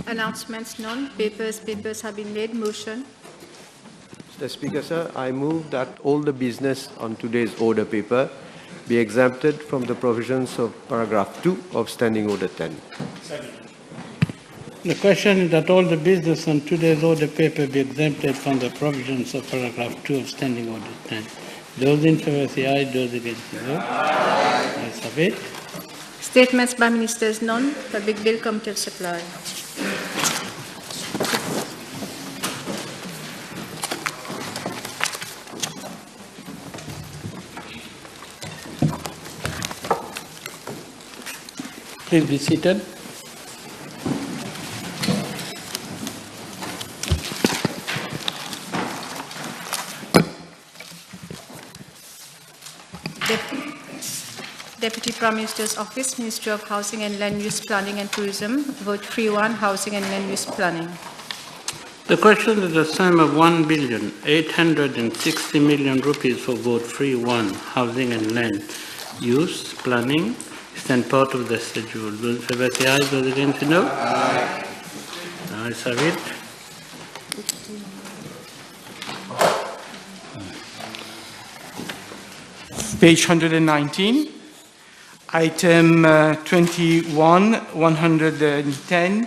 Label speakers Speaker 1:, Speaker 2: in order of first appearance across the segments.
Speaker 1: Announcements none. Papers have been laid. Motion.
Speaker 2: Mr. Speaker, sir, I move that all the business on today's order paper be exempted from the provisions of paragraph 2 of Standing Order 10.
Speaker 3: Second. The question is that all the business on today's order paper be exempted from the provisions of paragraph 2 of Standing Order 10. Those in favour say aye, those against say no. Ayes have it.
Speaker 1: Statements by ministers none. Public bill committee of supply.
Speaker 3: Please be seated.
Speaker 1: Deputy Prime Minister's Office, Ministry of Housing and Land Use Planning and Tourism, vote 3-1, Housing and Land Use Planning.
Speaker 3: The question is the sum of 1,860,000,000 rupees for vote 3-1, Housing and Land Use Planning. Stand part of the schedule. Those in favour say aye, those against say no. Aye. Ayes have it.
Speaker 4: Page 119, item 21,110,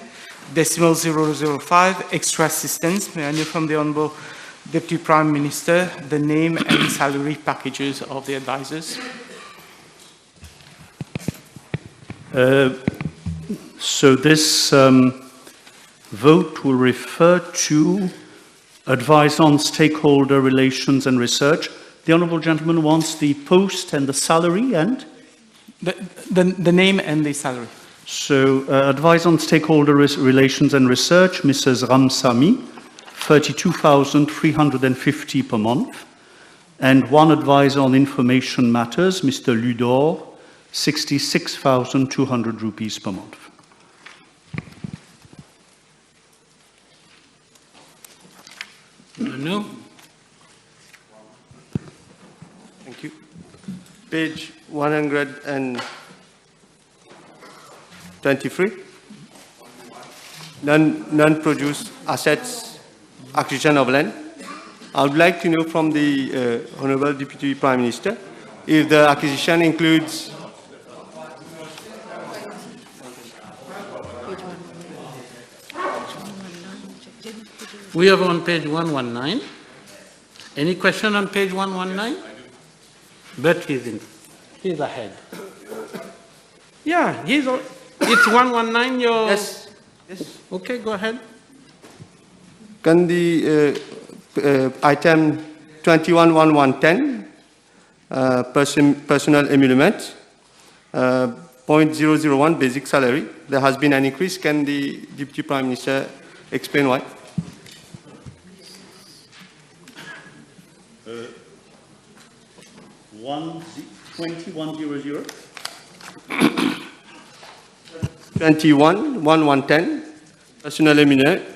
Speaker 4: decimal 005, extra assistance. May I know from the Honourable Deputy Prime Minister the name and salary packages of the advisors?
Speaker 5: So this vote will refer to advice on stakeholder relations and research. The honourable gentleman wants the post and the salary and?
Speaker 4: The name and the salary.
Speaker 5: So advice on stakeholder relations and research, Mrs. Ramsamy, 32,350 per month. And one advisor on information matters, Mr. Ludor, 66,200 rupees per month.
Speaker 3: No.
Speaker 2: Thank you. Page 123. Non-produce assets, acquisition of land. I would like to know from the Honourable Deputy Prime Minister if the acquisition includes
Speaker 3: We are on page 119. Any question on page 119? But he's ahead. Yeah, it's 119.
Speaker 2: Yes.
Speaker 3: Okay, go ahead.
Speaker 2: Can the item 21,110, personal emolument, 0.001 basic salary, there has been an increase. Can the Deputy Prime Minister explain why?
Speaker 5: 21,100.
Speaker 2: 21,110, personal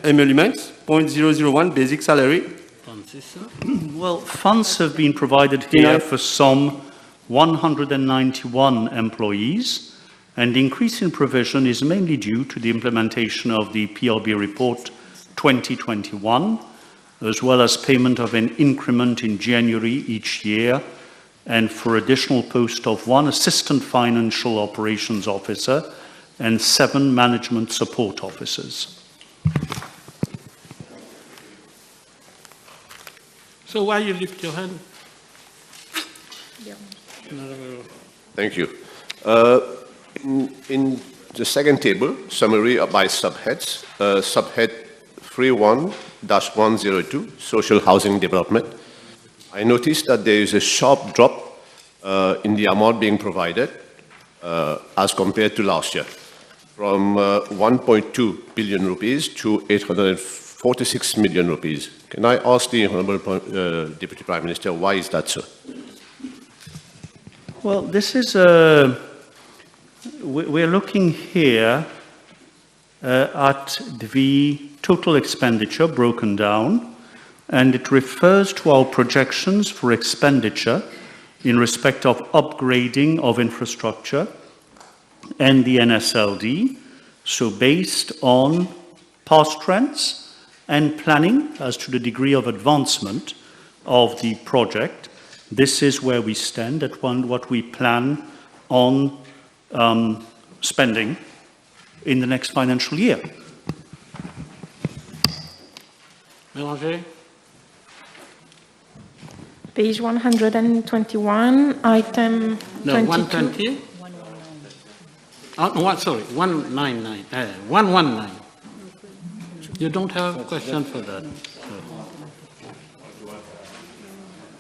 Speaker 2: emoluments, 0.001 basic salary.
Speaker 5: Well, funds have been provided here for some 191 employees, and the increase in provision is mainly due to the implementation of the PLB report 2021, as well as payment of an increment in January each year, and for additional post of 1 assistant financial operations officer and 7 management support officers.
Speaker 3: So why you lift your hand?
Speaker 1: Yeah.
Speaker 6: Thank you. In the second table, summary by subheads, subhead 31-102, social housing development. I noticed that there is a sharp drop in the amount being provided as compared to last year, from 1.2 billion rupees to 846 million rupees. Can I ask the Honorable Deputy Prime Minister, why is that so?
Speaker 5: Well, this is we're looking here at the total expenditure broken down, and it refers to our projections for expenditure in respect of upgrading of infrastructure and the NSLD, so based on past trends and planning as to the degree of advancement of the project. This is where we stand at what we plan on spending in the next financial year.
Speaker 3: Mélanger?
Speaker 1: Page 121, item 22.
Speaker 3: No, 120? Sorry, 199, 119. You don't have a question for that?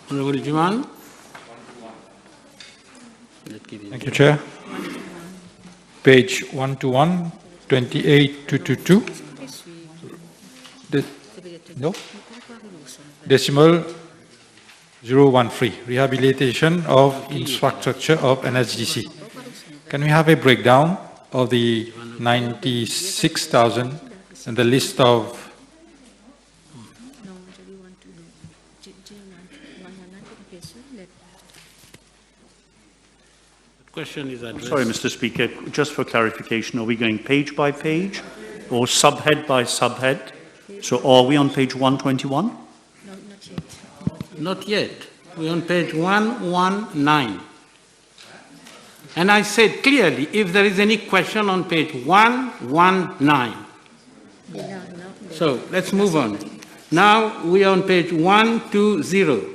Speaker 3: Honorable Juman?
Speaker 7: Thank you, Chair. Page 121, 28222. No? Decimal 013, rehabilitation of infrastructure of NSDC. Can we have a breakdown of the 96,000 and the list of
Speaker 3: Question is addressed.
Speaker 5: Sorry, Mr. Speaker, just for clarification, are we going page by page or subhead by subhead? So are we on page 121?
Speaker 1: No, not yet.
Speaker 3: Not yet. We're on page 119. And I said clearly, if there is any question on page 119. So let's move on. Now we are on page 120.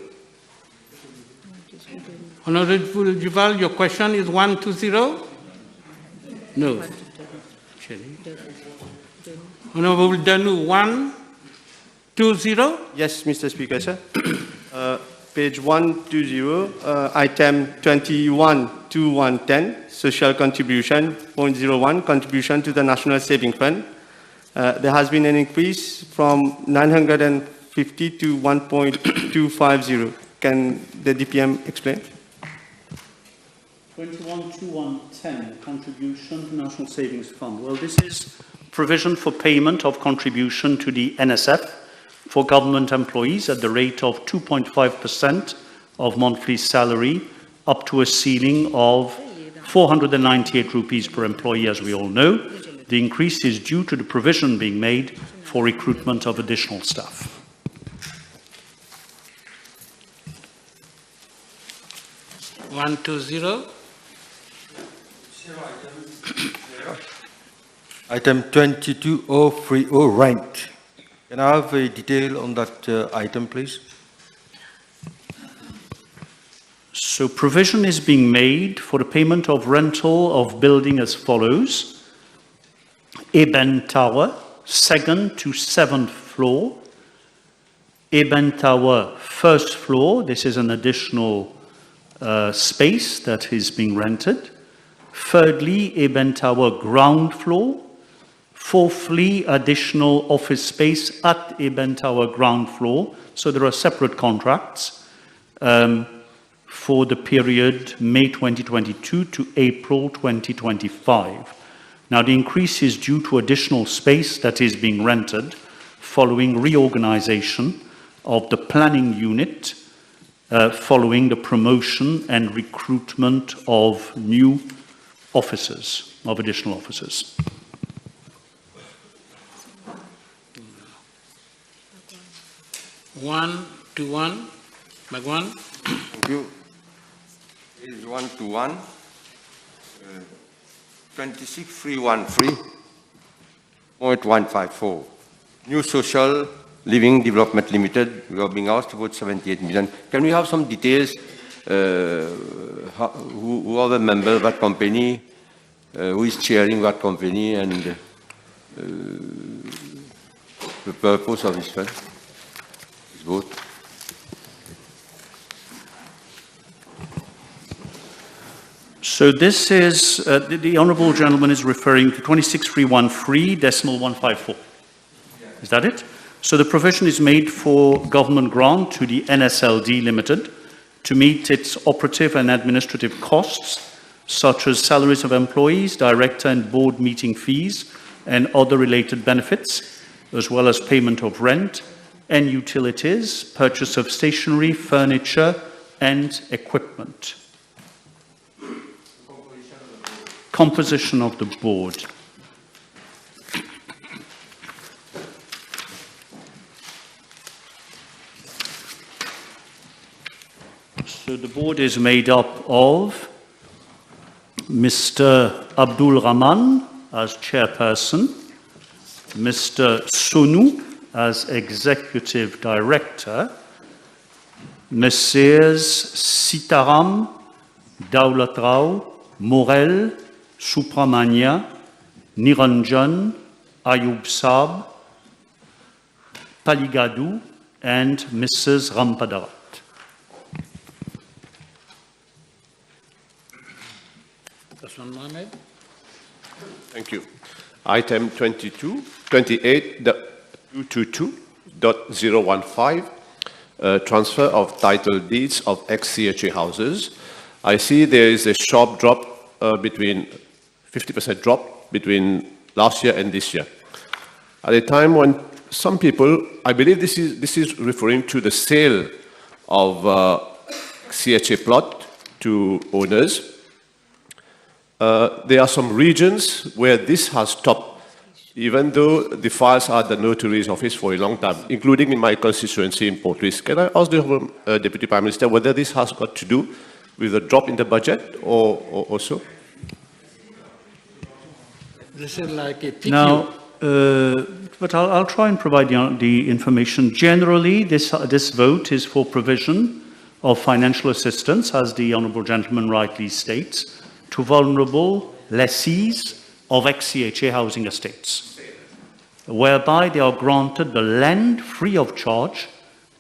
Speaker 3: Honorable Juval, your question is 120? No. Honorable Danu, 120?
Speaker 8: Yes, Mr. Speaker, sir. Page 120, item 21-110, social contribution, 0.01, contribution to the National Saving Fund. There has been an increase from 950 to 1.250. Can the DPM explain?
Speaker 5: 21-110, contribution to National Savings Fund. Well, this is provision for payment of contribution to the NSF for government employees at the rate of 2.5% of monthly salary, up to a ceiling of 498 rupees per employee, as we all know. The increase is due to the provision being made for recruitment of additional staff.
Speaker 9: Item 22030, rent. Can I have a detail on that item, please?
Speaker 5: So provision is being made for the payment of rental of building as follows. Eben Tower, 2nd to 7th floor. Eben Tower, 1st floor. This is an additional space that is being rented. Thirdly, Eben Tower, ground floor. Fourthly, additional office space at Eben Tower ground floor. So there are separate contracts for the period May 2022 to April 2025. Now, the increase is due to additional space that is being rented following reorganization of the planning unit, following the promotion and recruitment of new officers, of additional officers.
Speaker 3: One to one, Bhagwan.
Speaker 9: Thank you. Is 121, 26313.154. New Social Living Development Limited, we are being asked about 78 million. Can we have some details who are the members of that company, who is chairing that company, and the purpose of this fund? This vote.
Speaker 5: So this is, the honourable gentleman is referring to 26313.154. Is that it? So the provision is made for government grant to the NSLD Limited to meet its operative and administrative costs, such as salaries of employees, director and board meeting fees, and other related benefits, as well as payment of rent and utilities, purchase of stationery, furniture, and equipment. Composition of the board. So the board is made up of Mr. Abdul Rahman as chairperson, Mr. Sonu as executive director, Messrs. Sitaram, Daulatrao, Morel, Supramanya, Niranjan, Ayub Saab, Paligadu, and Mrs. Rampadarat.
Speaker 6: Thank you. Item 28.222.015, transfer of title deeds of ex-CHA houses. I see there is a sharp drop between 50% drop between last year and this year. At a time when some people, I believe this is referring to the sale of CHA plot to owners. There are some regions where this has stopped, even though the files are at the notary's office for a long time, including in my constituency in Port Louis. Can I ask the Deputy Prime Minister whether this has got to do with a drop in the budget or so?
Speaker 3: This is like a PQ.
Speaker 5: Now, but I'll try and provide the information. Generally, this vote is for provision of financial assistance, as the Honourable Gentleman rightly states, to vulnerable lessees of ex-CHA housing estates, whereby they are granted the land free of charge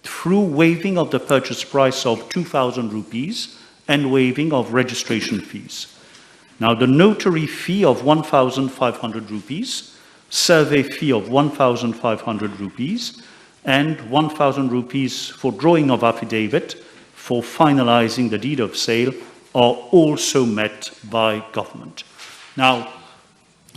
Speaker 5: through waiving of the purchase price of 2,000 rupees and waiving of registration fees. Now, the notary fee of 1,500 rupees, survey fee of 1,500 rupees, and 1,000 rupees for drawing of affidavit for finalizing the deed of sale are also met by government. Now,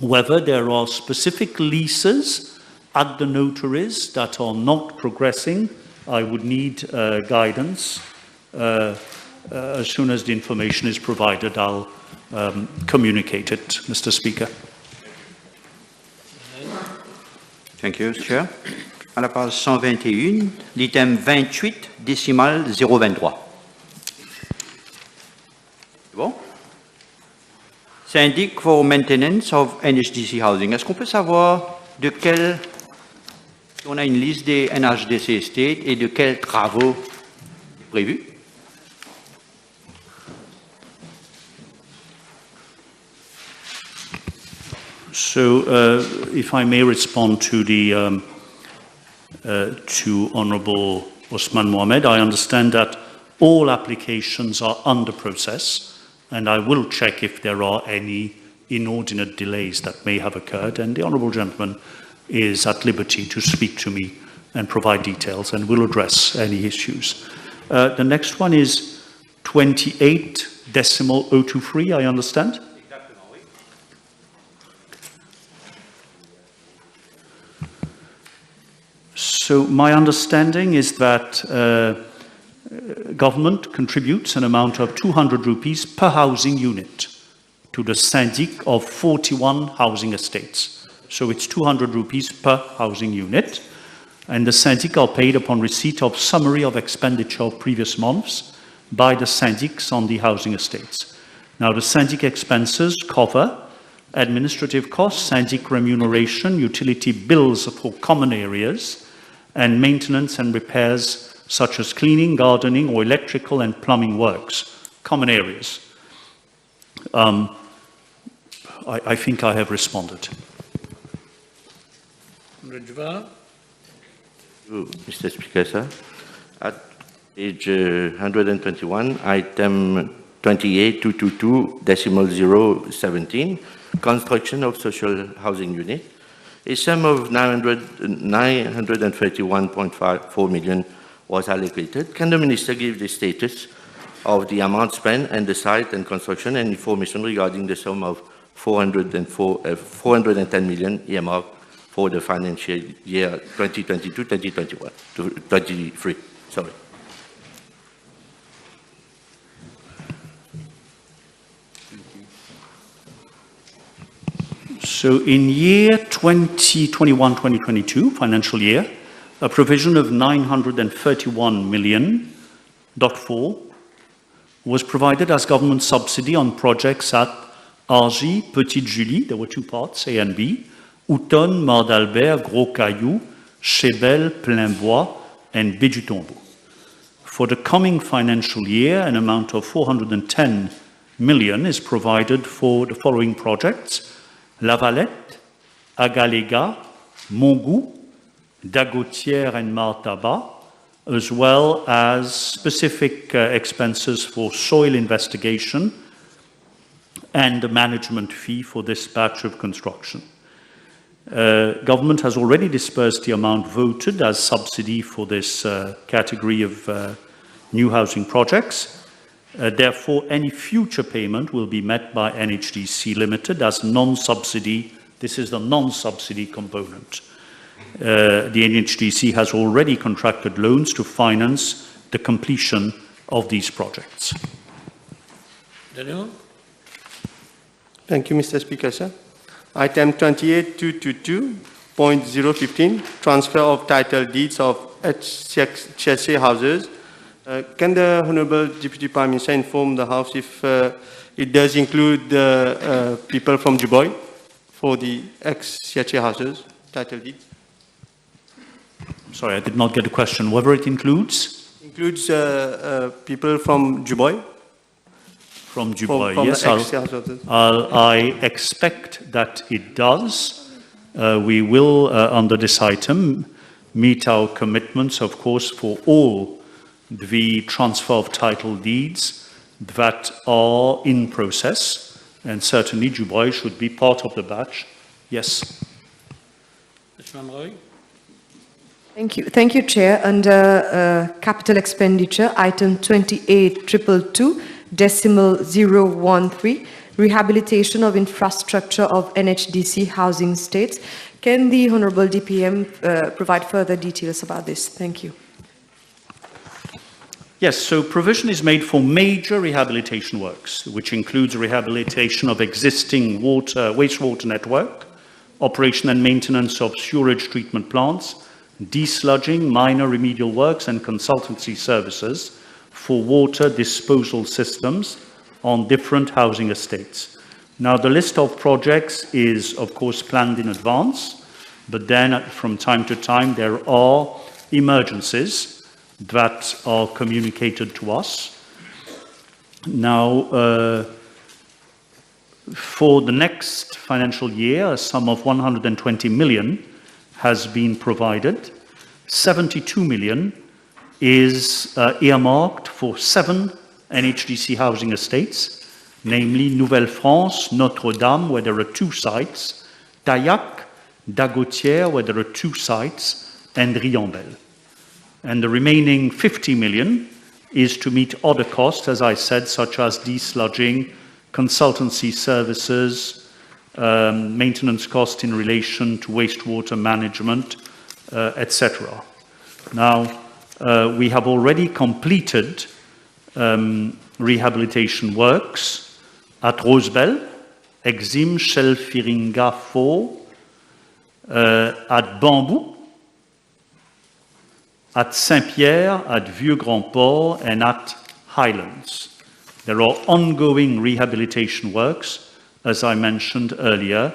Speaker 5: whether there are specific leases at the notaries that are not progressing, I would need guidance. As soon as the information is provided, I'll communicate it, Mr. Speaker.
Speaker 10: Thank you, Chair. À la page 121, l'item 28, décimal 023. Bon. Syndic for maintenance of NHDC housing. Est-ce qu'on peut savoir de quel... On a une liste des NHDC Estate et de quels travaux prévus?
Speaker 5: So, if I may respond to the to Honourable Osman Mohamed, I understand that all applications are under process, and I will check if there are any inordinate delays that may have occurred, and the Honourable Gentleman is at liberty to speak to me and provide details, and will address any issues. The next one is 28.023, I understand. So my understanding is that government contributes an amount of 200 rupees per housing unit to the syndic of 41 housing estates. So it's 200 rupees per housing unit, and the syndic are paid upon receipt of summary of expenditure of previous months by the syndics on the housing estates. Now, the syndic expenses cover administrative costs, syndic remuneration, utility bills for common areas, and maintenance and repairs such as cleaning, gardening, or electrical and plumbing works, common areas. I think I have responded.
Speaker 3: Rajva?
Speaker 11: Mr. Speaker, sir. At page 121, item 28.222.017, construction of social housing unit, a sum of 931.4 million was allocated. Can the Minister give the status of the amount spent and the site and construction and information regarding the sum of 410 million earmarked for the financial year 2022-2021 to 23? Sorry.
Speaker 5: So in year 2021-2022, financial year, a provision of 931 million.4 was provided as government subsidy on projects at Argy, Petite Julie, there were two parts, A and B, Houtonne, Mort d'Albert, Gros Caillou, Chébel, Plainbois, and Bédutombeau. For the coming financial year, an amount of 410 million is provided for the following projects: La Valette, Agalega, Montgou, Dagotière and Martaba, as well as specific expenses for soil investigation and the management fee for this batch of construction. Government has already dispersed the amount voted as subsidy for this category of new housing projects. Therefore, any future payment will be met by NHDC Limited as non-subsidy. This is the non-subsidy component. The NHDC has already contracted loans to finance the completion of these projects.
Speaker 3: Daniel?
Speaker 8: Thank you, Mr. Speaker, sir. Item 28.222.015, transfer of title deeds of Exercice houses. Can the Honourable Deputy Prime Minister inform the House if it does include the people from Dubai for the Exercice houses, title deeds?
Speaker 5: Sorry, I did not get the question. Whether it includes?
Speaker 8: Includes people from Dubai?
Speaker 5: From Dubai,
Speaker 8: from
Speaker 5: yes. I expect that it does. We will, under this item, meet our commitments, of course, for all the transfer of title deeds that are in process, and certainly Dubai should be part of the batch. Yes.
Speaker 3: Ms. Van Rooij?
Speaker 12: Thank you, Chair. Under capital expenditure, item 28.222.013, rehabilitation of infrastructure of NHDC housing estates. Can the Honourable DPM provide further details about this? Thank you.
Speaker 5: Yes, so provision is made for major rehabilitation works, which includes rehabilitation of existing wastewater network, operation and maintenance of sewage treatment plants, desludging, minor remedial works and consultancy services for water disposal systems on different housing estates. Now, the list of projects is, of course, planned in advance, but then from time to time there are emergencies that are communicated to us. Now, for the next financial year, a sum of 120 million has been provided. 72 million is earmarked for 7 NHDC housing estates, namely Nouvelle-France, Notre-Dame, where there are 2 sites, Taillac, Dagotière, where there are 2 sites, and Riambel. And the remaining 50 million is to meet other costs, as I said, such as desludging, consultancy services, maintenance costs in relation to wastewater management, etc. Now, we have already completed rehabilitation works at Rosebel, Exim, Shelfiringa 4, at Bambou, at Saint-Pierre, at Vieux-Grand-Port, and at Highlands. There are ongoing rehabilitation works, as I mentioned earlier,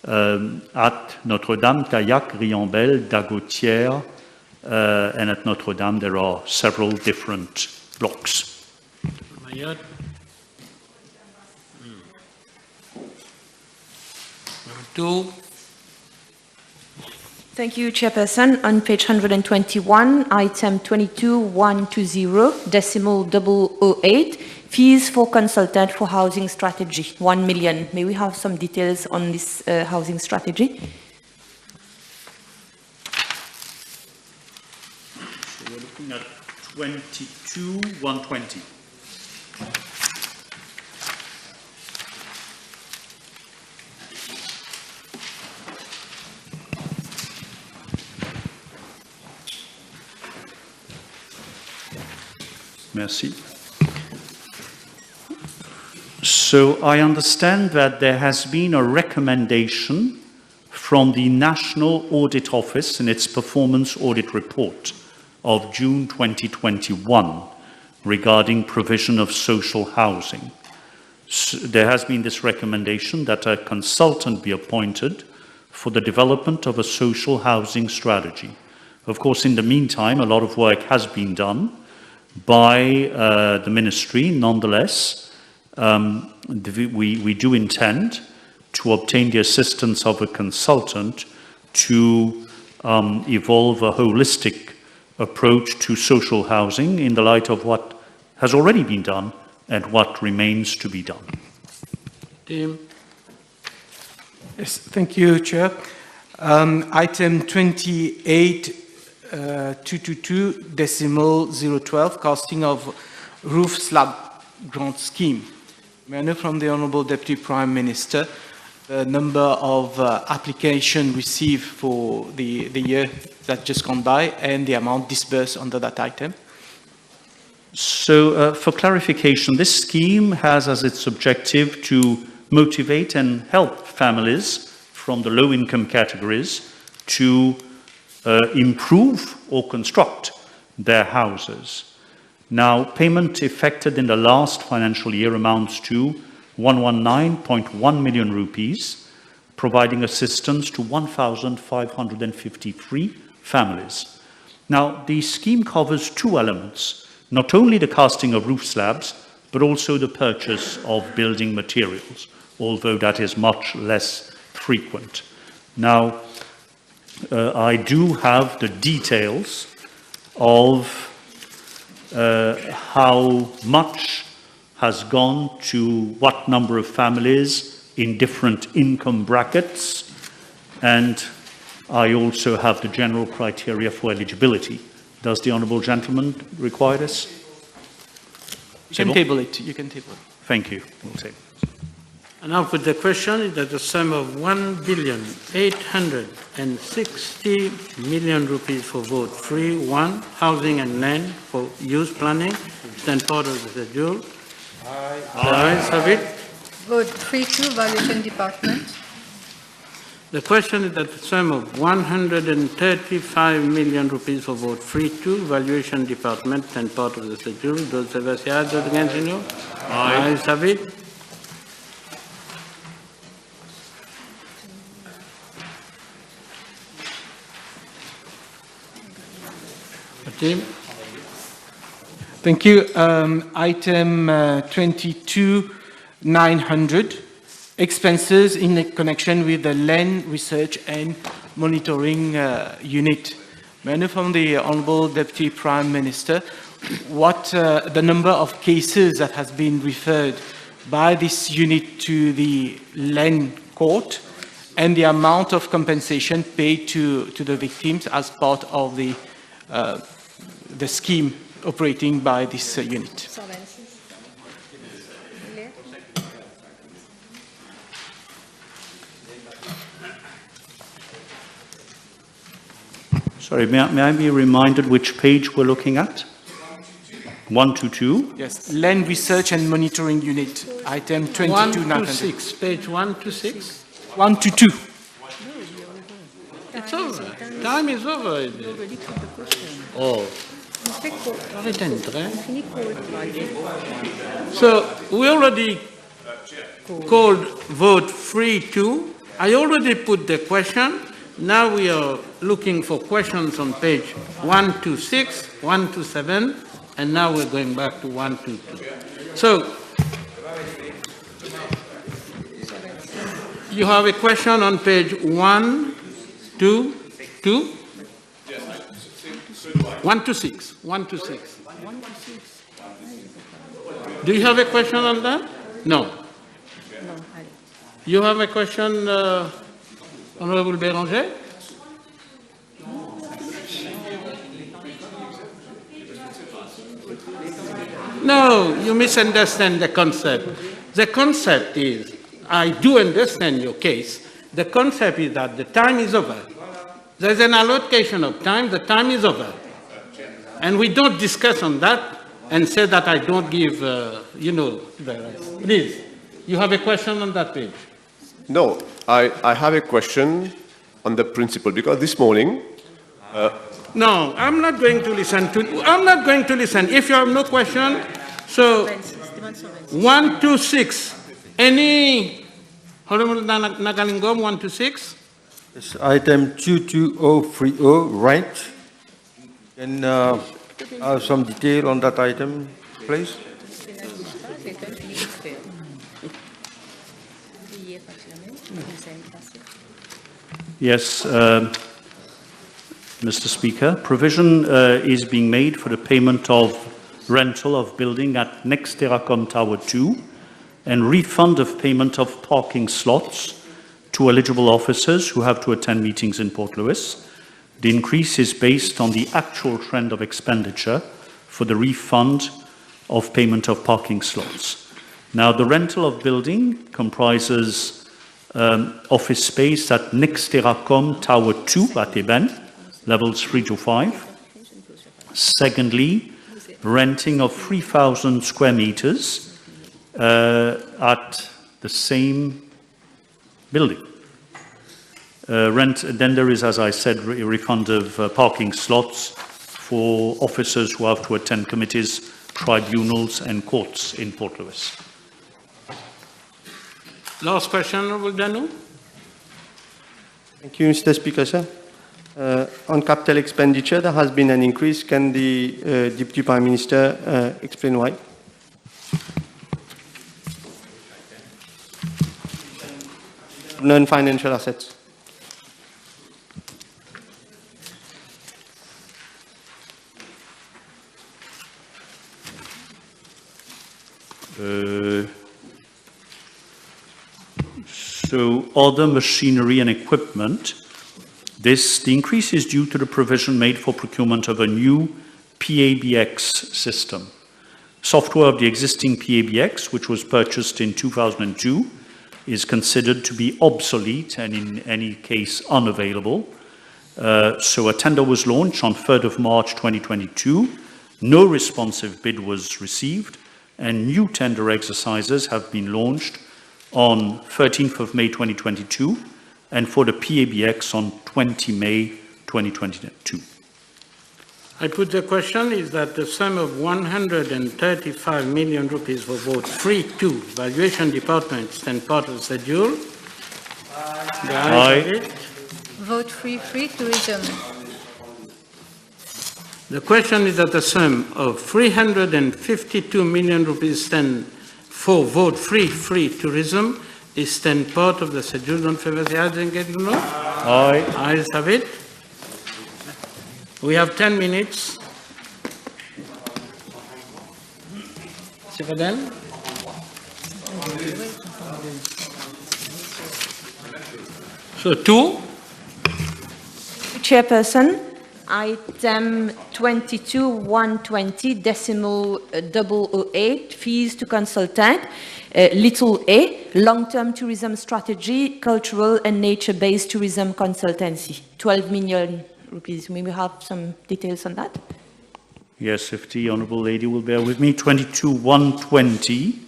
Speaker 5: at Notre-Dame, Taillac, Riambel, Dagotière, and at Notre-Dame there are several different blocks.
Speaker 3: 2.
Speaker 13: Thank you, Chairperson. On page 121, item 22120, decimal 008, fees for consultant for housing strategy, 1 million. May we have some details on this housing strategy?
Speaker 5: So we're looking at 22120. Merci. So I understand that there has been a recommendation from the National Audit Office in its performance audit report of June 2021 regarding provision of social housing. So there has been this recommendation that a consultant be appointed for the development of a social housing strategy. Of course, in the meantime, a lot of work has been done by the ministry. Nonetheless, we do intend to obtain the assistance of a consultant to evolve a holistic approach to social housing in the light of what has already been done and what remains to be done.
Speaker 3: Tim?
Speaker 4: Yes, thank you, Chair. Item 28222, decimal 012, casting of roof slab grant scheme. May I know from the Honourable Deputy Prime Minister the number of applications received for the year that just gone by and the amount disbursed under that item?
Speaker 5: So, for clarification, this scheme has as its objective to motivate and help families from the low-income categories to improve or construct their houses. Now, payment effected in the last financial year amounts to 119.1 million rupees, providing assistance to 1,553 families. Now, the scheme covers two elements, not only the casting of roof slabs, but also the purchase of building materials, although that is much less frequent. Now, I do have the details of how much has gone to what number of families in different income brackets, and I also have the general criteria for eligibility. Does the Honourable Gentleman require this?
Speaker 4: You can table it. You can table it.
Speaker 5: Thank you. We'll table it.
Speaker 3: And now put the question is that the sum of 1,860 million rupees for vote 3-1, housing and land for use planning, stand part of the schedule. Ayes have it.
Speaker 1: Vote 3-2, Valuation Department.
Speaker 3: The question is that the sum of 135 million rupees for vote 3-2, Valuation Department, stand part of the schedule. Those favor say aye, those against say no. Ayes have it. Team.
Speaker 4: Thank you. Item 22900, expenses in connection with the Land Research and Monitoring Unit. May I know from the Honourable Deputy Prime Minister what the number of cases that has been referred by this unit to the Land Court and the amount of compensation paid to the victims as part of the scheme operating by this unit.
Speaker 5: Sorry, may I be reminded which page we're looking at? 122?
Speaker 4: Yes, Land Research and Monitoring Unit, item 22900.
Speaker 3: 126, page 126.
Speaker 4: 122.
Speaker 3: It's over. Time is over. Oh. So we already called vote 3-2. I already put the question. Now we are looking for questions on page 126, 127, and now we're going back to 122. So you have a question on page 1, 2, 2? 1 to 6. 1 to 6. Do you have a question on that? No. You have a question, Honorable Béranger? No, you misunderstand the concept. The concept is, I do understand your case. The concept is that the time is over. There's an allocation of time, the time is over. And we don't discuss on that and say that I don't give, the rest. Please, you have a question on that page?
Speaker 6: No, I have a question on the principle, because this morning...
Speaker 3: No, I'm not going to listen to... I'm not going to listen. If you have no question, so 1 to 6. Any... Honorable Nagalingom, 1 to 6?
Speaker 9: Yes, item 22030, right? Can have some detail on that item, please?
Speaker 5: Yes, Mr. Speaker. Provision is being made for the payment of rental of building at Next Terracom Tower 2 and refund of payment of parking slots to eligible officers who have to attend meetings in Port Louis. The increase is based on the actual trend of expenditure for the refund of payment of parking slots. Now, the rental of building comprises office space at Next Terracom Tower 2 at Eben, levels 3 to 5. Secondly, renting of 3,000 square meters at the same building. Then there is, as I said, a refund of parking slots for officers who have to attend committees, tribunals and courts in Port Louis.
Speaker 3: Last question, Honorable Danu.
Speaker 8: Thank you, Mr. Speaker, sir. On capital expenditure, there has been an increase. Can the Deputy Prime Minister explain why? Non-financial assets.
Speaker 5: So other machinery and equipment, the increase is due to the provision made for procurement of a new PABX system. Software of the existing PABX, which was purchased in 2002, is considered to be obsolete and in any case unavailable. So a tender was launched on 3rd of March 2022. No responsive bid was received, and new tender exercises have been launched on 13th of May 2022 and for the PABX on 20 May 2022.
Speaker 3: I put the question is that the sum of 135 million rupees for vote 3-2 valuation department stand part of the schedule.
Speaker 5: Aye.
Speaker 1: Vote 3-3 tourism.
Speaker 3: The question is that the sum of 352 million rupees stand for vote 3-3 tourism is stand part of the schedule on favors the ayes engaged no?
Speaker 5: Aye.
Speaker 3: Ayes have it. We have 10 minutes. Sifaden? So 2.
Speaker 13: Chairperson, item 22-120, decimal 008, fees to consultant, little a, long-term tourism strategy, cultural and nature-based tourism consultancy, 12 million rupees. May we have some details on that?
Speaker 5: Yes, if the Honourable Lady will bear with me. 22-120,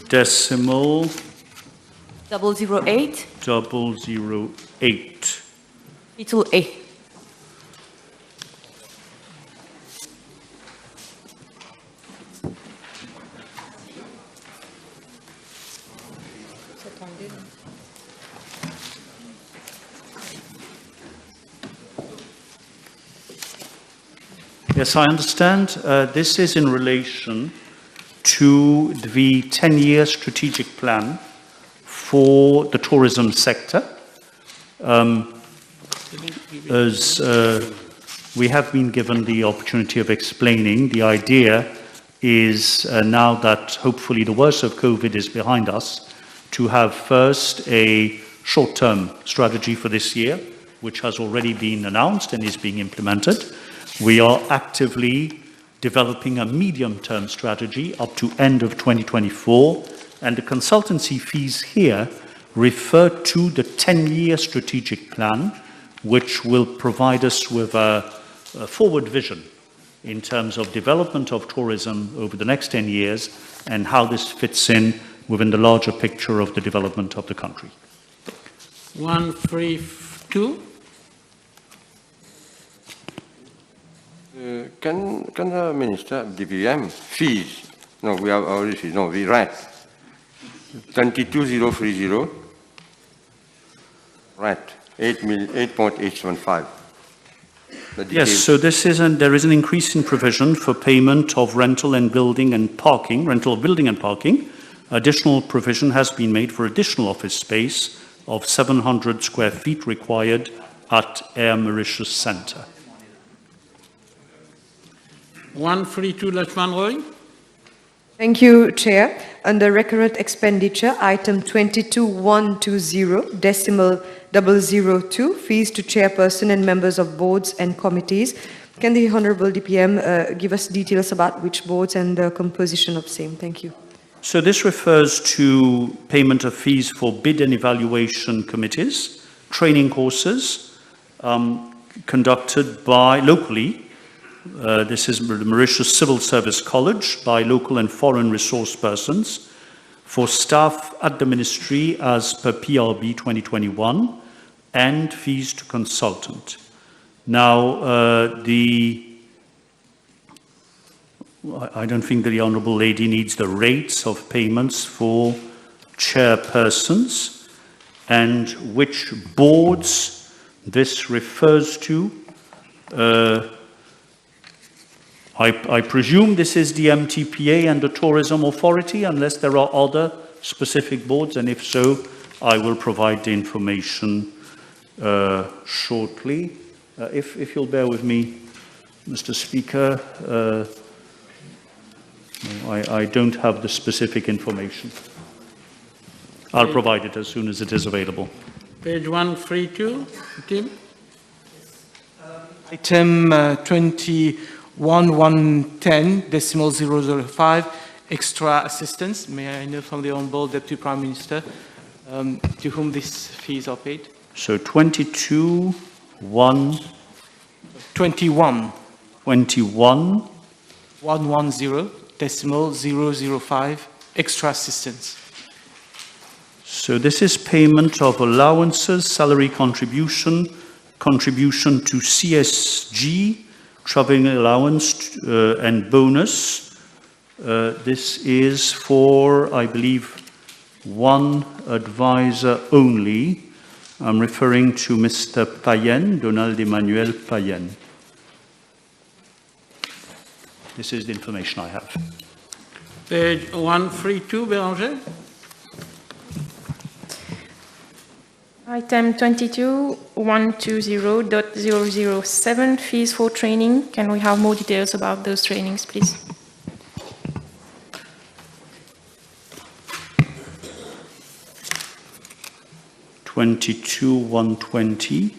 Speaker 5: decimal
Speaker 13: 008,
Speaker 5: 008.
Speaker 13: little a.
Speaker 5: Yes, I understand. This is in relation to the 10-year strategic plan for the tourism sector. As we have been given the opportunity of explaining, the idea is now that hopefully the worst of COVID is behind us, to have first a short-term strategy for this year, which has already been announced and is being implemented. We are actively developing a medium-term strategy up to end of 2024, and the consultancy fees here refer to the 10-year strategic plan, which will provide us with a forward vision in terms of development of tourism over the next 10 years and how this fits in within the larger picture of the development of the country.
Speaker 3: 132.
Speaker 9: Can the Minister DPM fees? No, we have already fees. No, we write 22030. Right, 8.875.
Speaker 5: Yes, so there is an increase in provision for payment of rental and building and parking, rental of building and parking. Additional provision has been made for additional office space of 700 square feet required at Air Mauritius Centre.
Speaker 3: 132, Lakshman Roy.
Speaker 12: Thank you, Chair. Under recurrent expenditure, item 22120, decimal 002, fees to chairperson and members of boards and committees. Can the Honorable DPM give us details about which boards and the composition of same? Thank you.
Speaker 5: So this refers to payment of fees for bid and evaluation committees, training courses conducted by locally. This is the Mauritius Civil Service College by local and foreign resource persons for staff at the ministry as per PRB 2021 and fees to consultant. Now, I don't think that the Honourable Lady needs the rates of payments for chairpersons and which boards this refers to. I presume this is the MTPA and the Tourism Authority, unless there are other specific boards, and if so, I will provide the information shortly. If you'll bear with me, Mr. Speaker, I don't have the specific information. I'll provide it as soon as it is available.
Speaker 3: Page 132, Tim.
Speaker 4: Item 2110, decimal 005, extra assistance. May I know from the Honourable Deputy Prime Minister to whom these fees are paid?
Speaker 5: So 21,
Speaker 4: decimal 005, extra assistance.
Speaker 5: So this is payment of allowances, salary contribution, contribution to CSG, traveling allowance and bonus. This is for, I believe, one advisor only. I'm referring to Mr. Payen, Donald Emmanuel Payen. This is the information I have.
Speaker 3: Page 132, Béranger.
Speaker 1: Item 22120.007, fees for training. Can we have more details about those trainings, please?
Speaker 5: $22,120.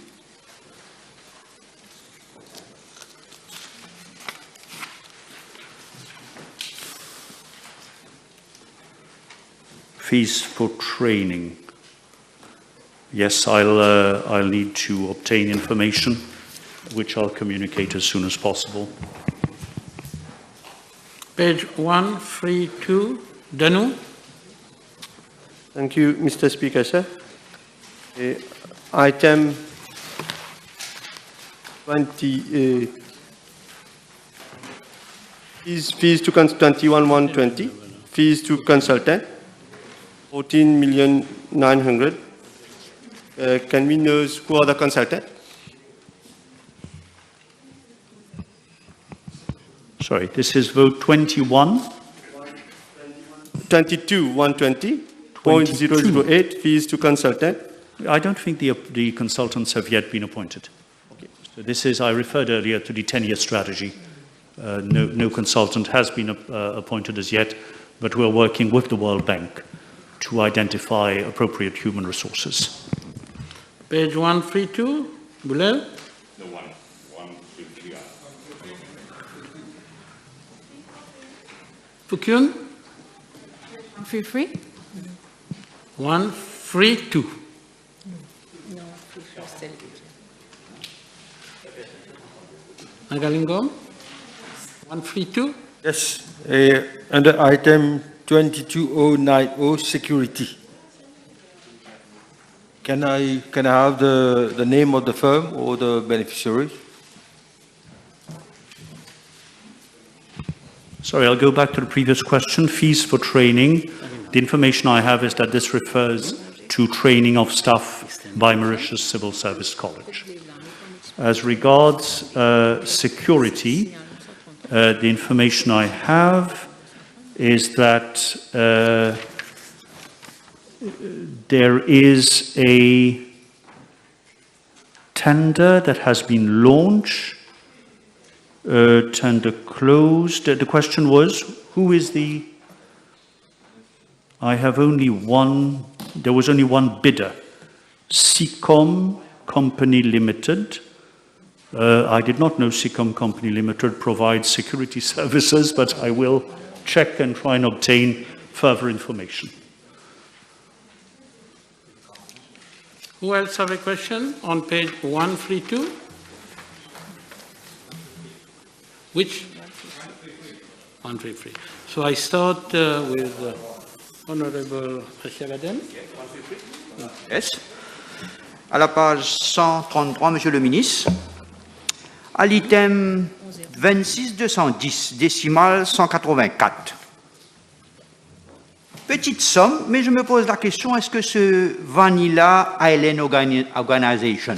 Speaker 5: Fees for training. Yes, I'll need to obtain information, which I'll communicate as soon as possible.
Speaker 3: Page 132, Danu.
Speaker 8: Thank you, Mr. Speaker, sir. Item 20, fees to 21,120, fees to consultant, 14,900,000. Can we know who are the consultants?
Speaker 5: Sorry, this is vote 21.
Speaker 8: 22,120.008 fees to consultant.
Speaker 5: I don't think the consultants have yet been appointed. Okay. So this is, I referred earlier to the 10-year strategy. No consultant has been appointed as yet, but we're working with the World Bank to identify appropriate human resources.
Speaker 3: Page 132, Boulel?
Speaker 14: No, 153.
Speaker 3: Fukun?
Speaker 1: 133?
Speaker 3: 132. Nagalingom? 132?
Speaker 9: Yes, under item 22090, security. Can I have the name of the firm or the beneficiary?
Speaker 5: Sorry, I'll go back to the previous question. Fees for training. The information I have is that this refers to training of staff by Mauritius Civil Service College. As regards security, the information I have is that there is a tender that has been launched, tender closed. The question was, who is the... I have only one, there was only one bidder, SICOM Company Limited. I did not know SICOM Company Limited provides security services, but I will check and try and obtain further information.
Speaker 3: Who else have a question on page 132? Which? 133. So I start with Honorable Ashagaden.
Speaker 10: Yes. À la page 133, Monsieur le Ministre, à l'item 26210, décimale 184. Petite somme, mais je me pose la question, est-ce que ce Vanilla Island Organization,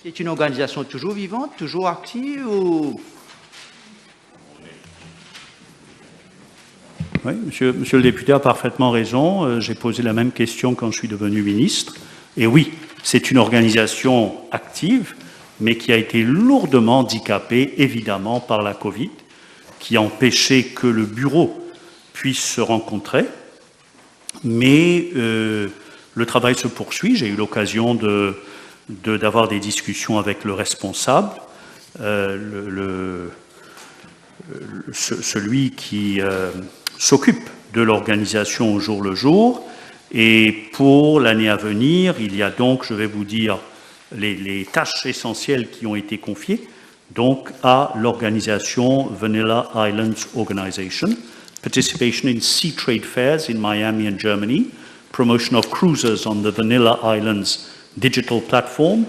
Speaker 10: c'est une organisation toujours vivante, toujours active ou...
Speaker 5: Oui, monsieur le député a parfaitement raison. J'ai posé la même question quand je suis devenu ministre. Et oui, c'est une organisation active, mais qui a été lourdement handicapée, évidemment, par la Covid, qui a empêché que le bureau puisse se rencontrer. Mais le travail se poursuit. J'ai eu l'occasion d'avoir des discussions avec le responsable, celui qui s'occupe de l'organisation au jour le jour. Et pour l'année à venir, il y a donc, je vais vous dire, les tâches essentielles qui ont été confiées donc à l'organisation Vanilla Islands Organization, participation in sea trade fairs in Miami and Germany, promotion of cruises on the Vanilla Islands digital platform,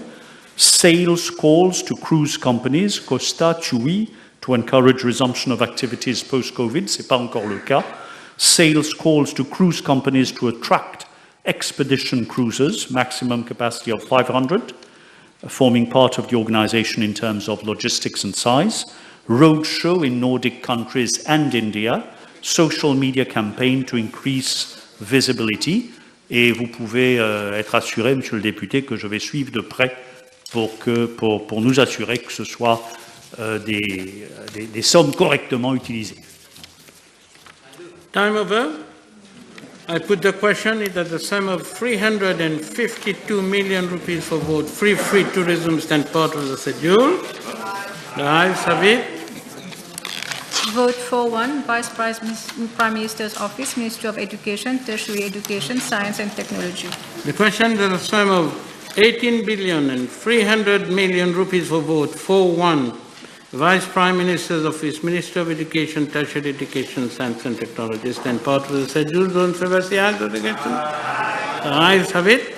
Speaker 5: sales calls to cruise companies, Costa, TUI, to encourage resumption of activities post-COVID, ce n'est pas encore le cas, sales calls to cruise companies to attract expedition cruises, maximum capacity of 500, forming part of the organization in terms of logistics and size, roadshow in Nordic countries and India, social media campaign to increase visibility, et vous pouvez être assuré, monsieur le député, que je vais suivre de près pour nous assurer que ce soit des sommes correctement utilisées.
Speaker 3: Time over. I put the question that the sum of 352 million rupees for vote free tourism stand part of the schedule. The ayes have it.
Speaker 1: Vote 4-1, Vice Prime Minister's Office, Ministry of Education, Tertiary Education, Science and Technology.
Speaker 3: The question that the sum of 18 billion and 300 million rupees for vote 4-1, Vice Prime Minister's Office, Ministry of Education, Tertiary Education, Science and Technology, stand part of the schedule. Those in favor say aye. Those against say no. The ayes have it.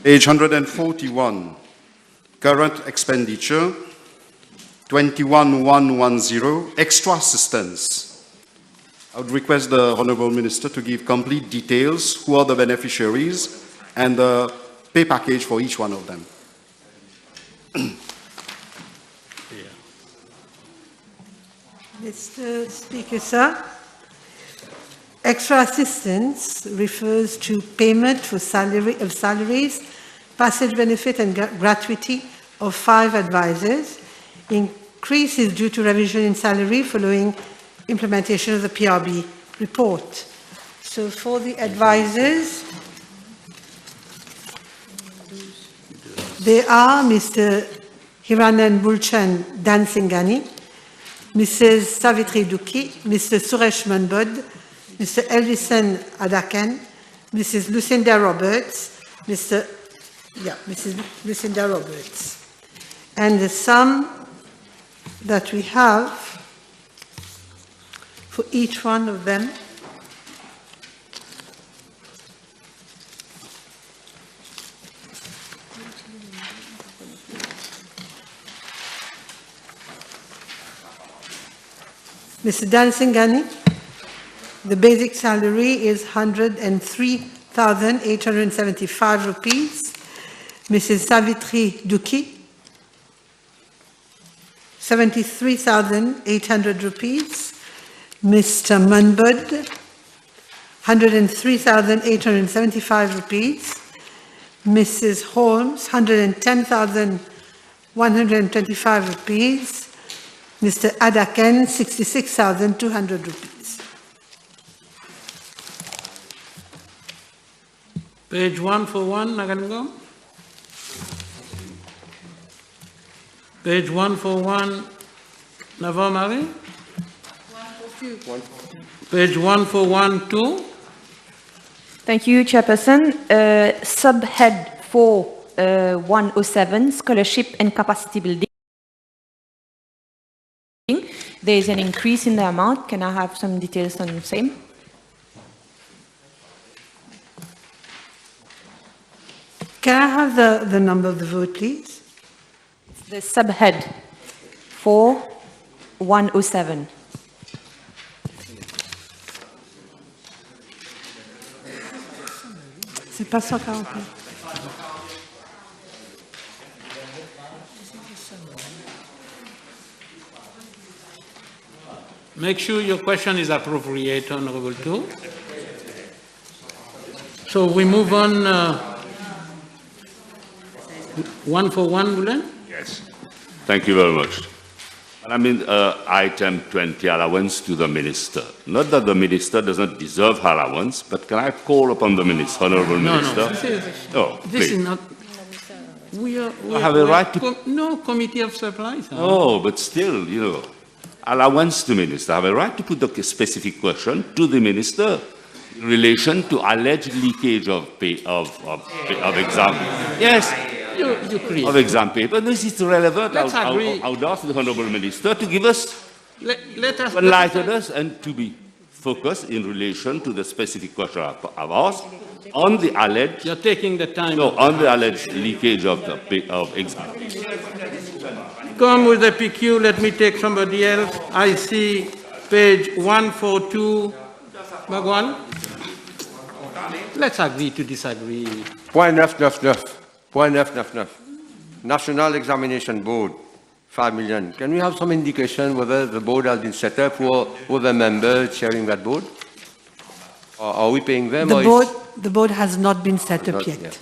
Speaker 15: Page 141, current expenditure, 21,110, extra assistance. I would request the Honourable Minister to give complete details, who are the beneficiaries, and the pay package for each one of them.
Speaker 16: Mr. Speaker, sir, extra assistance refers to payment for salaries, passage benefit and gratuity of 5 advisors. Increase is due to revision in salary following implementation of the PRB report. So for the advisors, they are Mr. Hiranan Bulchan Dansingani, Mrs. Savitri Duki, Mr. Suresh Manbod, Mr. Elvison Adakan, Mrs. Lucinda Roberts, Mrs. Lucinda Roberts. And the sum that we have for each one of them Mr. Dansingani, the basic salary is 103,875 rupees. Mrs. Savitri Duki, 73,800 rupees. Mr. Manbud, 103,875 rupees. Mrs. Holmes, 110,125 rupees. Mr. Adaken, 66,200 rupees.
Speaker 3: Page 141, Nagango. Page 141, Navamari. Page 141-2.
Speaker 13: Thank you, Chairperson. Subhead 4, 107, Scholarship and Capacity Building. There is an increase in the amount. Can I have some details on the same?
Speaker 16: Can I have the number of the vote, please?
Speaker 13: The subhead 4-107.
Speaker 16: C'est pas 149.
Speaker 3: Make sure your question is appropriate, Honorable Two. So we move on. 141, Bulan?
Speaker 14: Yes. Thank you very much. And I mean, item 20, allowance to the minister. Not that the minister doesn't deserve allowance, but can I call upon the minister, Honorable Minister?
Speaker 3: This is not. We
Speaker 14: have a right to.
Speaker 3: No committee of supplies.
Speaker 14: Oh, but still, you know, allowance to minister. I have a right to put a specific question to the minister in relation to alleged leakage of exam. Yes. Of exam paper. This is relevant. I would ask the Honourable Minister to give us, to enlighten us and to be focused in relation to the specific question I've asked on the alleged.
Speaker 3: You're taking the time.
Speaker 14: No, on the alleged leakage of exam.
Speaker 3: Come with the PQ, let me take somebody else. I see page 142, Bhagwan. Let's agree to disagree.
Speaker 9: Point 999. Point 999. National Examination Board, 5 million. Can we have some indication whether the board has been set up? Who are the members chairing that board? Or are we paying them?
Speaker 16: The board has not been set up yet.
Speaker 9: Yeah.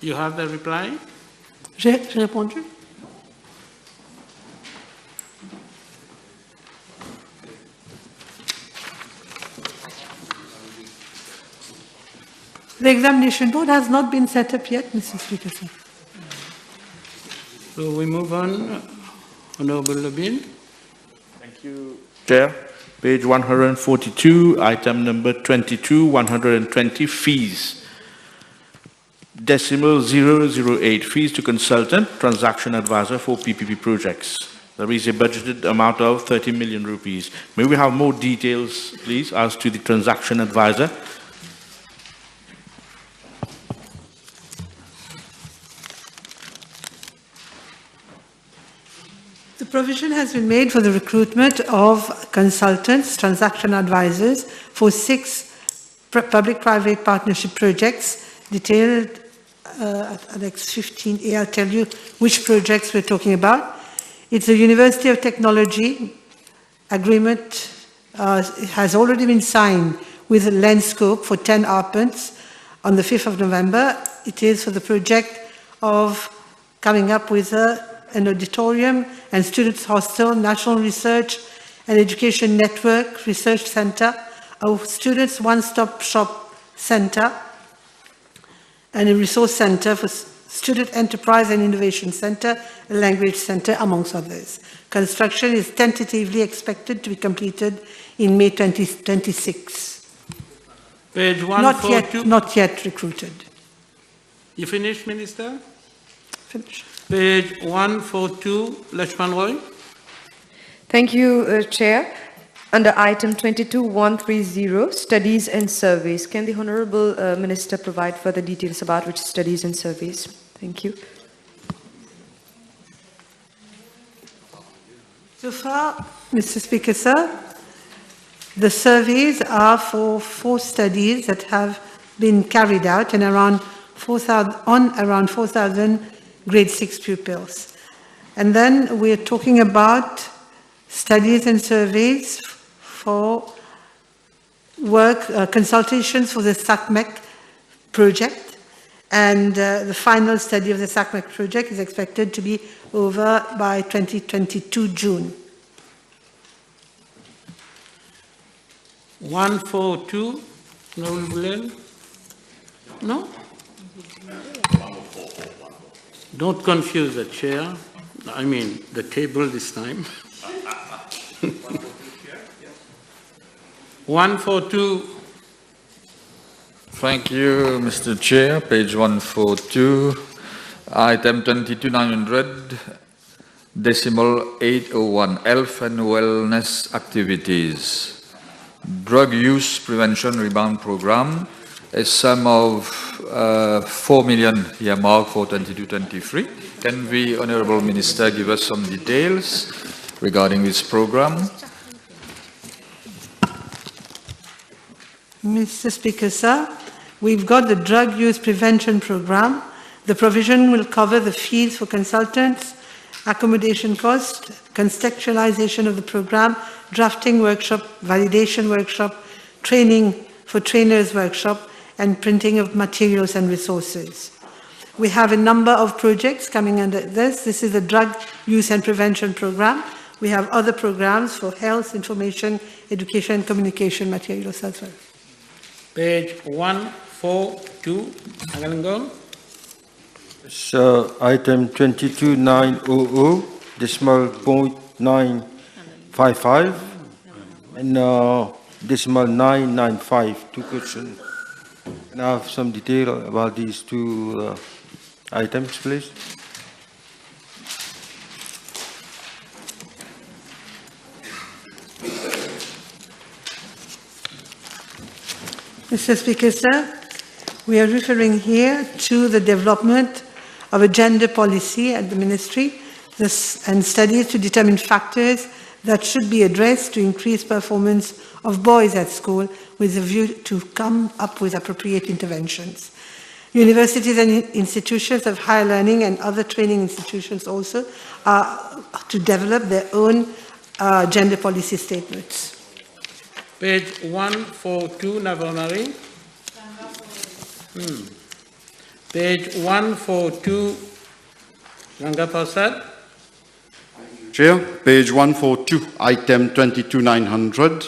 Speaker 3: You have the reply?
Speaker 16: J'ai répondu. The examination board has not been set up yet, Mr. Speaker, sir.
Speaker 3: So we move on. Honorable Lubin.
Speaker 17: Thank you, Chair. Page 142, item number 22, 120, fees. Decimal 008, fees to consultant, transaction advisor for PPP projects. There is a budgeted amount of 30 million rupees. May we have more details, please, as to the transaction advisor?
Speaker 16: The provision has been made for the recruitment of consultants, transaction advisors for 6 public-private partnership projects detailed at Annex 15A. I'll tell you which projects we're talking about. It's a University of Technology agreement. It has already been signed with Lenscope for 10 arpents on the 5th of November. It is for the project of coming up with an auditorium and students' hostel, national research and education network, research center, a students' one-stop shop center, and a resource center for student enterprise and innovation center, a language center, amongst others. Construction is tentatively expected to be completed in May 2026.
Speaker 3: Page 142.
Speaker 16: Not yet recruited.
Speaker 3: You finished, Minister?
Speaker 16: Finished.
Speaker 3: Page 142, Lakshman Roy.
Speaker 12: Thank you, Chair. Under item 22130, studies and surveys, can the Honorable Minister provide further details about which studies and surveys? Thank you.
Speaker 16: So far, Mr. Speaker, sir, the surveys are for 4 studies that have been carried out and around 4,000 grade 6 pupils. And then we're talking about studies and surveys for work, consultations for the SACMEC project. And the final study of the SACMEC project is expected to be over by 2022 June.
Speaker 3: 142, no? Don't confuse the chair. I mean, the table this time. 142.
Speaker 18: Thank you, Mr. Chair. Page 142, item 22900, decimal 801, health and wellness activities. Drug use prevention rebound program, a sum of 4 million earmarked for 22-23. Can the Honourable Minister give us some details regarding this program?
Speaker 16: Mr. Speaker, sir, we've got the drug use prevention program. The provision will cover the fees for consultants, accommodation cost, contextualization of the program, drafting workshop, validation workshop, training for trainers workshop, and printing of materials and resources. We have a number of projects coming under this. This is the drug use and prevention program. We have other programs for health, information, education, and communication materials as well.
Speaker 3: Page 142, Agalangol.
Speaker 19: So, item 22900, decimal 0.955, and decimal 995, 2 questions. Can I have some detail about these 2 items, please?
Speaker 16: Mr. Speaker, sir, we are referring here to the development of a gender policy at the Ministry and studies to determine factors that should be addressed to increase performance of boys at school with a view to come up with appropriate interventions. Universities and institutions of higher learning and other training institutions also are to develop their own gender policy statements.
Speaker 3: Page 142, Navonari. Page 142, Ganga Prasad.
Speaker 15: Chair, page 142, item 22900,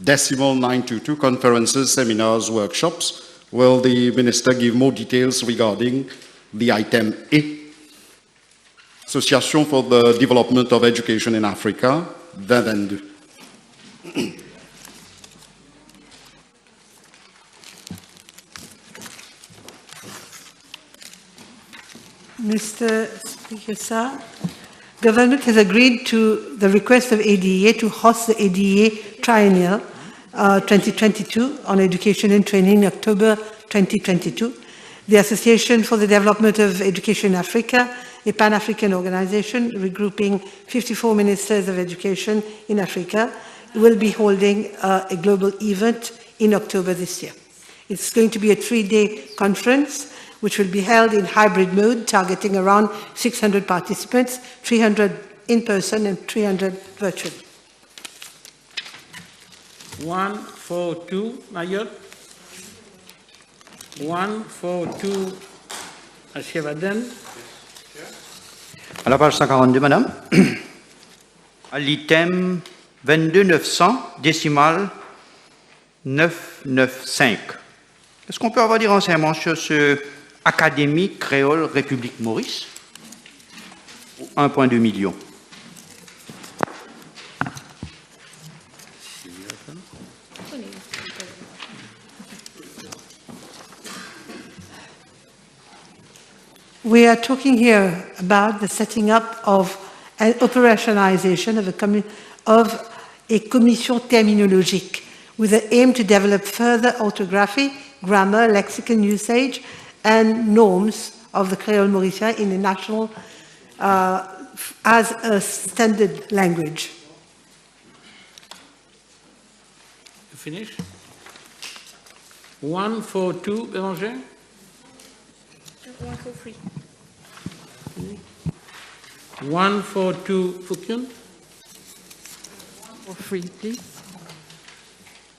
Speaker 15: decimal 922, conferences, seminars, workshops. Will the Minister give more details regarding the item A? Association for the Development of Education in Africa, 22.
Speaker 16: Mr. Speaker, sir, Government has agreed to the request of ADEA to host the ADEA Triennial 2022 on Education and Training in October 2022. The Association for the Development of Education in Africa, a Pan-African organization regrouping 54 ministers of education in Africa, will be holding a global event in October this year. It's going to be a 3-day conference, which will be held in hybrid mode, targeting around 600 participants, 300 in person and 300 virtually.
Speaker 3: 142, Mayotte. 142, Ashkebaden.
Speaker 10: À la page 142, madame. À l'item 22900, décimale 995. Est-ce qu'on peut avoir des renseignements sur ce Académie créole République Maurice? 1,2 million.
Speaker 16: We are talking here about the setting up of an operationalization of a commission terminologique with the aim to develop further orthography, grammar, lexicon usage, and norms of the Creole Mauritian in the national as a standard language.
Speaker 3: You finish? 142, Béranger?
Speaker 13: 143.
Speaker 3: 142, Fouquion?
Speaker 13: For free, please.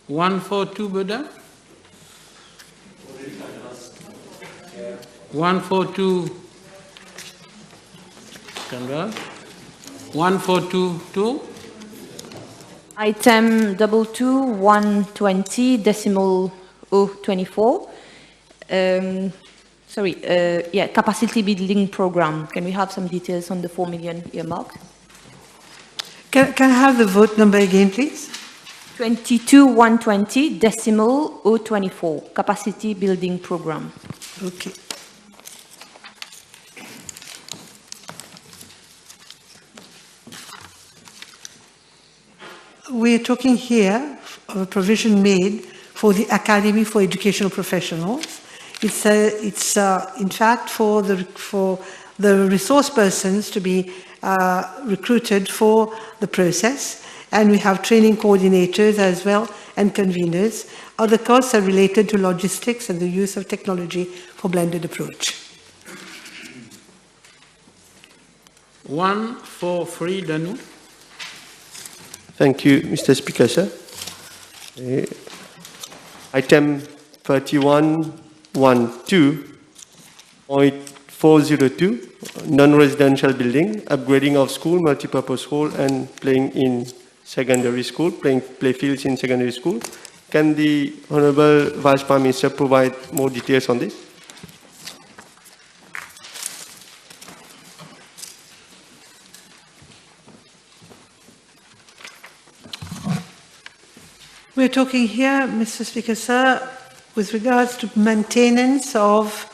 Speaker 3: 142, Boda? 142, Canberra? 142,
Speaker 13: Item 22120, decimal 024. Capacity building program. Can we have some details on the 4 million earmarked?
Speaker 16: Can I have the vote number again, please?
Speaker 13: 22120, decimal 024, capacity building program.
Speaker 16: Okay. We are talking here of a provision made for the Academy for Educational Professionals. It's in fact for the resource persons to be recruited for the process, and we have training coordinators as well and conveners. Other costs are related to logistics and the use of technology for blended approach.
Speaker 3: 143, Danu.
Speaker 2: Thank you, Mr. Speaker, sir. Item 3112.402, non-residential building, upgrading of school, multipurpose hall, and playing in secondary school, play fields in secondary school. Can the Honorable Vice Prime Minister provide more details on this?
Speaker 16: We're talking here, Mr. Speaker, sir, with regards to maintenance of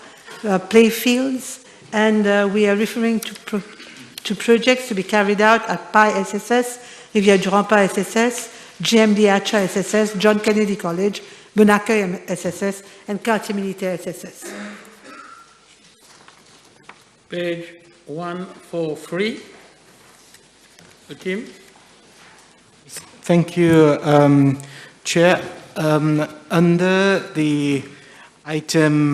Speaker 16: play fields, and we are referring to projects to be carried out at PI SSS, Rivière du Rempart SSS, GMD Hacha SSS, John Kennedy College, Bonaccueil SSS, and Quartier Militaire SSS.
Speaker 3: Page 143. Hakim.
Speaker 4: Thank you, Chair. Under the item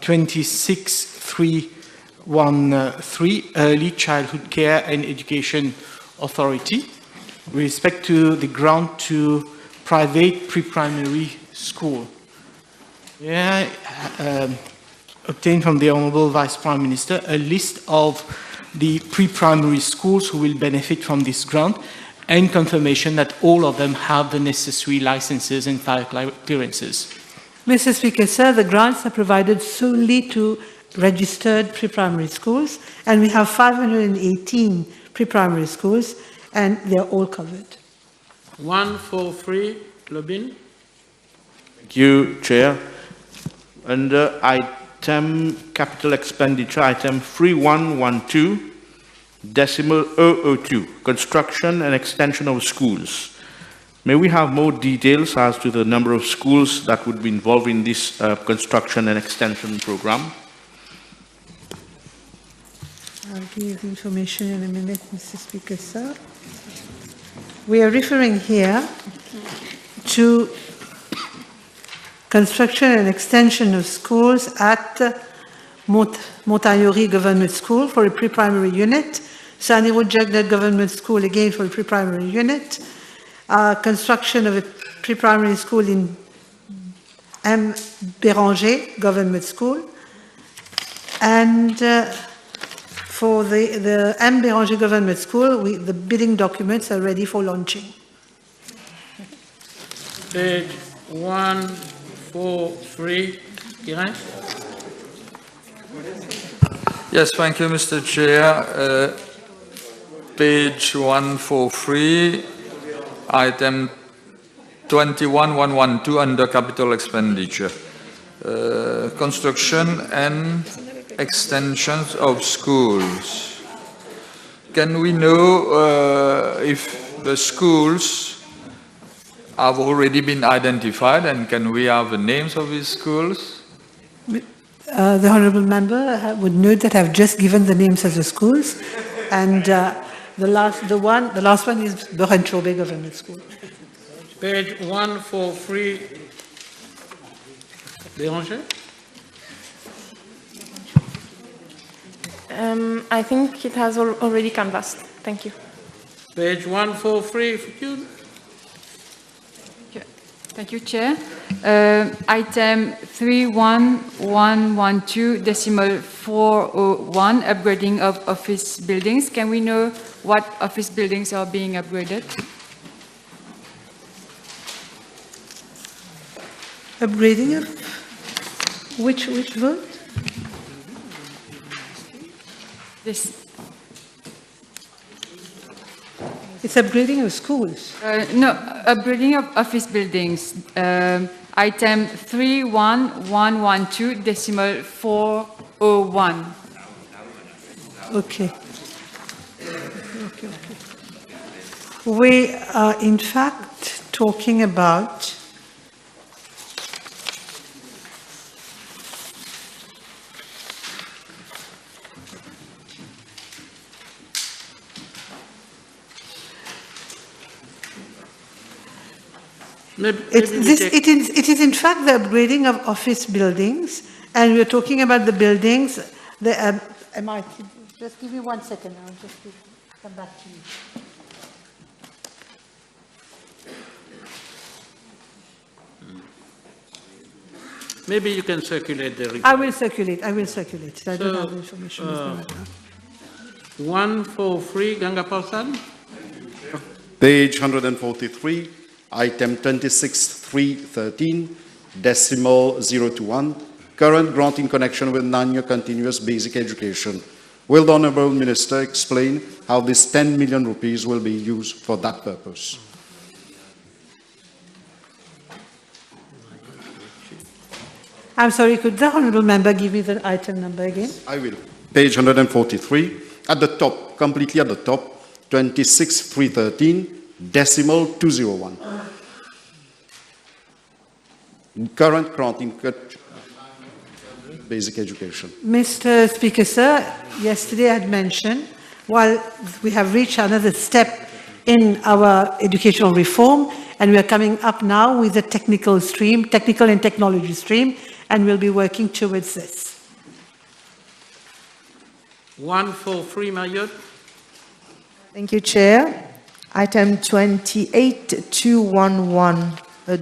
Speaker 4: 26313, Early Childhood Care and Education Authority, with respect to the grant to private pre-primary school. Obtained from the Honourable Vice Prime Minister a list of the pre-primary schools who will benefit from this grant, and confirmation that all of them have the necessary licenses and fire clearances.
Speaker 16: Mr. Speaker, sir, the grants are provided solely to registered pre-primary schools, and we have 518 pre-primary schools, and they're all covered.
Speaker 3: 143, Lobin.
Speaker 17: Thank you, Chair. Under item capital expenditure, item 3112, decimal 002, construction and extension of schools. May we have more details as to the number of schools that would be involved in this construction and extension program?
Speaker 16: I'll give you the information in a minute, Mr. Speaker, sir. We are referring here to construction and extension of schools at Montayori Government School for a pre-primary unit, Saniro Jagnet Government School again for a pre-primary unit, construction of a pre-primary school in M. Béranger Government School, and for the M. Béranger Government School, the bidding documents are ready for launching.
Speaker 3: Page 143, Kiran?
Speaker 18: Yes, thank you, Mr. Chair. Page 143, item 21112 under capital expenditure. Construction and extensions of schools. Can we know if the schools have already been identified, and can we have the names of these schools?
Speaker 16: The Honourable Member would note that I've just given the names of the schools, and the last one is Berenchobe Government School.
Speaker 3: Page 143, Béranger?
Speaker 20: I think it has already canvassed. Thank you.
Speaker 3: Page 143, Fukun?
Speaker 1: Thank you, Chair. Item 31112.401, upgrading of office buildings. Can we know what office buildings are being upgraded?
Speaker 16: Upgrading of which vote?
Speaker 1: This.
Speaker 16: It's upgrading of schools.
Speaker 1: No, upgrading of office buildings. Item 31112.401.
Speaker 16: Okay. We are in fact talking about it is in fact the upgrading of office buildings, and we're talking about the buildings. Just give me 1 second. I'll just come back to you.
Speaker 3: Maybe you can circulate the report.
Speaker 16: I will circulate. I don't have the information.
Speaker 3: 143, Ganga Parsan?
Speaker 15: Page 143, item 26313, decimal 021, current grant in connection with non-year continuous basic education. Will the Honourable Minister explain how this 10 million rupees will be used for that purpose?
Speaker 16: I'm sorry, could the Honourable Member give me the item number again?
Speaker 15: I will. Page 143, at the top, completely at the top, 26313, decimal 201. Current grant in basic education.
Speaker 16: Mr. Speaker, sir, yesterday I had mentioned, while we have reached another step in our educational reform, and we are coming up now with a technical and technology stream, and we'll be working towards this.
Speaker 3: 143, Marriott.
Speaker 12: Thank you, Chair. Item 28211,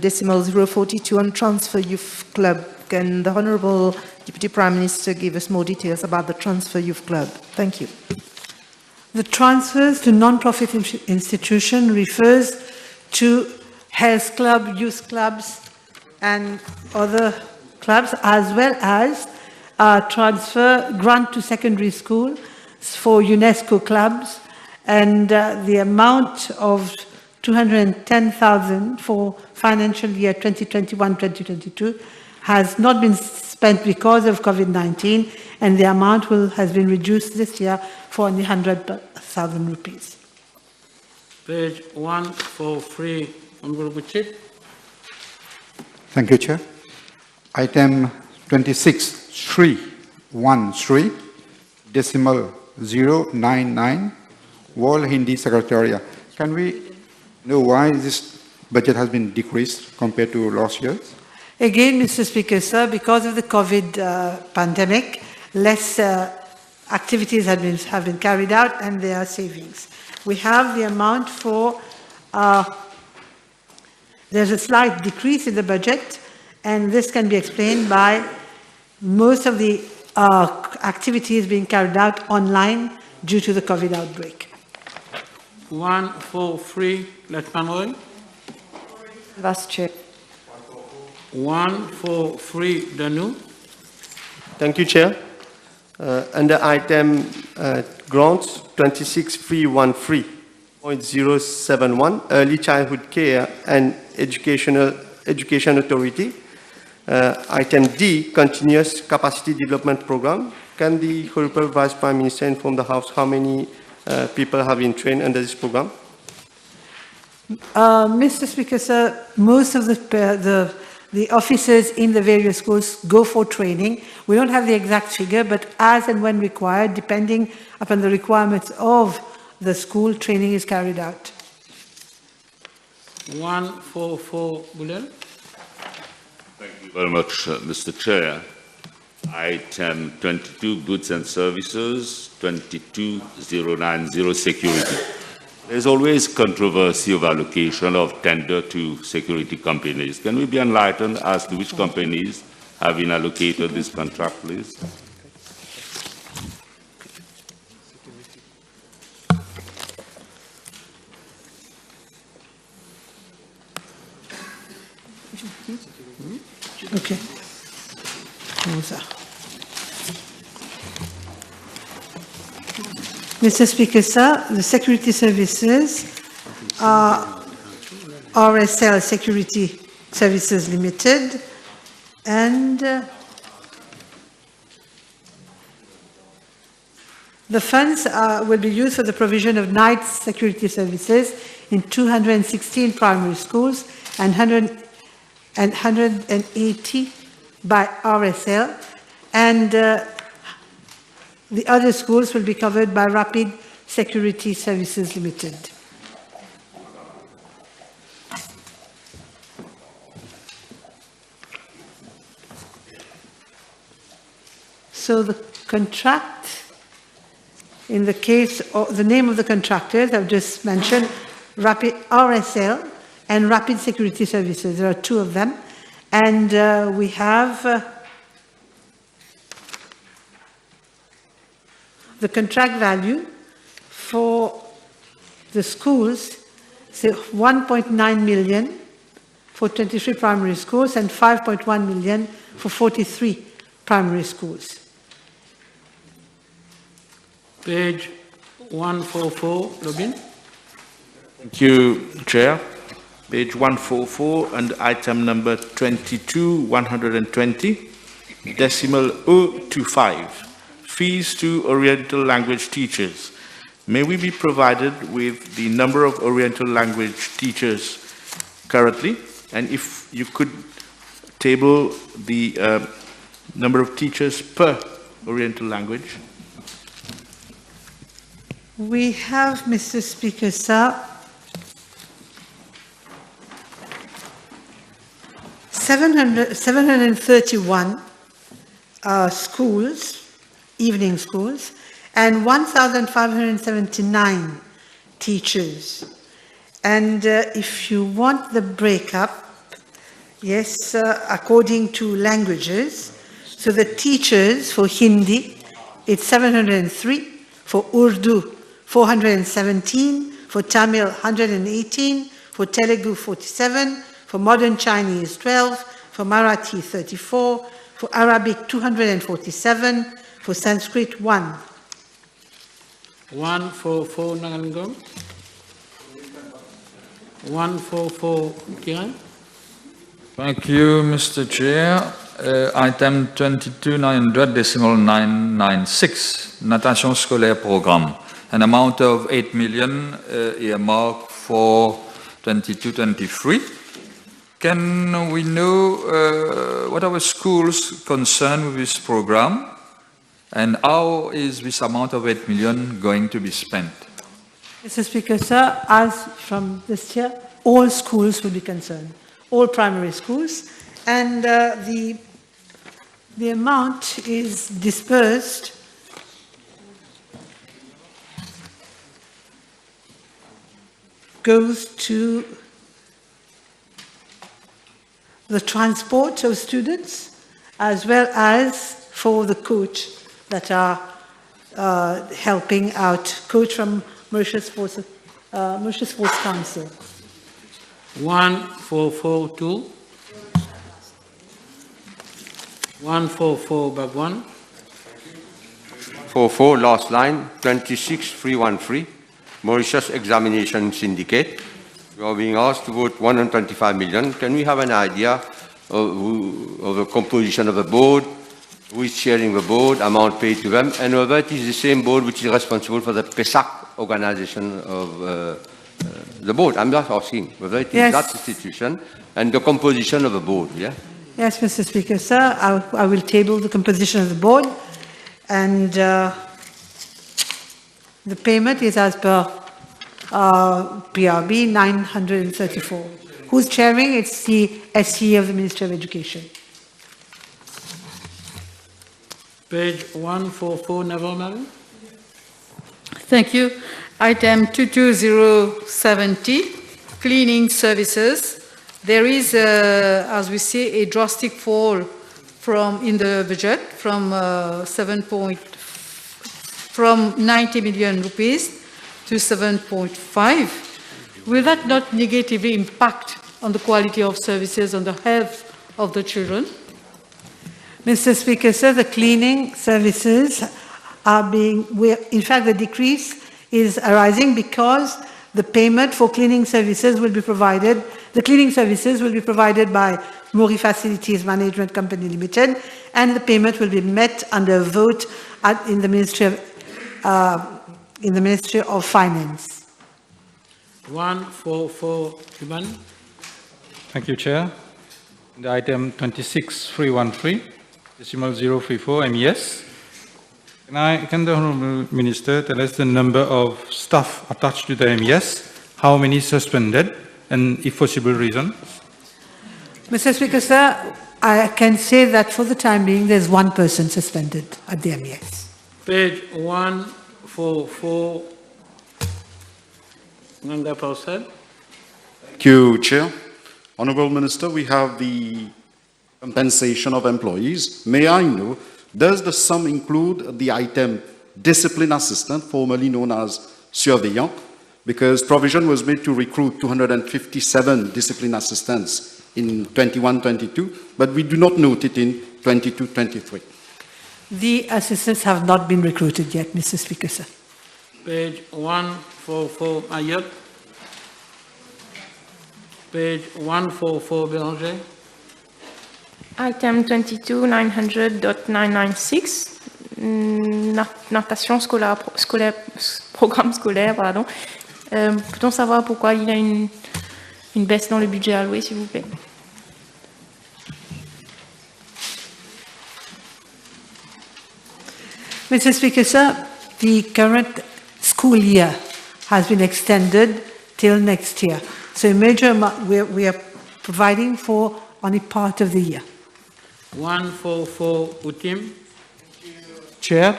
Speaker 12: decimal 042 on Transfer Youth Club. Can the Honourable Deputy Prime Minister give us more details about the Transfer Youth Club? Thank you.
Speaker 16: The transfers to non-profit institution refers to health club, youth clubs, and other clubs, as well as transfer grant to secondary school for UNESCO clubs, and the amount of 210,000 for financial year 2021-2022 has not been spent because of COVID-19, and the amount has been reduced this year for only 100,000 rupees.
Speaker 3: Page 143, Honourable Chief.
Speaker 7: Thank you, Chair. Item 26313, decimal 099, World Hindi Secretariat. Can we know why this budget has been decreased compared to last year's?
Speaker 16: Again, Mr. Speaker, sir, because of the COVID pandemic, less activities have been carried out, and there are savings. We have the amount for, there's a slight decrease in the budget, and this can be explained by most of the activities being carried out online due to the COVID outbreak.
Speaker 3: 143, Lieutenant Roy.
Speaker 12: Vice Chair.
Speaker 3: 143, Danu.
Speaker 8: Thank you, Chair. Under item grants 26313.071, Early Childhood Care and Education Authority. Item D, Continuous Capacity Development Program. Can the Honorable Vice Prime Minister inform the House how many people have been trained under this program?
Speaker 16: Mr. Speaker, sir, most of the officers in the various schools go for training. We don't have the exact figure, but as and when required, depending upon the requirements of the school, training is carried out.
Speaker 3: 144, Bulel.
Speaker 14: Thank you very much, Mr. Chair. Item 22, Goods and Services, 22090, Security. There's always controversy of allocation of tender to security companies. Can we be enlightened as to which companies have been allocated this contract, please?
Speaker 16: Okay. Mr. Speaker, sir, the security services are RSL Security Services Limited, and the funds will be used for the provision of night security services in 216 primary schools and 180 by RSL, and the other schools will be covered by Rapid Security Services Limited. So the contract, in the case of the name of the contractors I've just mentioned, Rapid RSL and Rapid Security Services. There are two of them, and we have the contract value for the schools, so 1.9 million for 23 primary schools and 5.1 million for 43 primary schools.
Speaker 3: Page 144, Robin.
Speaker 17: Thank you, Chair. Page 144 and item number 22120, decimal 025. Fees to Oriental language teachers. May we be provided with the number of Oriental language teachers currently, and if you could table the number of teachers per Oriental language?
Speaker 16: We have, Mr. Speaker, sir, 731 schools, evening schools, and 1,579 teachers. And if you want the breakup, yes, according to languages, so the teachers for Hindi, it's 703, for Urdu, 417, for Tamil, 118, for Telugu, 47, for Modern Chinese, 12, for Marathi, 34, for Arabic, 247, for Sanskrit, 1.
Speaker 3: 144, Nagalingam. 144, Kiran.
Speaker 18: Thank you, Mr. Chair. Item 22,900,996, Natation Scolaire Programme, an amount of 8 million earmarked for 22-23. Can we know what are the schools concerned with this program, and how is this amount of 8 million going to be spent?
Speaker 16: Mr. Speaker, sir, as from this year, all schools will be concerned, all primary schools, And the amount is dispersed goes to the transport of students as well as for the coach that are helping out, coach from Mauritius Sports Council.
Speaker 3: 1442. 144 back one.
Speaker 9: 44 last line, 26313, Mauritius Examination Syndicate. We are being asked to vote 125 million. Can we have an idea of the composition of the board, who is chairing the board, amount paid to them, and whether it is the same board which is responsible for the PESAC organization of the board? I'm just asking whether it is that institution and the composition of the board, yeah?
Speaker 16: Yes, Mr. Speaker, sir. I will table the composition of the board, and the payment is as per PRB 934. Who's chairing? It's the SE of the Ministry of Education.
Speaker 3: Page 144, Neville Madam.
Speaker 21: Thank you. Item 22070, cleaning services. There is, as we see, a drastic fall in the budget from 90 million rupees to 7.5. Will that not negatively impact on the quality of services, on the health of the children?
Speaker 16: Mr. Speaker, sir, the cleaning services are being, in fact, the decrease is arising because the payment for cleaning services will be provided, the cleaning services will be provided by Mori Facilities Management Company Limited, and the payment will be met under a vote in the Ministry of Finance.
Speaker 3: 144, Iman.
Speaker 22: Thank you, Chair. The item 26313, decimal 034 MES. Can the Honourable Minister tell us the number of staff attached to the MES, how many suspended, and if possible reason?
Speaker 16: Mr. Speaker, sir, I can say that for the time being, there's one person suspended at the MES.
Speaker 3: Page 144, Nanda Pausad.
Speaker 15: Thank you, Chair. Honourable Minister, we have the compensation of employees. May I know, does the sum include the item discipline assistant, formerly known as surveillant? Because provision was made to recruit 257 discipline assistants in 21-22, but we do not note it in 22-23.
Speaker 16: The assistants have not been recruited yet, Mr. Speaker, sir.
Speaker 3: Page 144, Ayat. Page 144, Bélanger.
Speaker 20: Item 22-900.996, natation scolaire, programme scolaire, pardon. Peut-on savoir pourquoi il y a une baisse dans le budget alloué, s'il vous plaît?
Speaker 16: Mr. Speaker, sir, the current school year has been extended till next year. So a major amount we are providing for only part of the year.
Speaker 3: 144, Utim.
Speaker 4: Chair,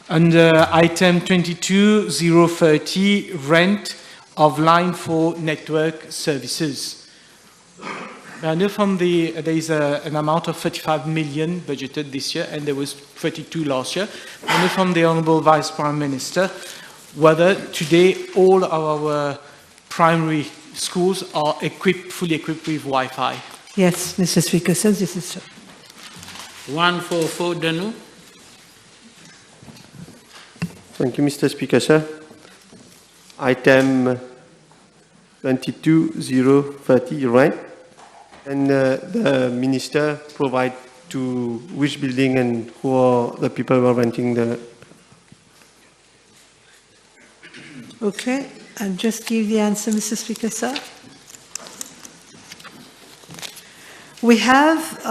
Speaker 4: under item 22030, rent of line 4 network services. I know there is an amount of 35 million budgeted this year, and there was 32 last year. I know from the Honourable Vice Prime Minister whether today all our primary schools are fully equipped with Wi-Fi.
Speaker 16: Yes, Mr. Speaker, sir, this is true.
Speaker 3: 144, Danu.
Speaker 2: Thank you, Mr. Speaker, sir. Item 22030, right? And the Minister provide to which building and who are the people who are renting the...
Speaker 16: Okay, I'll just give the answer, Mr. Speaker, sir. We have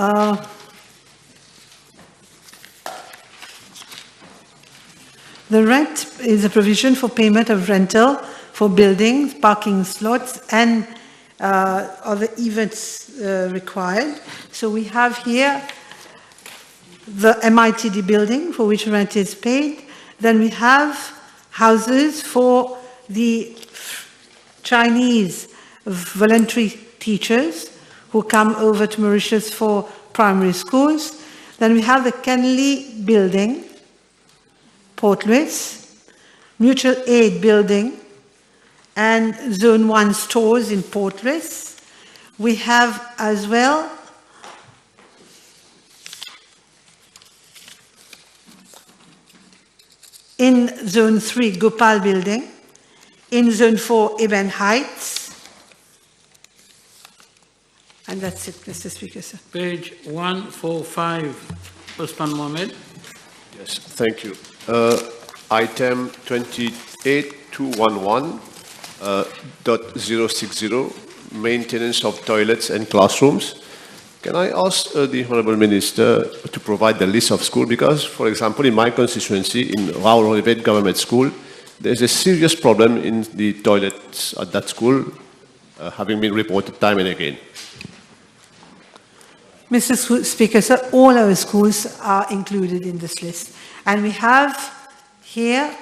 Speaker 16: the rent is a provision for payment of rental for buildings, parking slots, and other events required. So we have here the MITD building for which rent is paid. Then we have houses for the Chinese voluntary teachers who come over to Mauritius for primary schools. Then we have the Kenley building, Port Louis, Mutual Aid building, and Zone 1 stores in Port Louis. We have as well in Zone 3, Gopal building, in Zone 4, Eben Heights, and that's it, Mr. Speaker, sir.
Speaker 3: Page 145, Osman Mohammed.
Speaker 6: Yes, thank you. Item 28211, .060, maintenance of toilets and classrooms. Can I ask the Honourable Minister to provide the list of schools? Because, for example, in my constituency, in Raoul Olivet Government School, there's a serious problem in the toilets at that school, having been reported time and again.
Speaker 16: Mr. Speaker, sir, all our schools are included in this list. And we have here,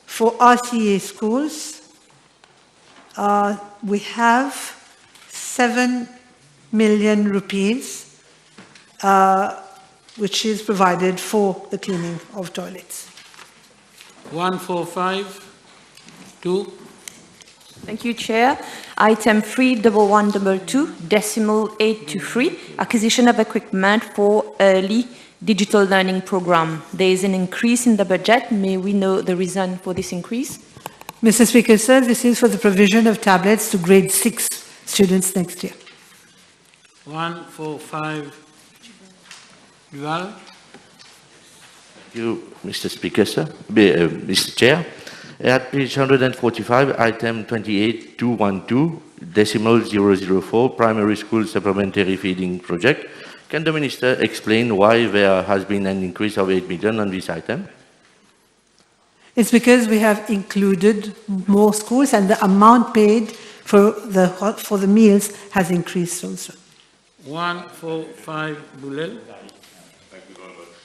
Speaker 16: for RCA schools, we have 7 million rupees, which is provided for the cleaning of toilets.
Speaker 3: 145.2.
Speaker 13: Thank you, Chair. Item 31122.823, acquisition of equipment for early digital learning program. There is an increase in the budget. May we know the reason for this increase?
Speaker 16: Mr. Speaker, sir, this is for the provision of tablets to grade 6 students next year.
Speaker 3: 145. Duval.
Speaker 11: Thank you, Mr. Speaker, sir. Mr. Chair. At page 145, item 28212.004, primary school supplementary feeding project. Can the Minister explain why there has been an increase of 8 million on this item?
Speaker 16: It's because we have included more schools and the amount paid for the meals has increased also.
Speaker 3: 145 Bulel.
Speaker 14: Thank you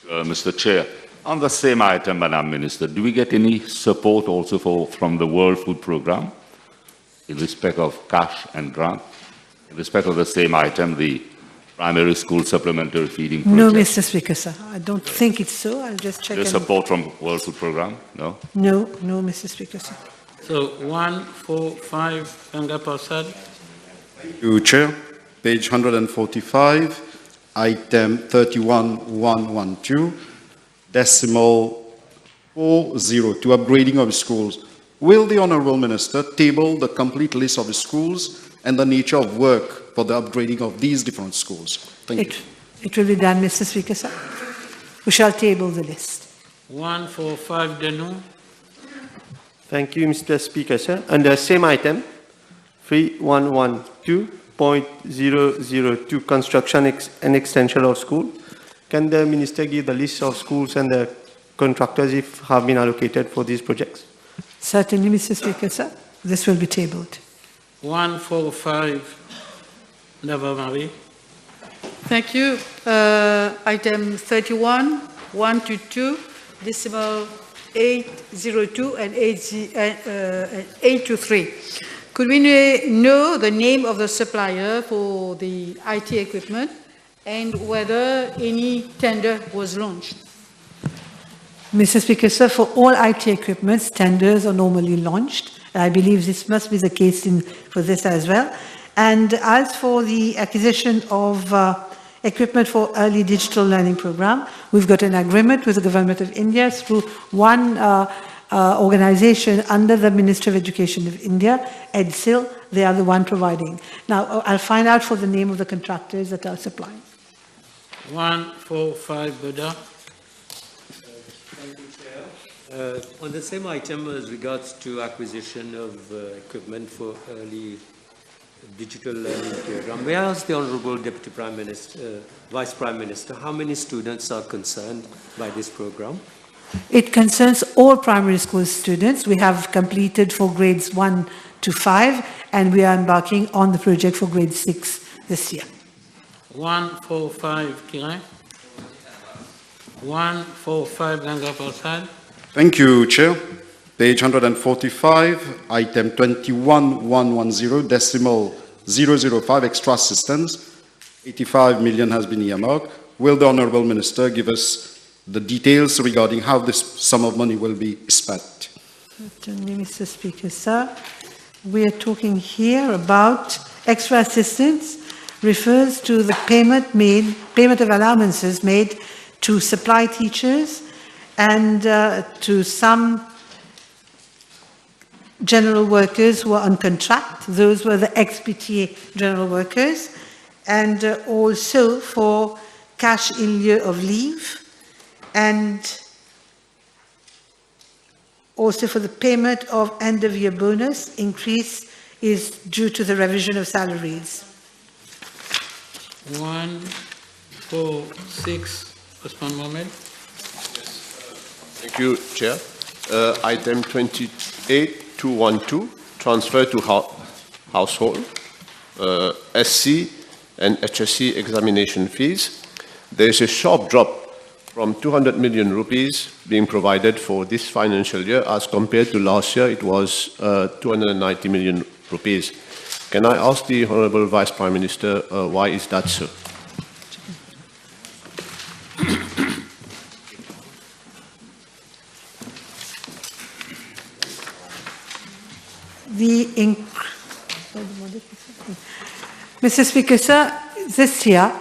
Speaker 14: very much, Mr. Chair. On the same item, Madam Minister, do we get any support also from the World Food Programme in respect of cash and grant? In respect of the same item, the primary school supplementary feeding project?
Speaker 16: No, Mr. Speaker, sir. I don't think it's so. I'll just check.
Speaker 14: There's support from World Food Programme? No?
Speaker 16: No, Mr. Speaker, sir.
Speaker 3: So 145, Ganga Prasad.
Speaker 15: Thank you, Chair. Page 145, item 31112.402, upgrading of schools. Will the Honourable Minister table the complete list of the schools and the nature of work for the upgrading of these different schools? Thank you.
Speaker 16: It will be done, Mr. Speaker, sir. We shall table the list.
Speaker 3: 145 Denu.
Speaker 2: Thank you, Mr. Speaker, sir. Under the same item, 3112.002, construction and extension of school. Can the Minister give the list of schools and the contractors if have been allocated for these projects?
Speaker 16: Certainly, Mr. Speaker, sir. This will be tabled.
Speaker 21: 145, Navamari. Thank you. Item 31.122.802 and 823. Could we know the name of the supplier for the IT equipment and whether any tender was launched?
Speaker 16: Mr. Speaker, sir, for all IT equipment, tenders are normally launched. I believe this must be the case for this as well. And as for the acquisition of equipment for early digital learning program, we've got an agreement with the Government of India through one organization under the Ministry of Education of India, EDSIL. They are the one providing. Now, I'll find out for the name of the contractors that are supplying.
Speaker 3: 145 Buddha.
Speaker 23: On the same item as regards to acquisition of equipment for early digital learning program, may I ask the Honourable Deputy Prime Minister, Vice Prime Minister, how many students are concerned by this program?
Speaker 16: It concerns all primary school students. We have completed for grades 1 to 5, and we are embarking on the project for grade 6 this year.
Speaker 3: 145, Kiran. 145, Ganga Prasad.
Speaker 15: Thank you, Chair. Page 145, item 21110, decimal 005, extra assistance. 85 million has been earmarked. Will the Honourable Minister give us the details regarding how this sum of money will be spent?
Speaker 16: Certainly, Mr. Speaker, sir. We are talking here about extra assistance, refers to the payment of allowances made to supply teachers and to some general workers who are on contract. Those were the ex-PTA general workers, and also for cash in lieu of leave, and also for the payment of end-of-year bonus. Increase is due to the revision of salaries.
Speaker 3: 146, just one moment.
Speaker 6: Thank you, Chair. Item 28212, transfer to household, SC and HSC examination fees. There is a sharp drop from 200 million rupees being provided for this financial year as compared to last year. It was 290 million rupees. Can I ask the Honourable Vice Prime Minister why is that so?
Speaker 16: Mr. Speaker, sir, this year,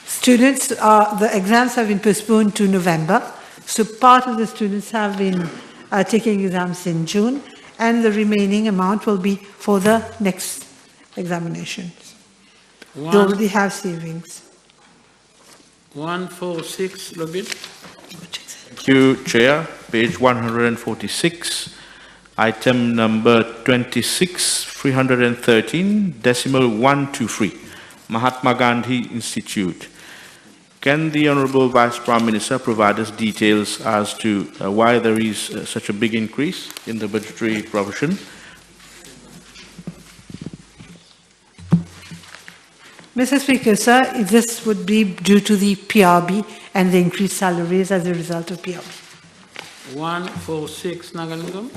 Speaker 16: students the exams have been postponed to November, so part of the students have been taking exams in June, and the remaining amount will be for the next examinations. They already have savings.
Speaker 3: 146, Lobit.
Speaker 17: Thank you, Chair. Page 146, item number 26313, decimal 123, Mahatma Gandhi Institute. Can the Honourable Vice Prime Minister provide us details as to why there is such a big increase in the budgetary provision?
Speaker 16: Mr. Speaker, sir, this would be due to the PRB and the increased salaries as a result of PRB.
Speaker 3: 146, Nagalingam.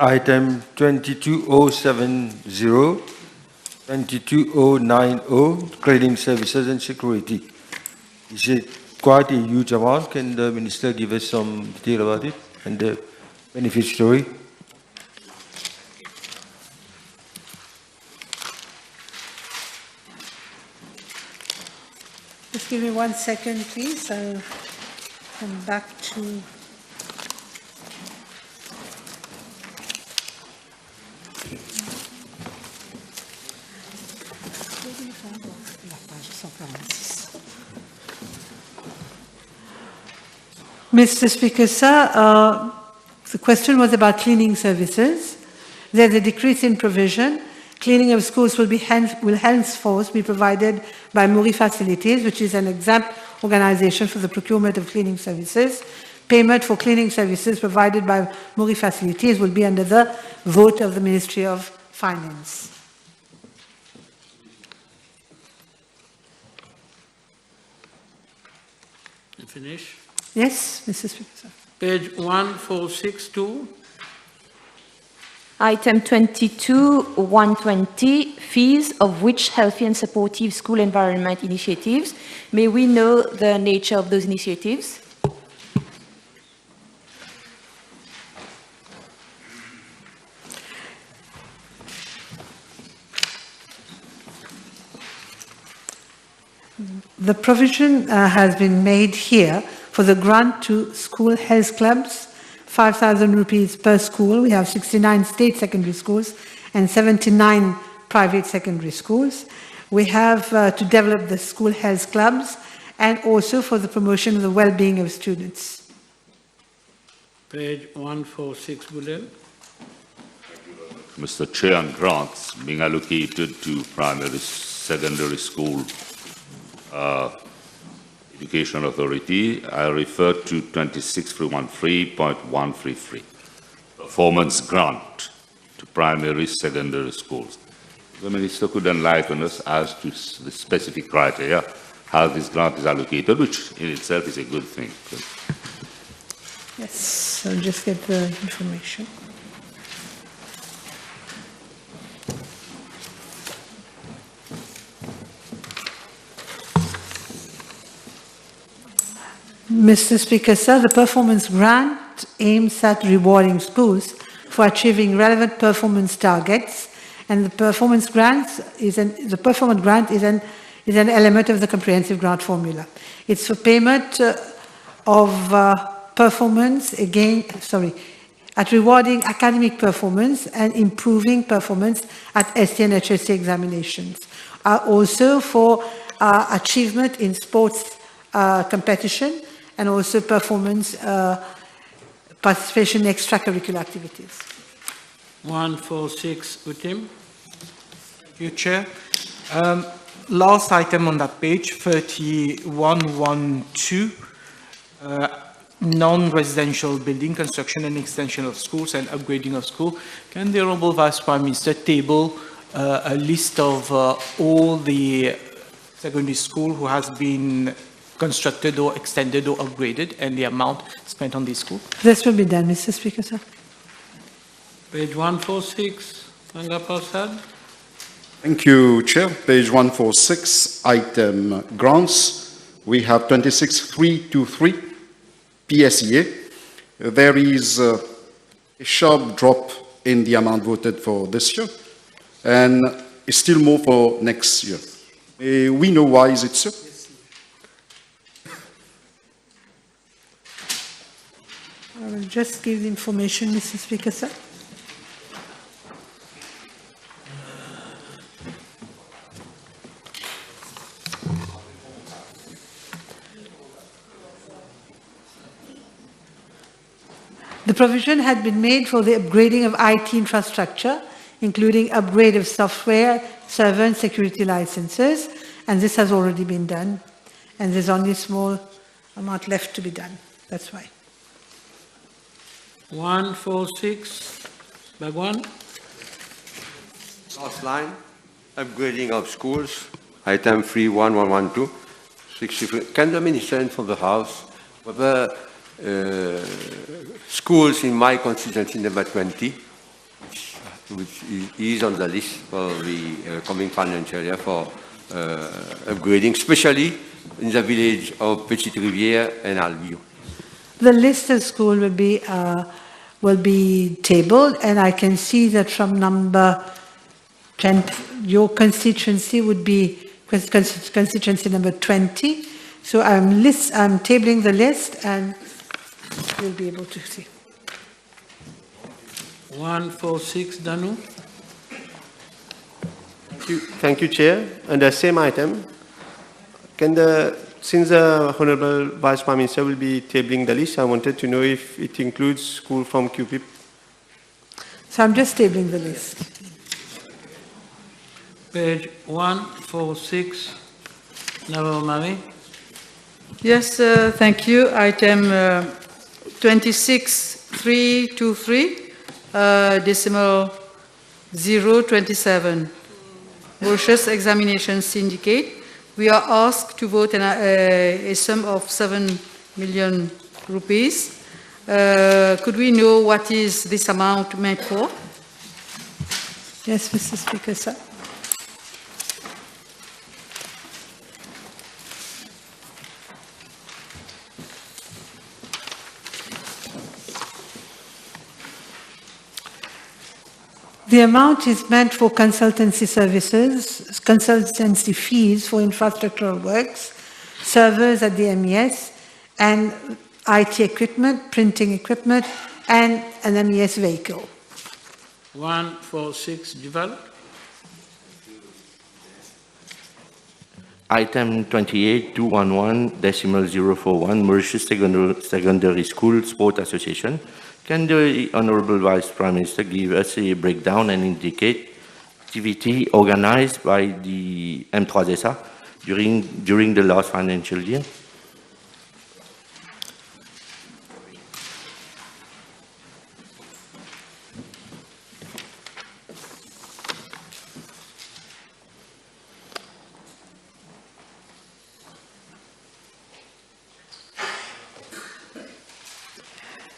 Speaker 5: Item 22070, 22090, cleaning services and security. Is it quite a huge amount? Can the Minister give us some detail about it and the beneficiary?
Speaker 16: Just give me 1 second, please. I'll come back to... Mr. Speaker, sir, the question was about cleaning services. There's a decrease in provision. Cleaning of schools will henceforth be provided by Muri Facilities, which is an exempt organization for the procurement of cleaning services. Payment for cleaning services provided by Muri Facilities will be under the vote of the Ministry of Finance.
Speaker 3: You finish?
Speaker 16: Yes, Mr. Speaker, sir.
Speaker 3: Page 1462.
Speaker 13: Item 22120, fees of which healthy and supportive school environment initiatives. May we know the nature of those initiatives?
Speaker 16: The provision has been made here for the grant to school health clubs, 5,000 rupees per school. We have 69 state secondary schools and 79 private secondary schools. We have to develop the school health clubs and also for the promotion of the well-being of students.
Speaker 3: Page 146, Bulel.
Speaker 14: Mr. Chair, and grants being allocated to primary, secondary school Education Authority, I refer to 26313.133. The performance grant to primary, secondary schools. The Minister could enlighten us as to the specific criteria, how this grant is allocated, which in itself is a good thing.
Speaker 16: Yes, I'll just get the information. Mr. Speaker, sir, the performance grant aims at rewarding schools for achieving relevant performance targets, and the performance grant is an element of the comprehensive grant formula. It's for payment of performance at rewarding academic performance and improving performance at ST and HSC examinations. Also for achievement in sports competition, and also performance participation in extracurricular activities.
Speaker 3: 146, Utim.
Speaker 4: Thank you, Chair. Last item on that page, 3112, non-residential building, construction and extension of schools and upgrading of school. Can the Honourable Vice Prime Minister table a list of all the secondary school who has been constructed or extended or upgraded and the amount spent on this school?
Speaker 16: This will be done, Mr. Speaker, sir.
Speaker 3: Page 146, Sangha Prasad.
Speaker 15: Thank you, Chair. Page 146, item grants. We have 26323 PSEA. There is a sharp drop in the amount voted for this year, and still more for next year. We know why is it so?
Speaker 16: I will just give the information, Mr. Speaker, sir. The provision had been made for the upgrading of IT infrastructure, including upgrade of software, server and security licenses, and this has already been done, and there's only a small amount left to be done. That's why.
Speaker 3: 146, Bhagwan.
Speaker 9: Last line, upgrading of schools, item 31112, 63. Can the Minister inform the House whether schools in my constituency number 20, which is on the list for the coming financial year for upgrading, especially in the village of Petite Rivière and Albion?
Speaker 16: The list of school will be tabled, and I can see that from number 10, your constituency would be constituency number 20. So I'm tabling the list, and you'll be able to see.
Speaker 3: 146, Danu.
Speaker 2: Thank you, Chair. On the same item, since the Honourable Vice Prime Minister will be tabling the list, I wanted to know if it includes school from QPIP.
Speaker 16: So I'm just tabling the list.
Speaker 3: Page 146, Navamari.
Speaker 21: Yes, thank you. Item 26323, decimal 027. Mauritius Examination Syndicate. We are asked to vote a sum of 7 million rupees. Could we know what is this amount meant for?
Speaker 16: Yes, Mr. Speaker, sir. The amount is meant for consultancy services, consultancy fees for infrastructural works, servers at the MES, and IT equipment, printing equipment, and an MES vehicle.
Speaker 3: 146, Duval.
Speaker 11: Item 28-211-041, Mauritius Secondary School Sport Association. Can the Honourable Vice Prime Minister give us a breakdown and indicate activity organized by the M3SA during the last financial year?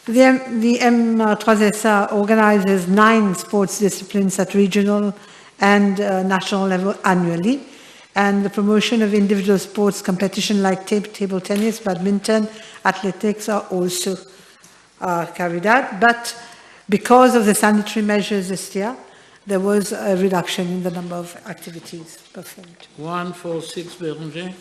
Speaker 16: The M3SA organizes 9 sports disciplines at regional and national level annually, and the promotion of individual sports competition like table tennis, badminton, athletics are also carried out. But because of the sanitary measures this year, there was a reduction in the number of activities performed.
Speaker 3: 146, Béranger.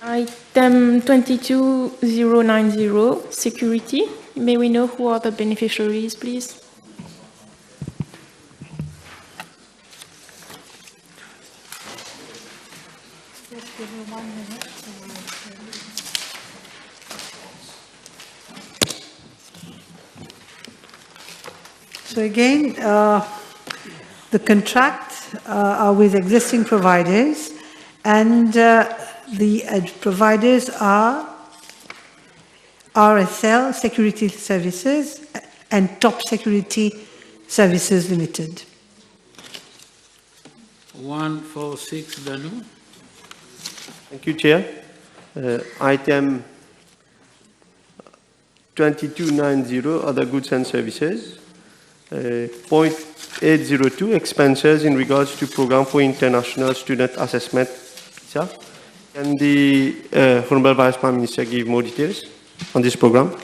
Speaker 20: Item 22090, security. May we know who are the beneficiaries, please?
Speaker 16: So again, the contracts are with existing providers, and the providers are RSL Security Services and Top Security Services Limited.
Speaker 3: 146, Danu.
Speaker 2: Thank you, Chair. Item 2290, other goods and services. Point 802, expenses in regards to program for international student assessment. Can the Honorable Vice Prime Minister give more details on this program?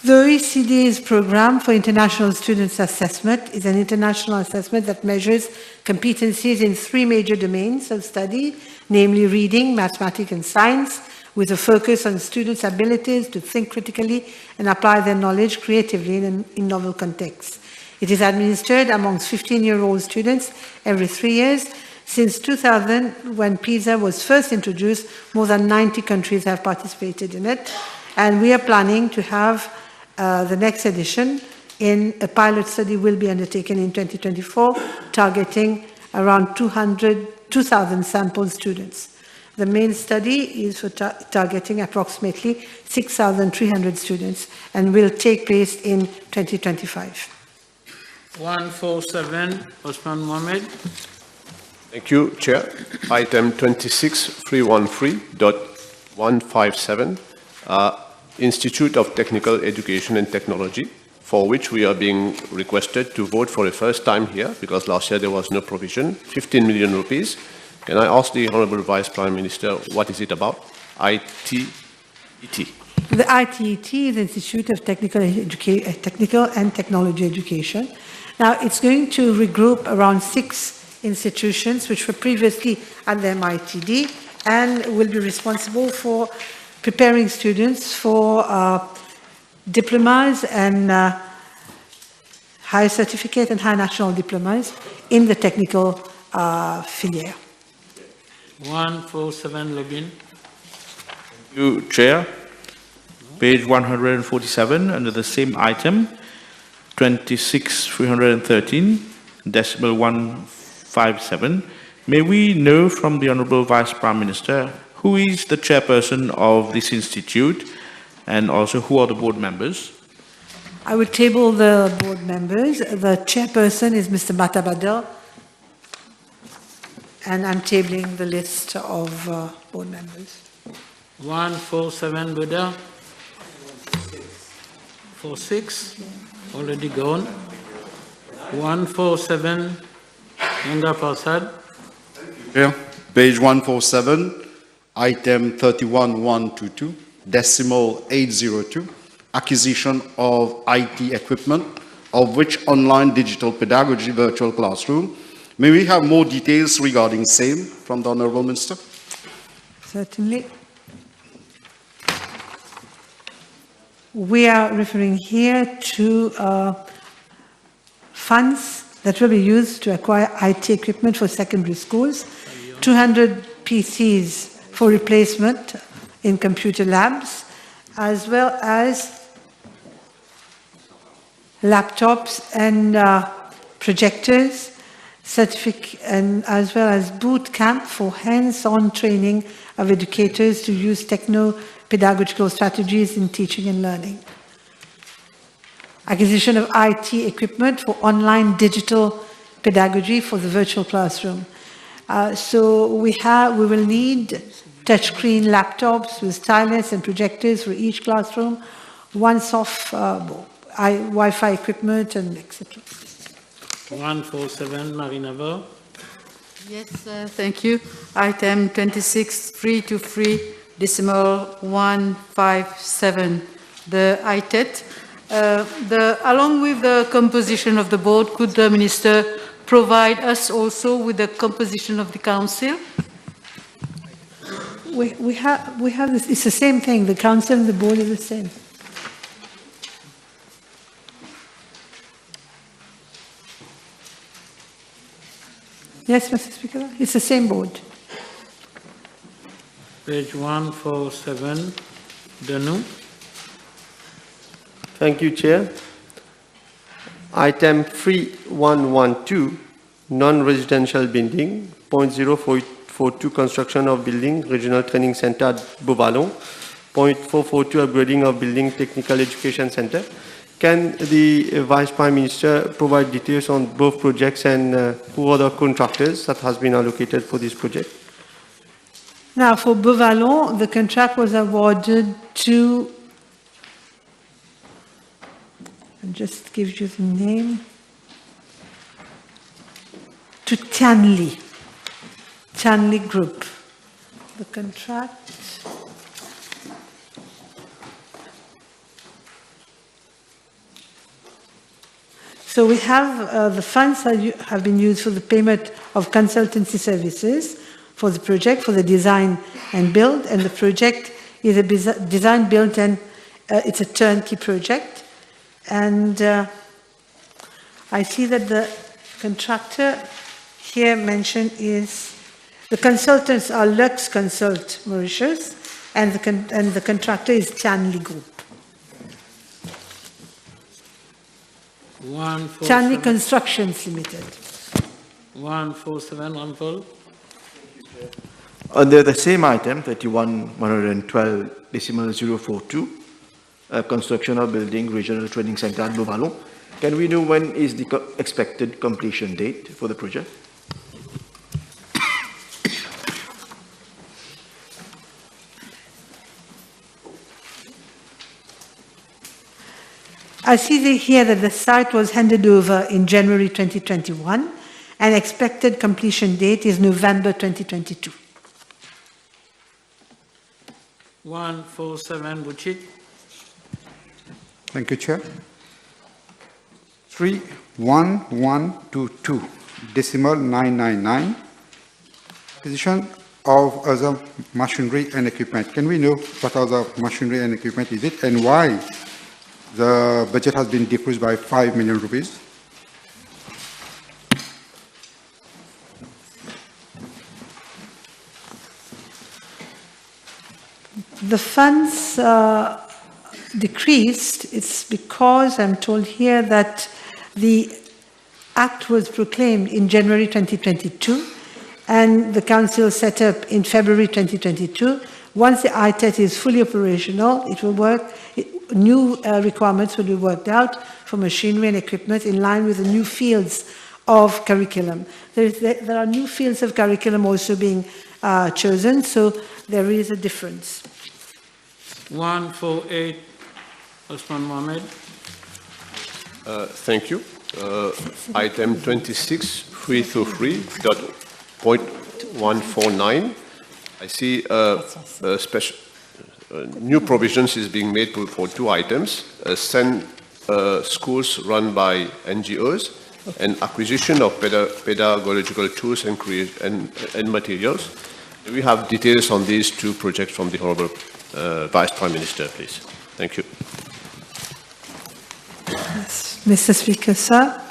Speaker 16: The OECD's program for international students assessment is an international assessment that measures competencies in 3 major domains of study, namely reading, mathematics, and science, with a focus on students' abilities to think critically and apply their knowledge creatively in novel contexts. It is administered amongst 15-year-old students every 3 years. Since 2000, when PISA was first introduced, more than 90 countries have participated in it, and we are planning to have the next edition in a pilot study will be undertaken in 2024, targeting around 2,000 sample students. The main study is for targeting approximately 6,300 students and will take place in 2025.
Speaker 3: 147, Osman Mohamed.
Speaker 6: Thank you, Chair. Item 26313.157, Institute of Technical Education and Technology, for which we are being requested to vote for the first time here, because last year there was no provision, 15 million rupees. Can I ask the Honorable Vice Prime Minister, what is it about? ITET.
Speaker 16: The ITET is the Institute of Technical and Technology Education. Now, it's going to regroup around 6 institutions which were previously at the MITD and will be responsible for preparing students for diplomas and high certificate and high national diplomas in the technical filière.
Speaker 3: 147, Login.
Speaker 17: Thank you, Chair. Page 147, under the same item, 26313.157. May we know from the Honorable Vice Prime Minister who is the chairperson of this institute and also who are the board members?
Speaker 16: I will table the board members. The chairperson is Mr. Matabadel, and I'm tabling the list of board members.
Speaker 3: 147, Buddha. 46, already gone. 147, Yanga Prasad.
Speaker 15: Yeah. Page 147, item 31122, decimal 802, acquisition of IT equipment, of which online digital pedagogy virtual classroom. May we have more details regarding same from the Honorable Minister?
Speaker 16: Certainly. We are referring here to funds that will be used to acquire IT equipment for secondary schools, 200 PCs for replacement in computer labs, as well as laptops and projectors, and as well as boot camp for hands-on training of educators to use techno-pedagogical strategies in teaching and learning. acquisition of IT equipment for online digital pedagogy for the virtual classroom. So we will need touchscreen laptops with stylus and projectors for each classroom, once-off Wi-Fi equipment, and etc.
Speaker 3: 147, Marina.
Speaker 21: Yes, thank you. Item 26.323, decimal 157, the ITET. Along with the composition of the board, could the Minister provide us also with the composition of the council?
Speaker 16: We have this, it's the same thing, the council and the board is the same. Yes, Mr. Speaker, it's the same board.
Speaker 3: Page 147, Danu.
Speaker 2: Thank you, Chair. Item 3112, non-residential building, 0.042 construction of building, regional training center at Bouvalon, 0.442 upgrading of building, technical education center. Can the Vice Prime Minister provide details on both projects and who are the contractors that has been allocated for this project?
Speaker 16: Now, for Bouvalon, the contract was awarded to, I'll just give you the name, to Tianli Group. The contract. So we have the funds have been used for the payment of consultancy services for the project, for the design and build, and the project is a design, build, and it's a turnkey project. And I see that the contractor here mentioned is, the consultants are Lux Consult Mauritius, and the contractor is Tianli Group. Tianli Constructions Limited.
Speaker 3: 147, Rampal.
Speaker 1: Under the same item, 31,112.042, construction of building regional training center at Bouvalon, can we know when is the expected completion date for the project?
Speaker 16: I see here that the site was handed over in January 2021 and expected completion date is November 2022.
Speaker 3: 147, Buchit.
Speaker 7: Thank you, Chair. 31122, decimal 999, acquisition of other machinery and equipment. Can we know what other machinery and equipment is it, and why the budget has been decreased by 5 million rupees?
Speaker 16: The funds decreased, it's because I'm told here that the Act was proclaimed in January 2022 and the Council set up in February 2022. Once the ITET is fully operational, it will work. New requirements will be worked out for machinery and equipment in line with the new fields of curriculum. There are new fields of curriculum also being chosen, so there is a difference.
Speaker 3: 148, Osman Mohamed.
Speaker 6: Thank you. Item 26.323.149. I see special new provisions is being made for two items: send schools run by NGOs and acquisition of pedagogical tools and materials. Do we have details on these two projects from the Honourable Vice Prime Minister, please? Thank you.
Speaker 16: Yes, Mr. Speaker, sir.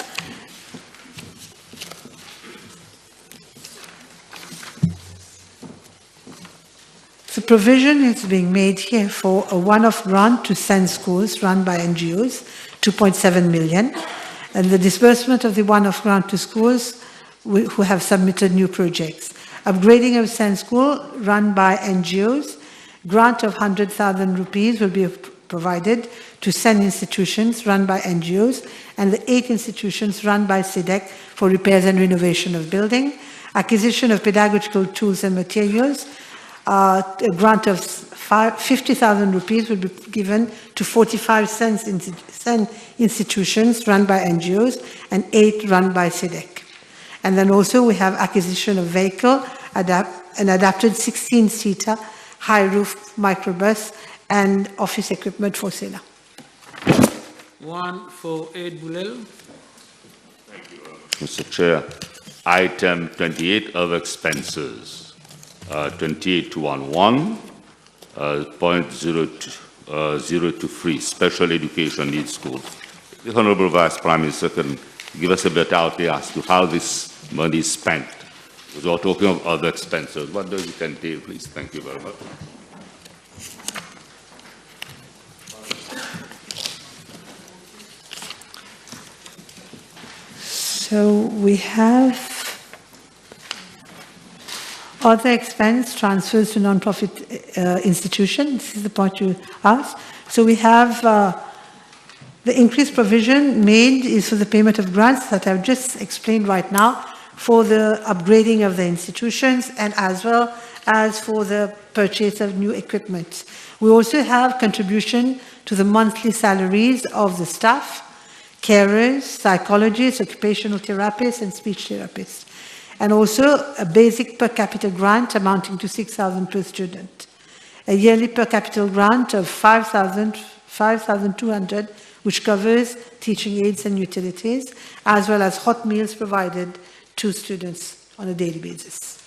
Speaker 16: The provision is being made here for a one-off grant to send schools run by NGOs, 2.7 million, and the disbursement of the one-off grant to schools who have submitted new projects. Upgrading of send school run by NGOs, grant of 100,000 rupees will be provided to 10 institutions run by NGOs and the 8 institutions run by SIDEC for repairs and renovation of building, acquisition of pedagogical tools and materials. A grant of 50,000 rupees will be given to 45 institutions run by NGOs and 8 run by SIDEC. And then also we have acquisition of vehicle, an adapted 16-seater high-roof microbus and office equipment for SENA.
Speaker 3: 148 Bulel.
Speaker 14: Mr. Chair, item 28 of expenses, 2811, 0.023, special education needs school. The Honorable Vice Prime Minister can give us a better outlay as to how this money is spent. Because we're talking of other expenses. What does it entail, please? Thank you very much.
Speaker 16: So we have other expense transfers to non-profit institutions. This is the point you asked. So we have the increased provision made is for the payment of grants that I've just explained right now for the upgrading of the institutions and as well as for the purchase of new equipment. We also have contribution to the monthly salaries of the staff, carers, psychologists, occupational therapists, and speech therapists. And also a basic per capita grant amounting to 6,000 per student. A yearly per capita grant of 5,200, which covers teaching aids and utilities, as well as hot meals provided to students on a daily basis.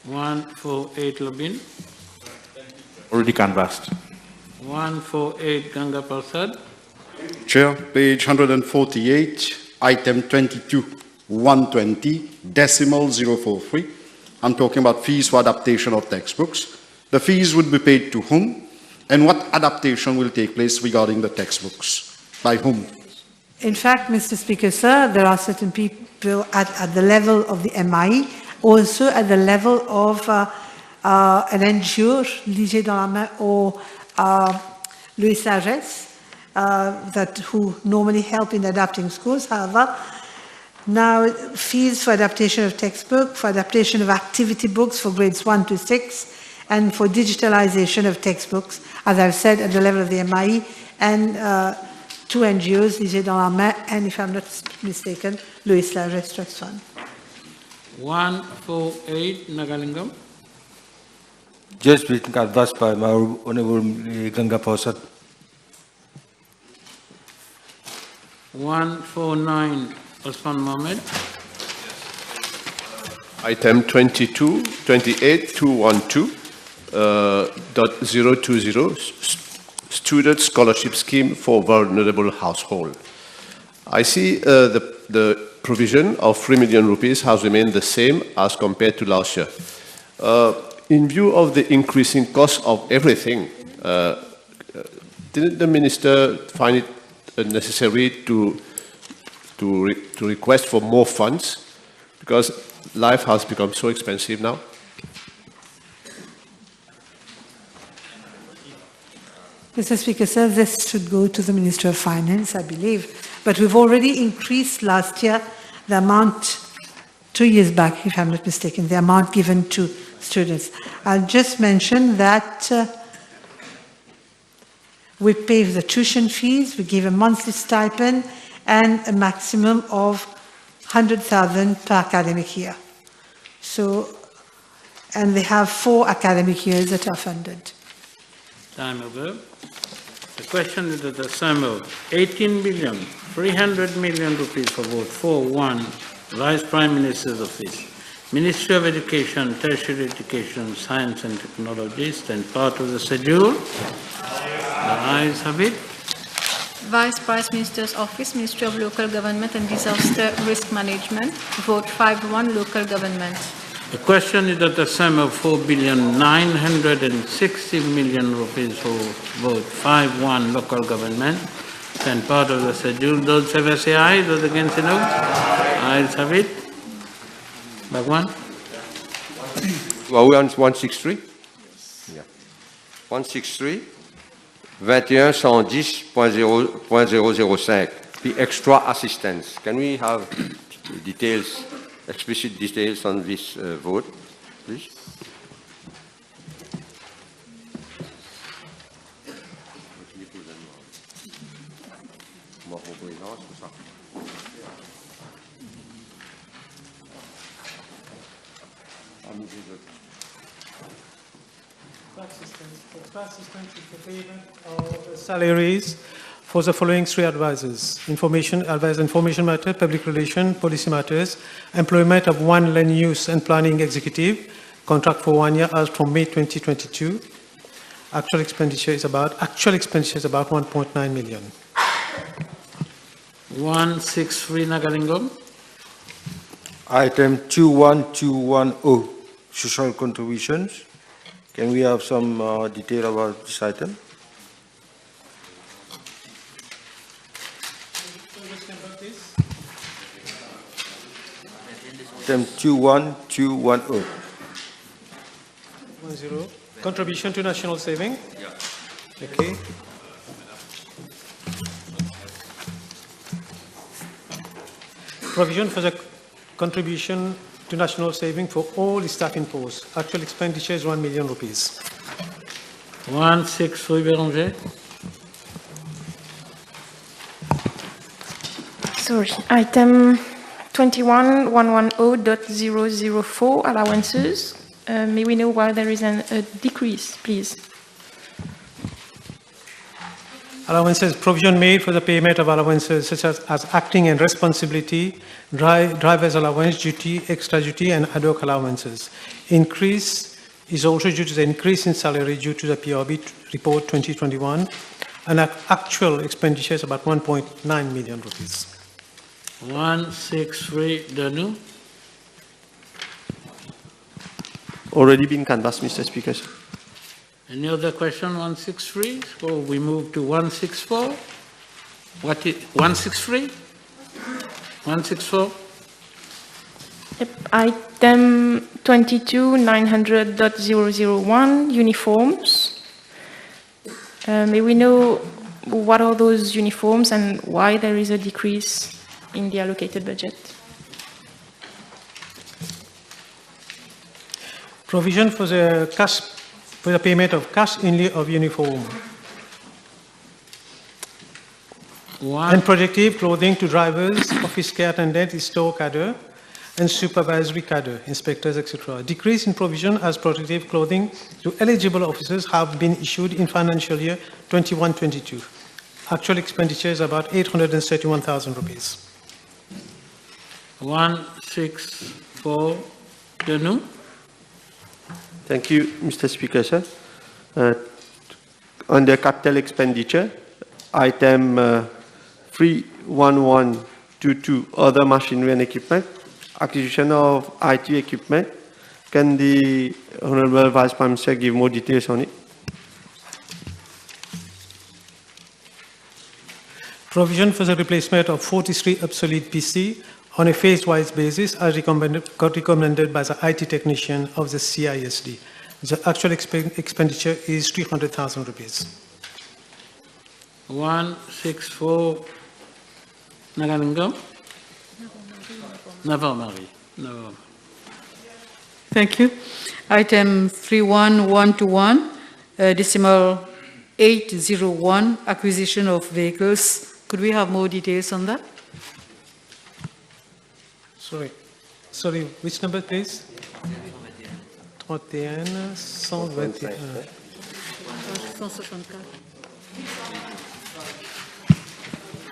Speaker 3: 148 Labin.
Speaker 17: Already canvassed.
Speaker 3: 148 Ganga Prasad.
Speaker 15: Chair, page 148, item 22-120, decimal 043. I'm talking about fees for adaptation of textbooks. The fees would be paid to whom? And what adaptation will take place regarding the textbooks? By whom?
Speaker 16: In fact, Mr. Speaker, sir, there are certain people at the level of the MIE, also at the level of an NGO, Ligier dans la main au Louis Sagesse, who normally help in adapting schools. However, now fees for adaptation of textbook, for adaptation of activity books for grades 1 to 6, and for digitalization of textbooks, as I've said, at the level of the MIE, and 2 NGOs, Ligier dans la main, and if I'm not mistaken, Louis Sagesse Trust Fund.
Speaker 3: 148 Nagalingam.
Speaker 5: Just been advised by my Honorable Ganga Prasad.
Speaker 3: 149 Osman Mohammed.
Speaker 6: Item 28.212.020, Student Scholarship Scheme for Vulnerable Household. I see the provision of 3 million rupees has remained the same as compared to last year. In view of the increasing cost of everything, didn't the Minister find it necessary to request for more funds? Because life has become so expensive now.
Speaker 16: Mr. Speaker, sir, this should go to the Minister of Finance, I believe. But we've already increased last year the amount, 2 years back, if I'm not mistaken, the amount given to students. I'll just mention that we pay the tuition fees, we give a monthly stipend, and a maximum of 100,000 per academic year. So, and they have 4 academic years that are funded.
Speaker 3: Time over. The question is that the sum of 18,300 million rupees for vote 4-1, Vice Prime Minister's Office, Ministry of Education, Tertiary Education, Science and Technology, and part of the schedule. The ayes have it.
Speaker 20: Vice Prime Minister's Office, Ministry of Local Government and Disaster Risk Management, vote 5-1, Local Government.
Speaker 3: The question is that the sum of 4,960 million rupees for vote 5-1, Local Government, and part of the schedule. Those in favor say aye, those against say no. Ayes have it. Bhagwan.
Speaker 9: Are we on 163? Yeah. 163. 2110.005, the extra assistance. Can we have details, explicit details on this vote, please?
Speaker 10: Extra assistance is the payment of salaries for the following three advisors: information matter, public relation, policy matters, employment of one land use and planning executive, contract for 1 year as from May 2022. Actual expenditure is about 1.9 million.
Speaker 3: 163 Nagalingam.
Speaker 5: Item 21210, social contributions. Can we have some detail about this item? Item 21210.
Speaker 10: 10. Contribution to national saving? Yeah. Okay. Provision for the contribution to national saving for all staffing posts. Actual expenditure is 1 million rupees.
Speaker 3: 163 Béranger.
Speaker 20: Sorry, item 21.110.004 allowances. May we know why there is a decrease, please?
Speaker 10: Allowances, provision made for the payment of allowances such as acting and responsibility, driver's allowance, duty, extra duty, and ad hoc allowances. Increase is also due to the increase in salary due to the PRB report 2021, and actual expenditure is about 1.9 million rupees.
Speaker 3: 163 Danu.
Speaker 2: Already been canvassed, Mr. Speaker.
Speaker 3: Any other question? 163. So we move to 164. What is 163? 164.
Speaker 20: Yep. Item 22.900.001 uniforms. May we know what are those uniforms and why there is a decrease in the allocated budget?
Speaker 10: Provision for the payment of cash in lieu of uniform. And protective clothing to drivers, office care attendants, store cadre, and supervisory cadre, inspectors, etc. Decrease in provision as protective clothing to eligible officers have been issued in financial year 21-22. Actual expenditure is about 831,000 rupees.
Speaker 3: 164 Danu.
Speaker 2: Thank you, Mr. Speaker, sir. Under capital expenditure, item 31122, other machinery and equipment, acquisition of IT equipment. Can the Honorable Vice Prime Minister give more details on it?
Speaker 10: Provision for the replacement of 43 obsolete PC on a phase-wise basis as recommended by the IT technician of the CISD. The actual expenditure is 300,000 rupees.
Speaker 3: 164 Nagalingam. Navarmari.
Speaker 21: Thank you. Item 31121, decimal 801, acquisition of vehicles. Could we have more details on that?
Speaker 10: Sorry, which number, please? 31, 121.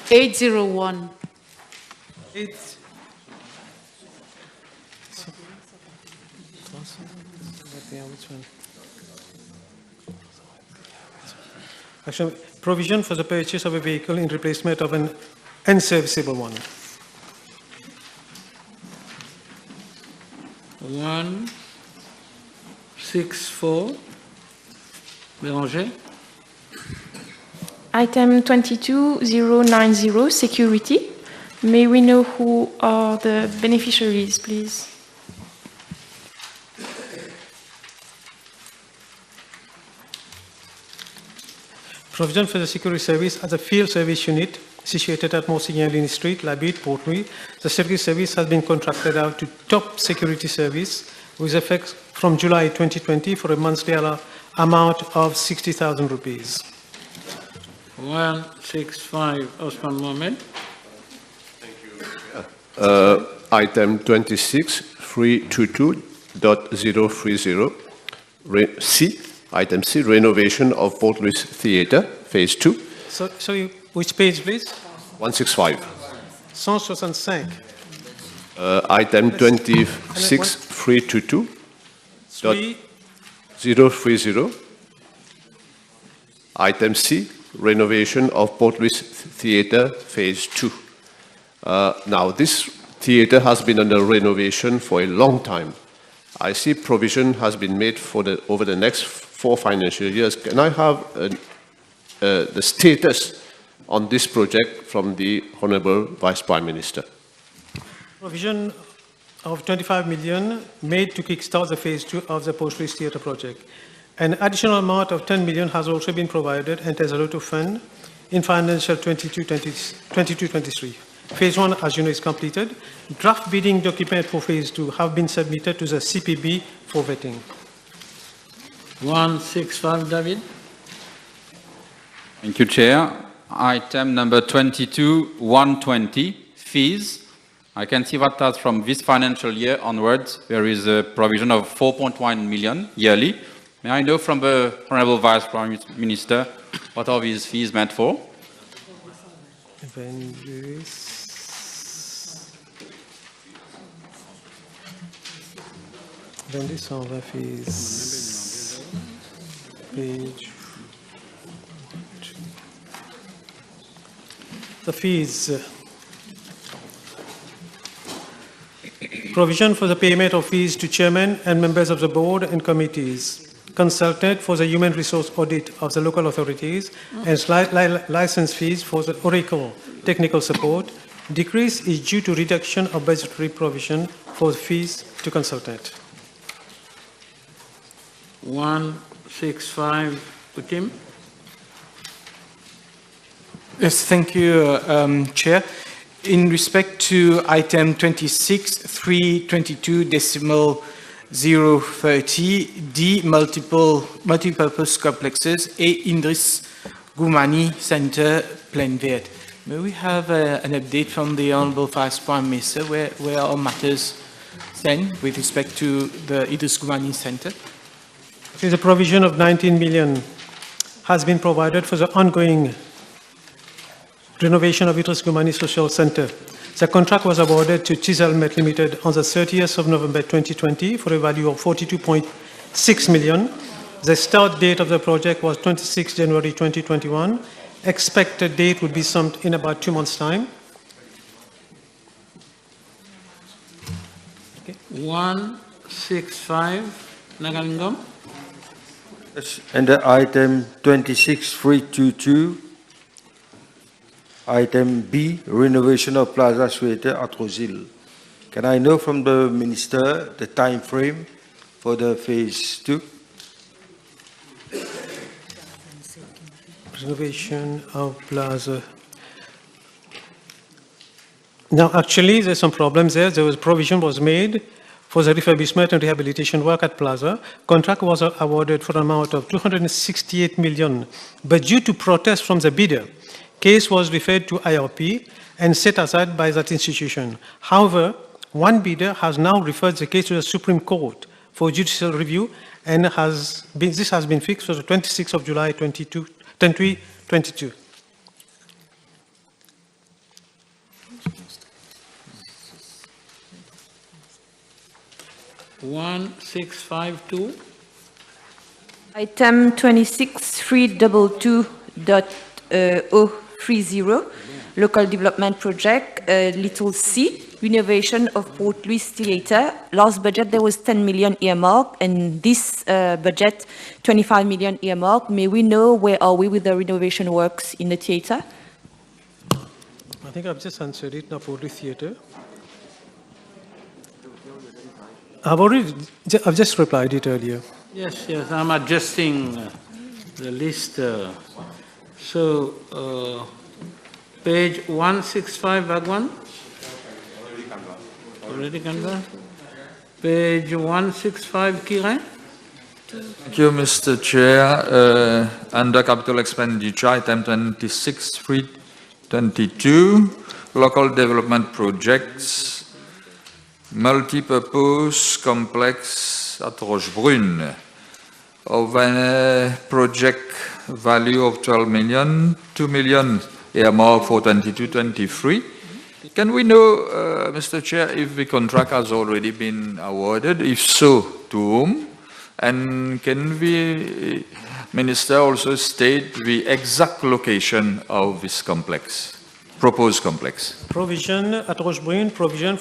Speaker 21: 801.
Speaker 10: Which one? Actually, provision for the purchase of a vehicle in replacement of an unserviceable one.
Speaker 3: 164 Béranger.
Speaker 20: Item 22090, security. May we know who are the beneficiaries, please?
Speaker 10: Provision for the security service as a field service unit situated at Monsignor Street, Labit, Port Louis. The security service has been contracted out to Top Security Service with effect from July 2020 for a monthly amount of 60,000 rupees.
Speaker 3: 165, Osman Mohammed.
Speaker 6: Item 26.322.030, C, item C, renovation of Port Louis Theatre, phase 2.
Speaker 10: So, sorry, which page, please?
Speaker 6: 165.
Speaker 10: 165.
Speaker 6: Item 26.322.030, item C, renovation of Port Louis Theatre, phase 2. Now, this theatre has been under renovation for a long time. I see provision has been made for over the next 4 financial years. Can I have the status on this project from the Honourable Vice Prime Minister?
Speaker 10: Provision of 25 million made to kickstart the phase 2 of the Port Louis Theatre project. An additional amount of 10 million has also been provided and as a lot of fund in financial 22-23. Phase 1, as you know, is completed. Draft bidding document for phase 2 have been submitted to the CPB for vetting.
Speaker 3: 165, David.
Speaker 8: Thank you, Chair. Item number 22-120, fees. I can see that from this financial year onwards, there is a provision of 4.1 million yearly. May I know from the Honourable Vice Prime Minister what are these fees meant for?
Speaker 10: Vendis on the fees. Page. The fees. Provision for the payment of fees to chairmen and members of the board and committees. Consultant for the human resource audit of the local authorities and license fees for the Oracle technical support. Decrease is due to reduction of budgetary provision for fees to consultant.
Speaker 3: 165, Utim.
Speaker 4: Yes, thank you, Chair. In respect to item 26.322.030, D, multi-purpose complexes, A, Indris Goumani Center, Plainvert. May we have an update from the Honourable Vice Prime Minister where our matters stand with respect to the Idris Goumani Center?
Speaker 10: The provision of 19 million has been provided for the ongoing renovation of Idris Goumani Social Center. The contract was awarded to Chiselmet Limited on the 30th of November 2020 for a value of 42.6 million. The start date of the project was 26 January 2021. Expected date would be summed in about 2 months' time.
Speaker 3: Okay. 165, Nagalingam.
Speaker 5: Under item 26.322, item B, renovation of Plaza Suete at Rosil. Can I know from the Minister the time frame for the phase 2?
Speaker 10: Renovation of Plaza. Now, actually, there's some problems there. There was provision was made for the refurbishment and rehabilitation work at Plaza. Contract was awarded for an amount of 268 million, but due to protest from the bidder, case was referred to IRP and set aside by that institution. However, one bidder has now referred the case to the Supreme Court for judicial review, and this has been fixed for the 26th of July 2022.
Speaker 13: Item 26.322.030, local development project, little c, renovation of Port Louis Theatre. Last budget there was 10 million earmark, and this budget 25 million earmark. May we know where are we with the renovation works in the theatre?
Speaker 10: I think I've just answered it now. Port Louis Theatre. I've just replied it earlier.
Speaker 3: Yes, I'm adjusting the list So, page 165, Bhagwan? Already canvassed. Page 165, Kiran?
Speaker 12: Thank you, Mr. Chair. Under capital expenditure, item 26.322, local development projects, multi-purpose complex at Rochebrune, of a project value of 12 million, 2 million earmarked for 22-23. Can we know, Mr. Chair, if the contract has already been awarded? If so, to whom? And can the Minister also state the exact location of this complex, proposed complex?
Speaker 10: Provision at Rochebrune, provision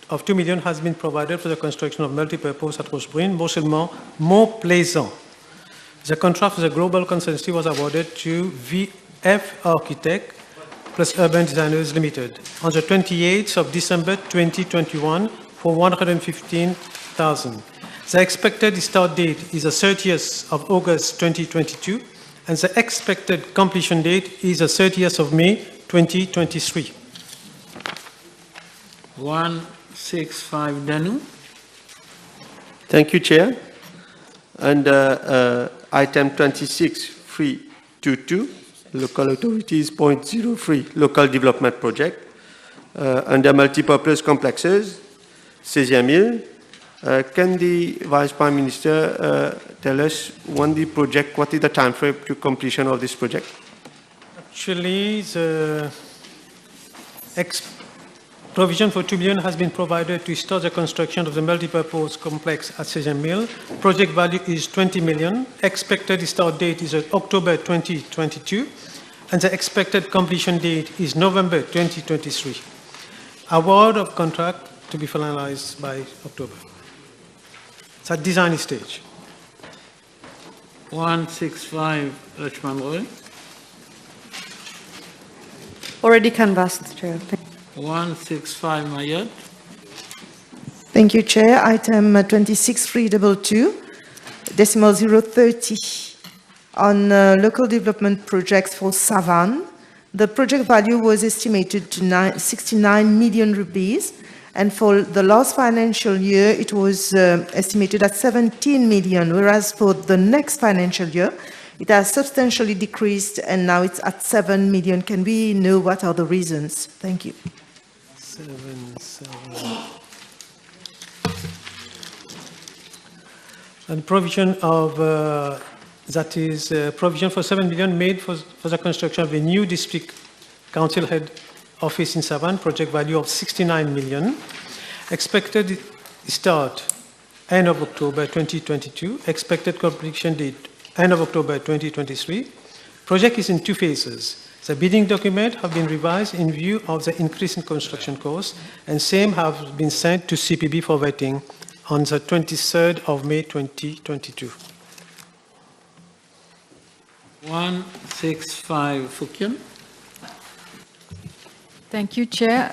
Speaker 10: of 2 million has been provided for the construction of multi-purpose at Rochebrune, more seulement Mont Plaisant. The contract for the global consultancy was awarded to VF Architect plus Urban Designers Limited on the 28th of December 2021 for 115,000. The expected start date is the 30th of August 2022, and the expected completion date is the 30th of May 2023.
Speaker 3: 165, Danu.
Speaker 2: Thank you, Chair. Under item 26.322, local authorities 0.03, local development project. Under multipurpose complexes, 16,000. Can the Vice Prime Minister tell us when the project, what is the time frame to completion of this project?
Speaker 10: Actually, the provision for 2 million has been provided to start the construction of the multipurpose complex at Sejam Mill. Project value is 20 million. Expected start date is October 2022, and the expected completion date is November 2023. Award of contract to be finalized by October. It's at design stage.
Speaker 3: 165, Rachman Roy.
Speaker 18: Already canvassed, Chair.
Speaker 3: 165, Mayat.
Speaker 18: Thank you, Chair. Item 26.322, decimal 030 on local development projects for Savan. The project value was estimated to 69 million rupees, and for the last financial year, it was estimated at 17 million, whereas for the next financial year, it has substantially decreased, and now it's at 7 million. Can we know what are the reasons? Thank you.
Speaker 10: 7. And provision of, that is provision for 7 million made for the construction of a new district council head office in Savan, project value of 69 million. Expected start end of October 2022. Expected completion date end of October 2023. Project is in 2 phases. The bidding document have been revised in view of the increase in construction costs, and same have been sent to CPB for vetting on the 23rd of May 2022.
Speaker 3: 165, Fukian.
Speaker 19: Thank you, Chair.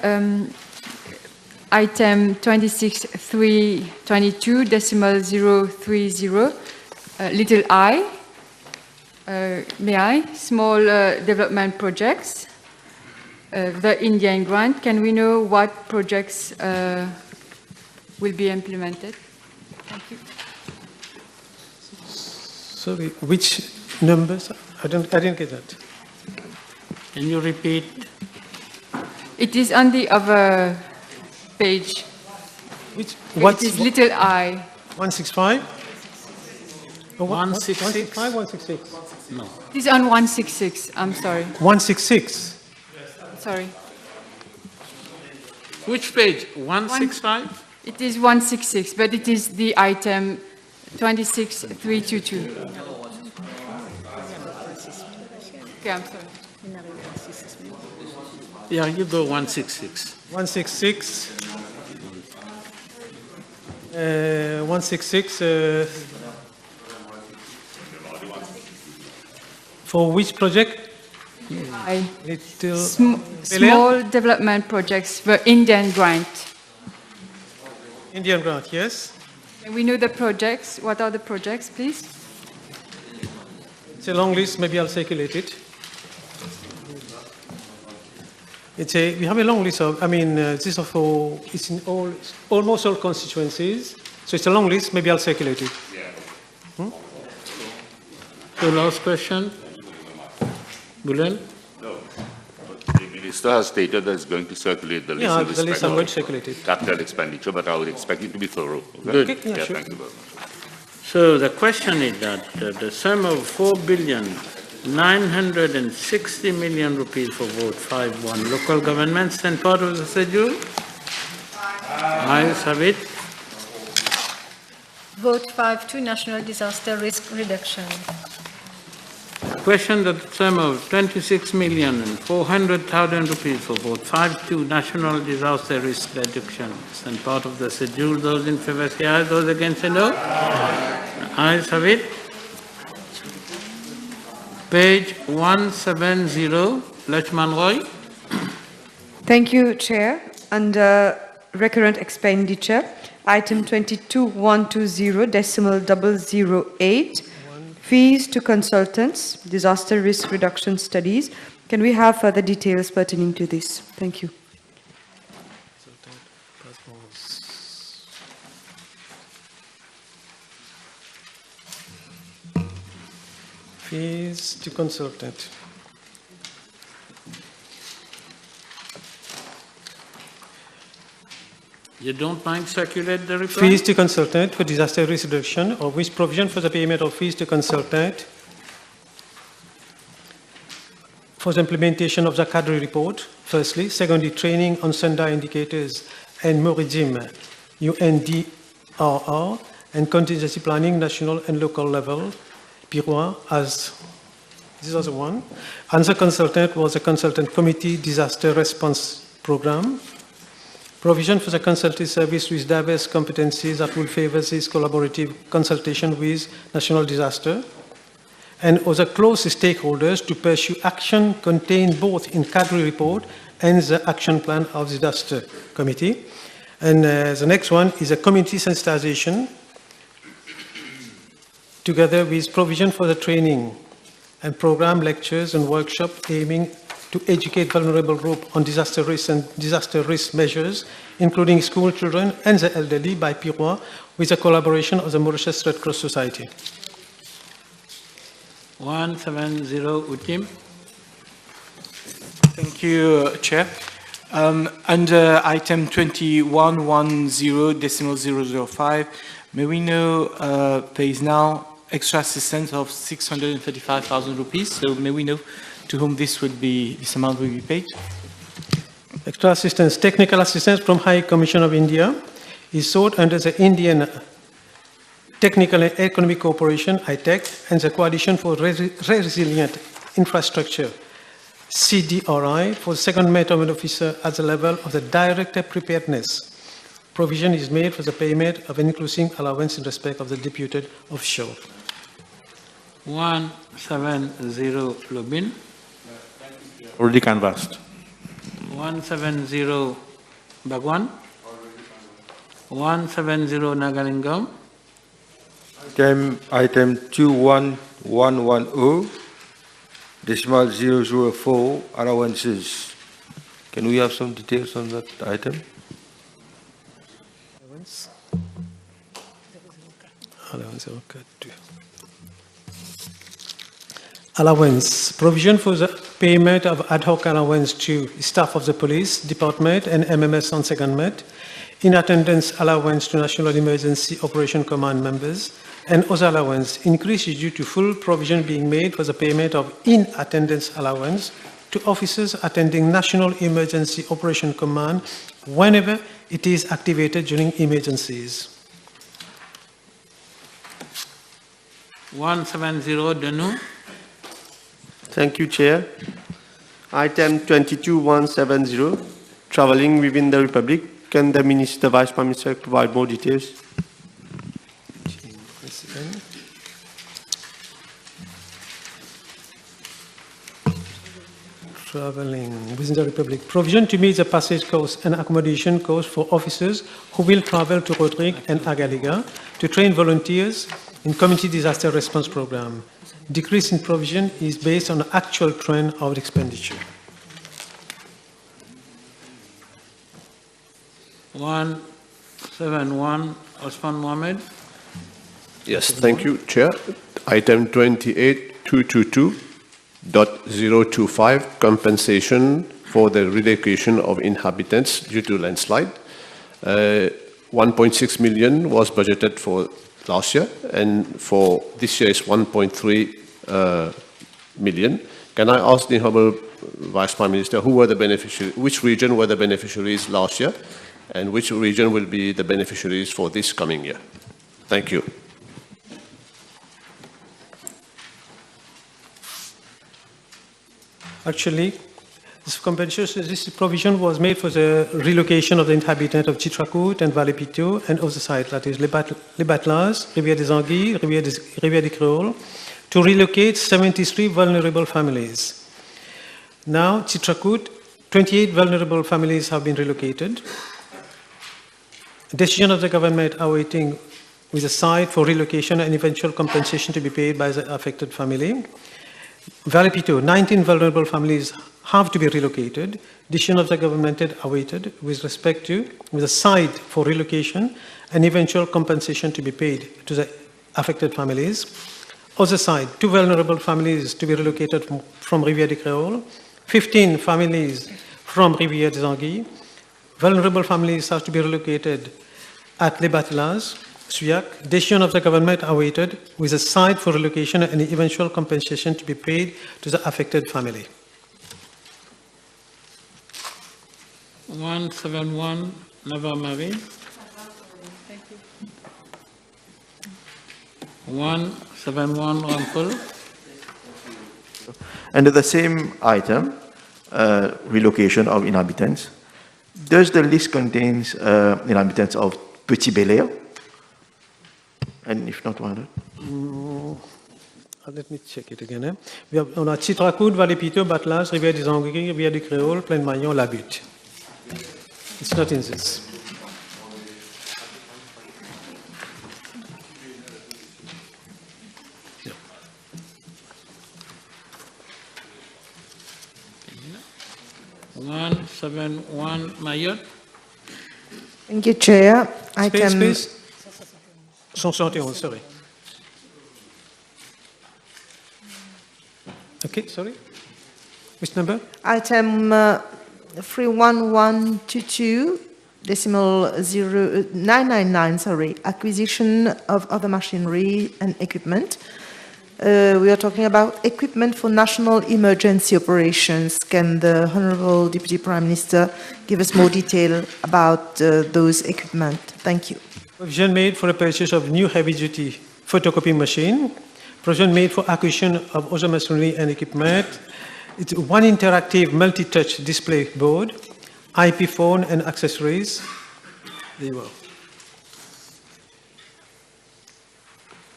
Speaker 19: Item 26.322, decimal 030, little I. May I? Small development projects. The Indian grant. Can we know what projects will be implemented? Thank you.
Speaker 10: Sorry, which numbers? I didn't get that.
Speaker 3: Can you repeat?
Speaker 19: It is on the other page.
Speaker 10: Which?
Speaker 19: It is little I.
Speaker 10: 165?
Speaker 3: 166?
Speaker 10: 166?
Speaker 3: No.
Speaker 19: It is on 166. I'm sorry.
Speaker 10: 166?
Speaker 19: Sorry.
Speaker 3: Which page? 165?
Speaker 19: It is 166, but it is the item 26.322. Okay, I'm sorry.
Speaker 3: Yeah, you go 166.
Speaker 10: 166. 166. For which project? Little
Speaker 19: Small development projects for Indian grant.
Speaker 10: Indian grant, yes.
Speaker 19: Can we know the projects? What are the projects, please?
Speaker 10: It's a long list. Maybe I'll circulate it. we have a long list of, this is for, it's in almost all constituencies. So it's a long list, maybe I'll circulate it.
Speaker 3: So last question. Bulel?
Speaker 14: No. The minister has stated that it's going to circulate the list.
Speaker 10: Yeah,
Speaker 14: in
Speaker 10: the list
Speaker 14: respect
Speaker 10: I'm
Speaker 14: of
Speaker 10: going to circulate it.
Speaker 14: capital expenditure, but I would expect it to be thorough. Okay?
Speaker 3: Good.
Speaker 10: Okay, yeah, sure.
Speaker 14: Thank you very much.
Speaker 3: So the question is that the sum of 4,960 million rupees for vote 5-1 local governments and part of the schedule. Ayes have it.
Speaker 20: Vote 5-2 National Disaster Risk Reduction.
Speaker 3: Question that the sum of 26,400,000 rupees for vote 5-2 National Disaster Risk Reduction and part of the schedule. Those in favor say aye, those against say no. Ayes have it. Page 170, Lachman Roy.
Speaker 18: Thank you, Chair. Under recurrent expenditure, item 22,120.008, fees to consultants, disaster risk reduction studies. Can we have further details pertaining to this? Thank you.
Speaker 10: Fees to consultant.
Speaker 3: You don't mind circulate the reply?
Speaker 10: Fees to consultant for disaster risk reduction, of which provision for the payment of fees to consultant for the implementation of the accordées report, firstly. Secondly, training on Sunda indicators and MORIDIM, UNDRR, and contingency planning, national and local level, PIROA, as this was the one. And the consultant was a consultant committee disaster response program. Provision for the consulting service with diverse competencies that will favor this collaborative consultation with national disaster and other close stakeholders to pursue action contained both in accordées report and the action plan of the disaster committee. And the next one is a community sensitization together with provision for the training and program lectures and workshop aiming to educate vulnerable groups on disaster risk and disaster risk measures, including school children and the elderly by PIROA, with the collaboration of the Mauritius Red Cross Society.
Speaker 3: 170, Utim.
Speaker 4: Thank you, Chair. Under item 2110.005, may we know there is now extra assistance of 635,000 rupees. So may we know to whom this amount will be paid?
Speaker 10: Extra assistance, technical assistance from High Commission of India is sought under the Indian Technical and Economic Cooperation, ITEC, and the Coalition for Resilient Infrastructure, CDRI, for the second management officer at the level of the Director Preparedness. Provision is made for the payment of an inclusive allowance in respect of the deputed offshore.
Speaker 3: 170, Lubin.
Speaker 17: Already canvassed.
Speaker 3: 170, Bhagwan. 170, Nagalingam.
Speaker 5: Item 21110.004 allowances. Can we have some details on that item?
Speaker 10: Allowance. Provision for the payment of ad hoc allowance to staff of the police department and MMS on secondment, in attendance allowance to National Emergency Operation Command members, and other allowance increase is due to full provision being made for the payment of in-attendance allowance to officers attending National Emergency Operation Command whenever it is activated during emergencies.
Speaker 3: 170, Danu.
Speaker 2: Thank you, Chair. Item 22170, traveling within the Republic. Can the Minister, Vice Prime Minister provide more details?
Speaker 10: Traveling within the Republic. Provision to meet the passage cost and accommodation cost for officers who will travel to Rodrigue and Agaliga to train volunteers in Community Disaster Response Program. Decrease in provision is based on the actual trend of expenditure.
Speaker 3: 171, Osman Mohammed.
Speaker 6: Yes, thank you, Chair. Item 28.222.025, compensation for the relocation of inhabitants due to landslide. 1.6 million was budgeted for last year, and for this year is 1.3 million. Can I ask the Honourable Vice Prime Minister who were the beneficiaries, which region were the beneficiaries last year, and which region will be the beneficiaries for this coming year? Thank you.
Speaker 10: Actually, this provision was made for the relocation of the inhabitants of Chitrakoot and Vallée Pitot and of the site, that is Les Batelas, Rivière des Anguilles, Rivière des Créoles, to relocate 73 vulnerable families. Now, Chitrakoot, 28 vulnerable families have been relocated. Decision of the government awaiting with a site for relocation and eventual compensation to be paid by the affected family. Vallée Pitot, 19 vulnerable families have to be relocated. Decision of the government awaited with respect to with a site for relocation and eventual compensation to be paid to the affected families. Other side, 2 vulnerable families to be relocated from Rivière des Créoles, 15 families from Rivière des Anguilles. Vulnerable families have to be relocated at Les Batelas, Suyac. Decision of the government awaited with a site for relocation and eventual compensation to be paid to the affected family.
Speaker 3: 171, Nava-Marie. 171, Rampal.
Speaker 1: Under the same item, relocation of inhabitants, does the list contains inhabitants of Petit Belair? And if not, why not?
Speaker 10: Let me check it again. On a Chitrakoot, Vallée Pitot, Batelas, Rivière des Anguilles, Rivière des Créoles, Plaine-Magnon, La Butte. It's not in this. Yeah.
Speaker 3: 171, Mayotte.
Speaker 18: Thank you, Chair. Item...
Speaker 10: Space. 171, sorry. Okay, sorry. Which number?
Speaker 18: Item 31122.999, sorry, acquisition of other machinery and equipment. We are talking about equipment for national emergency operations. Can the Honourable Deputy Prime Minister give us more detail about those equipment? Thank you.
Speaker 10: Provision made for the purchase of new heavy-duty photocopy machine. Provision made for acquisition of other machinery and equipment. It's one interactive multi-touch display board, IP phone and accessories. There you go.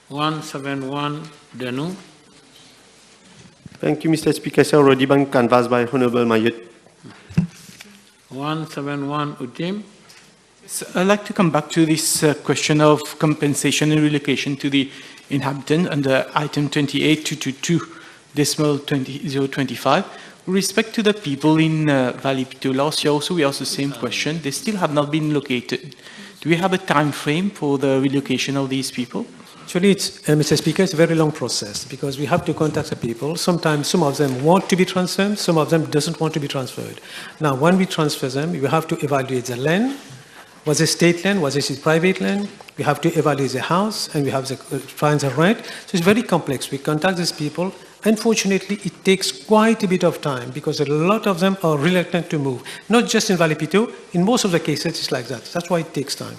Speaker 3: 171, Danu.
Speaker 2: Thank you, Mr. Speaker. It's already been canvassed by Honourable Mayotte.
Speaker 3: 171, Utim.
Speaker 4: So I'd like to come back to this question of compensation and relocation to the inhabitant under item 28.222.025. With respect to the people in Vallée Pitot, last year also we asked the same question. They still have not been located. Do we have a time frame for the relocation of these people?
Speaker 10: Actually, it's, Mr. Speaker, it's a very long process because we have to contact the people. Sometimes some of them want to be transferred, some of them doesn't want to be transferred. Now, when we transfer them, we have to evaluate the land. Was it state land? Was it private land? We have to evaluate the house, and we have to find the rent. So it's very complex. We contact these people. Unfortunately, it takes quite a bit of time because a lot of them are reluctant to move. Not just in Vallée Pitot. In most of the cases, it's like that. That's why it takes time.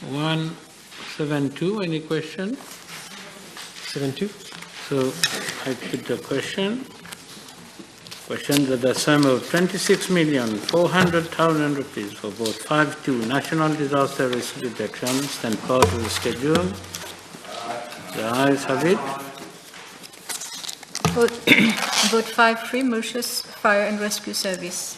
Speaker 3: 172, any question?
Speaker 10: 72.
Speaker 3: So I put the question. Question that the sum of 26,400,000 rupees for both 5-2 National Disaster Risk Reduction stand part of the schedule. The ayes have it.
Speaker 21: Vote 5-3, Mauritius Fire and Rescue Service.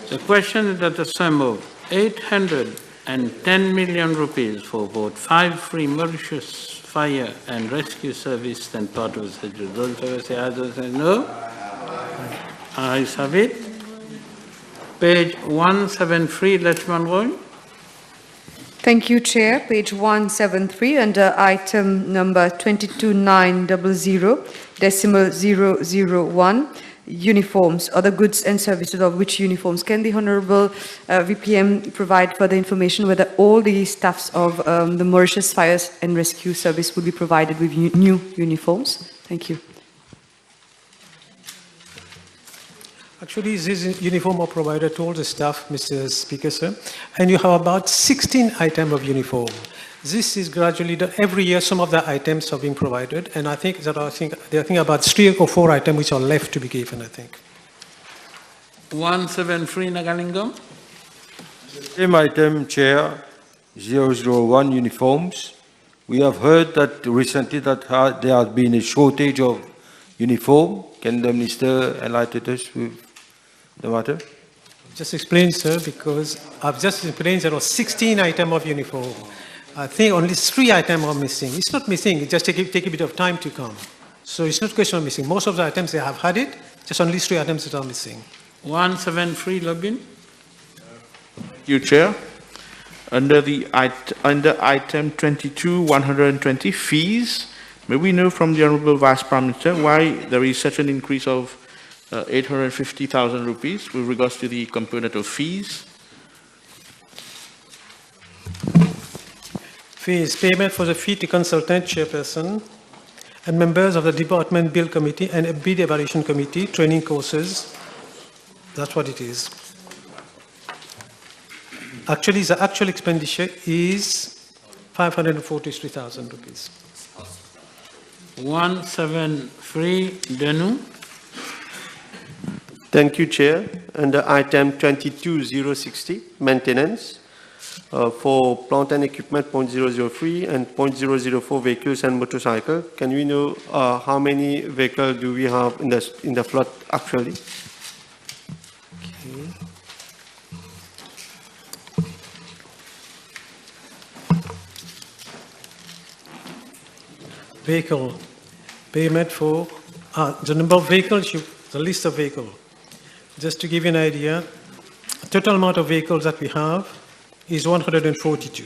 Speaker 3: The question is that the sum of 810 million rupees for both 5-3 Mauritius Fire and Rescue Service stand part of the schedule. Those who say aye, those who say no. Ayes have it. Page 173, Lachman Roy.
Speaker 11: Thank you, Chair. Page 173, under item number 22900, decimal 001, uniforms, other goods and services of which uniforms. Can the Honourable VPM provide further information whether all the staffs of the Mauritius Fire and Rescue Service will be provided with new uniforms? Thank you.
Speaker 10: Actually, this uniform are provided to all the staff, Mr. Speaker, sir. And you have about 16 items of uniform. This is gradually done. Every year, some of the items are being provided, and I think there are about 3 or 4 items which are left to be given, I think.
Speaker 3: 173, Nagalingam.
Speaker 5: Same item, Chair, 001 uniforms. We have heard that recently that there has been a shortage of uniform. Can the Minister enlighten us with the matter?
Speaker 10: Just explain, sir, because I've just explained there are 16 items of uniform. I think only 3 items are missing. It's not missing, it just take a bit of time to come. So it's not a question of missing. Most of the items, they have had it, just only 3 items that are missing.
Speaker 3: 173, Lobin.
Speaker 17: Thank you, Chair. Under item 22-120, fees, may we know from the Honourable Vice Prime Minister why there is such an increase of 850,000 rupees with regards to the component of fees?
Speaker 10: Fees, payment for the fee to consultant, chairperson, and members of the Department Bill Committee and a Bid Evaluation Committee, training courses. That's what it is. Actually, the actual expenditure is 543,000 rupees.
Speaker 3: 173, Danu.
Speaker 2: Thank you, Chair. Under item 22060, maintenance, for plant and equipment 0.003 and 0.004 vehicles and motorcycle. Can we know how many vehicles do we have in the flood actually?
Speaker 10: Okay. Vehicle payment for the number of vehicles, the list of vehicles. Just to give you an idea, the total amount of vehicles that we have is 142.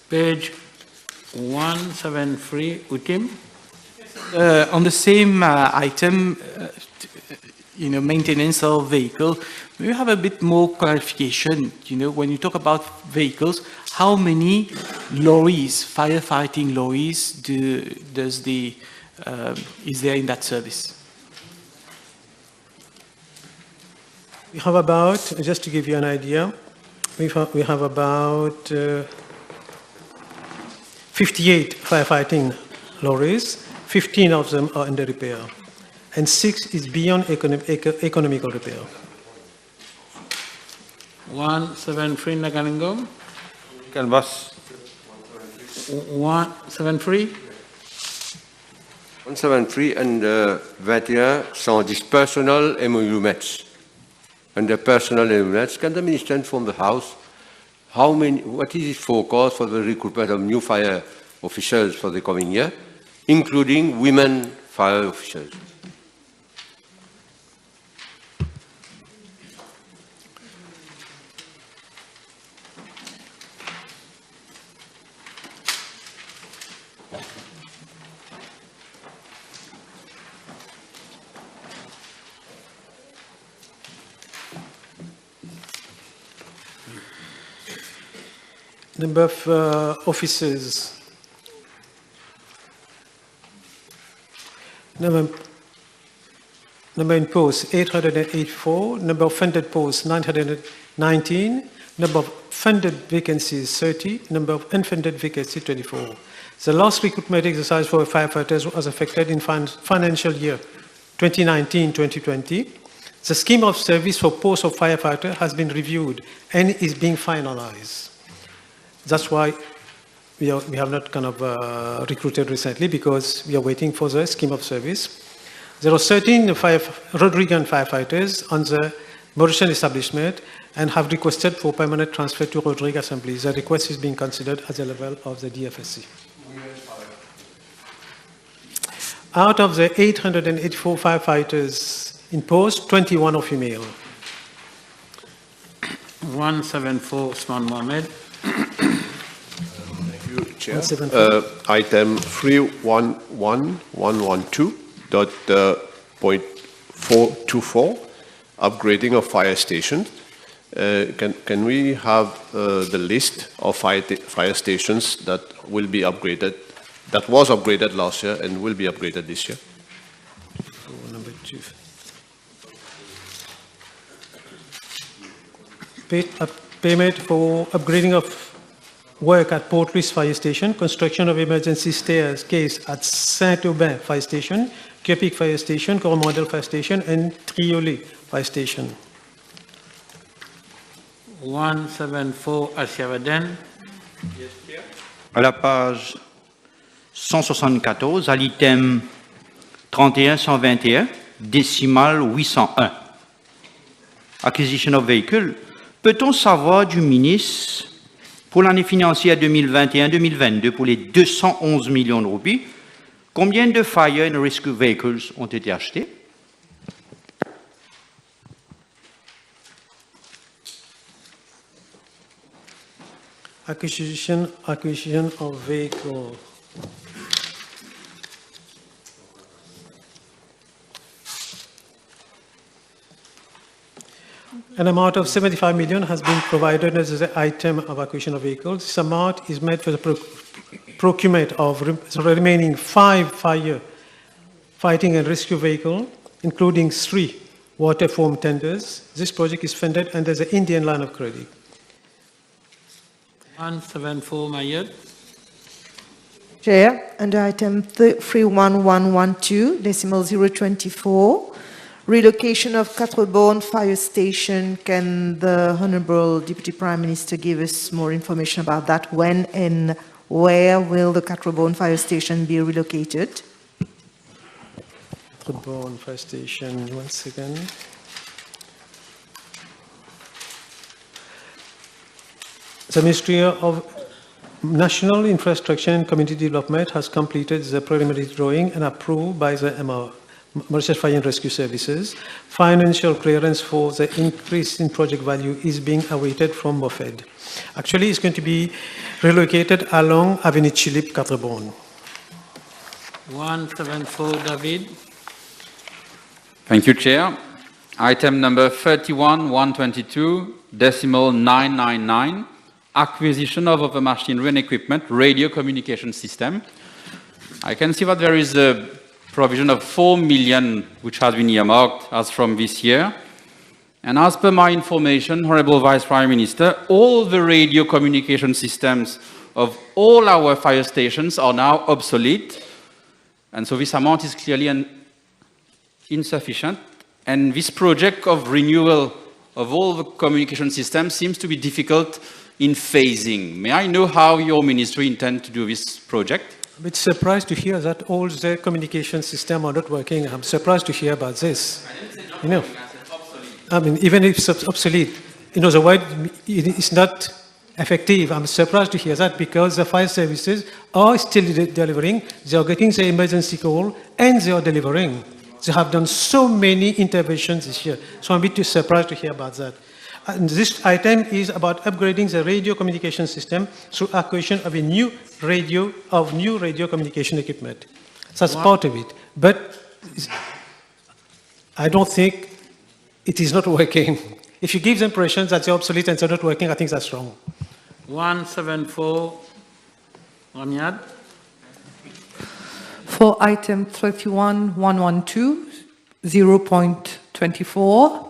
Speaker 3: Page 173, Utim.
Speaker 4: On the same item, maintenance of vehicle, we have a bit more clarification. When you talk about vehicles, how many lorries, firefighting lorries, is there in that service?
Speaker 10: We have about, just to give you an idea, we have about 58 firefighting lorries. 15 of them are under repair, and 6 is beyond economical repair.
Speaker 3: 173, Nagalingam.
Speaker 5: Canvas.
Speaker 3: 173.
Speaker 9: 173 and 21 110 personal emoluments. Under personal emoluments, can the Minister inform the House what is its forecast for the recruitment of new fire officers for the coming year, including women fire officers?
Speaker 10: Number of officers. Number in posts, 884. Number of funded posts, 919. Number of funded vacancies, 30. Number of unfunded vacancies, 24. The last recruitment exercise for firefighters was affected in financial year 2019-2020. The scheme of service for posts of firefighter has been reviewed and is being finalized. That's why we have not recruited recently, because we are waiting for the scheme of service. There are 13 Rodrigan firefighters on the Mauritian establishment and have requested for permanent transfer to Rodrigue Assembly. The request is being considered at the level of the DFSC. Out of the 884 firefighters In post, 21 are female.
Speaker 3: 174, Usman Mohammed.
Speaker 6: Chair. Item 311112.424, upgrading of fire stations. Can we have the list of fire stations that will be upgraded, that was upgraded last year and will be upgraded this year?
Speaker 10: Number 2. Payment for upgrading of work at Port Louis Fire Station, construction of emergency staircase at Saint-Aubin Fire Station, Kepic Fire Station, Coromandel Fire Station, and Triolet Fire Station.
Speaker 3: 174, Ashiavaden.
Speaker 7: À la page 174, à l'item 3121, décimal 801. Acquisition of vehicle. Peut-on savoir du ministre pour l'année financière 2021-2022 pour les 211 millions de roupies, combien de fire and rescue vehicles ont été achetés?
Speaker 10: Acquisition of vehicle. An amount of 75 million has been provided as an item of acquisition of vehicles. This amount is made for the procurement of the remaining 5 fighting and rescue vehicles, including 3 water foam tenders. This project is funded under the Indian line of credit.
Speaker 3: 174, Mayed.
Speaker 18: Chair, under item 31112, decimal 024, relocation of Quatre-Bornes Fire Station. Can the Honorable Deputy Prime Minister give us more information about that? When and where will the Quatre-Bornes Fire Station be relocated?
Speaker 10: Quatre-Bornes Fire Station, once again. The Ministry of National Infrastructure and Community Development has completed the preliminary drawing and approved by the Mauritius Fire and Rescue Services. Financial clearance for the increase in project value is being awaited from BOFED. Actually, it's going to be relocated along Avenue Chilip, Quatre-Bornes.
Speaker 3: 174, David.
Speaker 8: Thank you, Chair. Item number 31122, decimal 999, acquisition of machinery and equipment, radio communication system. I can see that there is a provision of 4 million which has been earmarked as from this year. And as per my information, Honorable Vice Prime Minister, all the radio communication systems of all our fire stations are now obsolete. And so this amount is clearly insufficient. And this project of renewal of all the communication systems seems to be difficult in phasing. May I know how your ministry intends to do this project?
Speaker 10: I'm a bit surprised to hear that all the communication systems are not working. I'm surprised to hear about this. You know, I mean, even if it's obsolete, you know, the word is not effective. I'm surprised to hear that because the fire services are still delivering. They are getting the emergency call and they are delivering. They have done so many interventions this year. So I'm a bit surprised to hear about that. And this item is about upgrading the radio communication system through acquisition of a new radio communication equipment. So that's part of it. But I don't think it is not working. If you give the impression that they're obsolete and they're not working, I think that's wrong.
Speaker 3: 174, Ramiad.
Speaker 22: For item 31112, 0.24,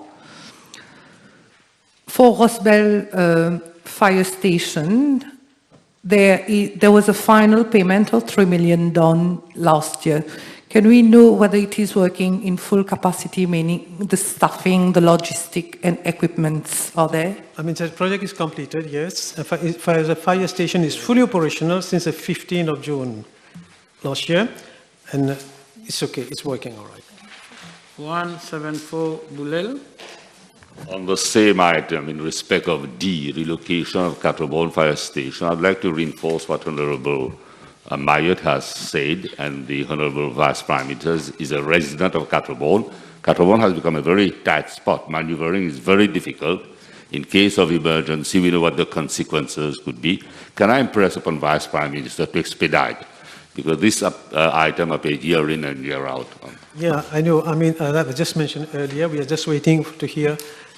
Speaker 22: for Rosbel Fire Station, there was a final payment of 3 million done last year. Can we know whether it is working in full capacity, meaning the staffing, the logistic and equipments are there?
Speaker 10: I mean, the project is completed, yes. The fire station is fully operational since the 15th of June last year, and it's okay, it's working all right.
Speaker 3: 174, Boulel.
Speaker 14: On the same item, in respect of D, relocation of Quatre-Bornes Fire Station, I'd like to reinforce what Honorable Mayot has said, and the Honorable Vice Prime Minister is a resident of Catrobon. Catrobon has become a very tight spot. Maneuvering is very difficult. In case of emergency, we know what the consequences could be. Can I impress upon Vice Prime Minister to expedite? Because this item appears year in and year out.
Speaker 10: Yeah, I know. I mean, that was just mentioned earlier. We are just waiting to hear,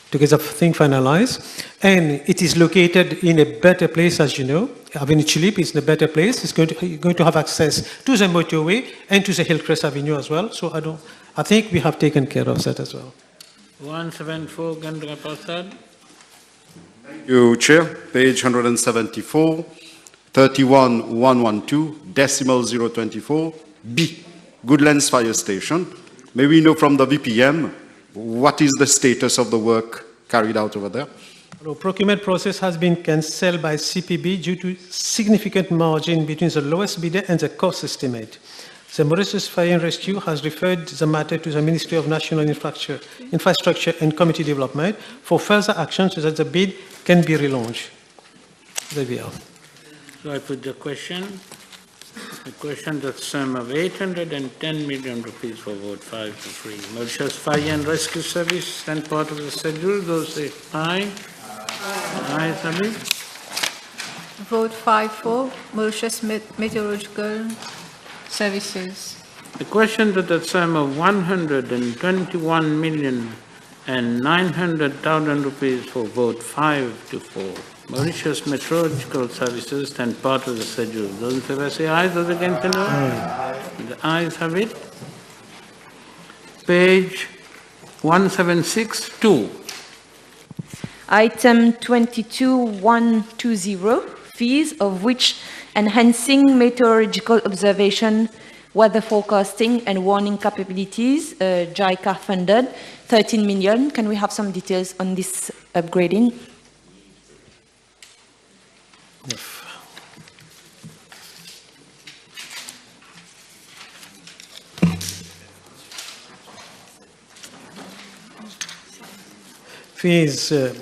Speaker 10: to get the thing finalized. And it is located in a better place, as you know. Avenue Chilip is in a better place. It's going to have access to the motorway and to the Hillcrest Avenue as well. So I think we have taken care of that as well.
Speaker 3: 174, Gandra Prasad.
Speaker 15: Thank you, Chair. Page 174, 31112, decimal 024, B, Goodlands Fire Station. May we know from the VPM, what is the status of the work carried out over there?
Speaker 10: The procurement process has been cancelled by CPB due to significant margin between the lowest bidder and the cost estimate. The Mauritius Fire and Rescue has referred the matter to the Ministry of National Infrastructure and Community Development for further action so that the bid can be relaunched. There we are.
Speaker 3: So I put the question that sum of 810 million rupees for vote 5 to 3. Mauritius Fire and Rescue Service and part of the schedule. Those say aye. Aye, Sabi.
Speaker 19: Vote 5-4, Mauritius Meteorological Services.
Speaker 3: The question that the sum of 121 million and 900,000 rupees for vote 5 to 4. Mauritius Meteorological Services and part of the schedule. Those in favor say aye, those against say no. The ayes have it. Page 1762.
Speaker 13: Item 22120, fees of which enhancing meteorological observation, weather forecasting and warning capabilities, JICA funded, 13 million. Can we have some details on this upgrading?
Speaker 10: Fees, the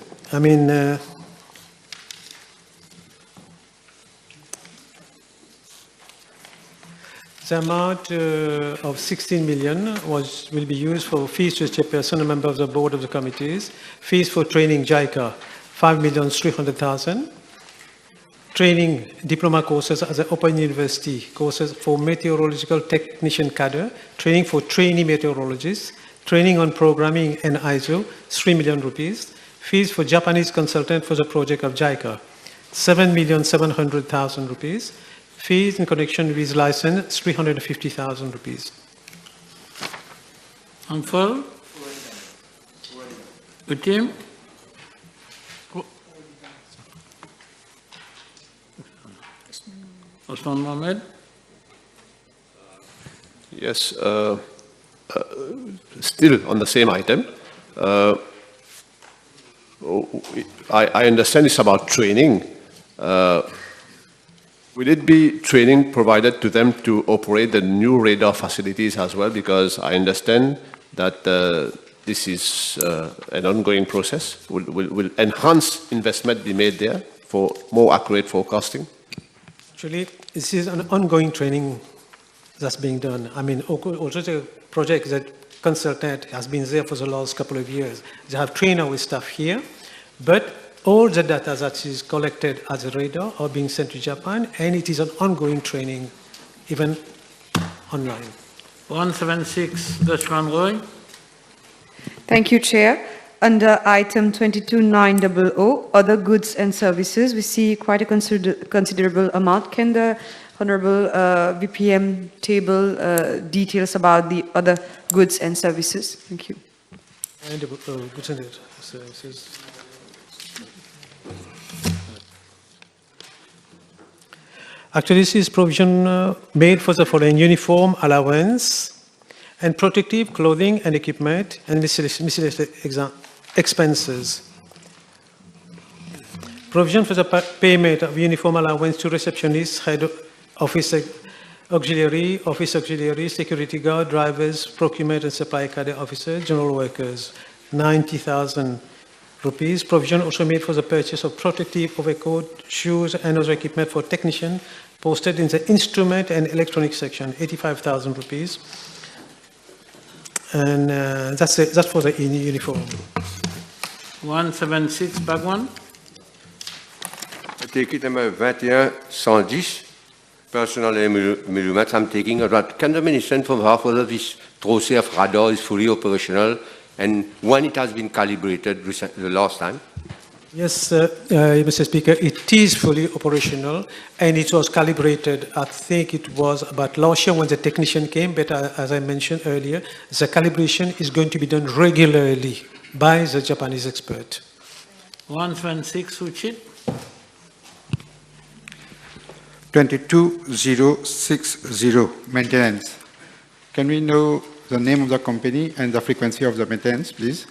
Speaker 10: amount of 16 million will be used for fees to the chairperson, a member of the board of the committees, fees for training JICA, 5,300,000, training diploma courses at the Open University, courses for meteorological technician cadre, training for trainee meteorologists, training on programming and ISO, 3 million rupees, fees for Japanese consultant for the project of JICA, 7,700,000 rupees, fees in connection with license, 350,000 rupees.
Speaker 3: Unfurl? Utim? Osman Mohammed?
Speaker 6: Yes, still on the same item. I understand it's about training. Will it be training provided to them to operate the new radar facilities as well? Because I understand that this is an ongoing process. Will enhanced investment be made there for more accurate forecasting?
Speaker 10: Actually, this is an ongoing training that's being done. I mean, also the project that consultant has been there for the last couple of years. They have trained our staff here, but all the data that is collected as a radar are being sent to Japan, and it is an ongoing training, even online.
Speaker 3: 176, Dashwan Roy.
Speaker 11: Thank you, Chair. Under item 22900, other goods and services, we see quite a considerable amount. Can the Honorable VPM table details about the other goods and services? Thank you.
Speaker 10: And goods and services. Actually, this is provision made for the following: uniform allowance and protective clothing and equipment and miscellaneous expenses. Provision for the payment of uniform allowance to receptionists, head office auxiliary, security guard, drivers, procurement and supply cadre officers, general workers, 90,000 rupees. Provision also made for the purchase of protective overcoat, shoes and other equipment for technician, posted in the instrument and electronic section, 85,000 rupees. And that's for the uniform.
Speaker 3: 176, Bhagwan.
Speaker 9: Take number 2110, personal milliometers. I'm taking about. Can the minister inform how whether this trousseau of radar is fully operational and when it has been calibrated the last time?
Speaker 10: Yes, Mr. Speaker, it is fully operational and it was calibrated. I think it was about last year when the technician came, but as I mentioned earlier, the calibration is going to be done regularly by the Japanese expert.
Speaker 3: 176, Uchit.
Speaker 12: 22060, maintenance. Can we know the name of the company and the frequency of the maintenance, please?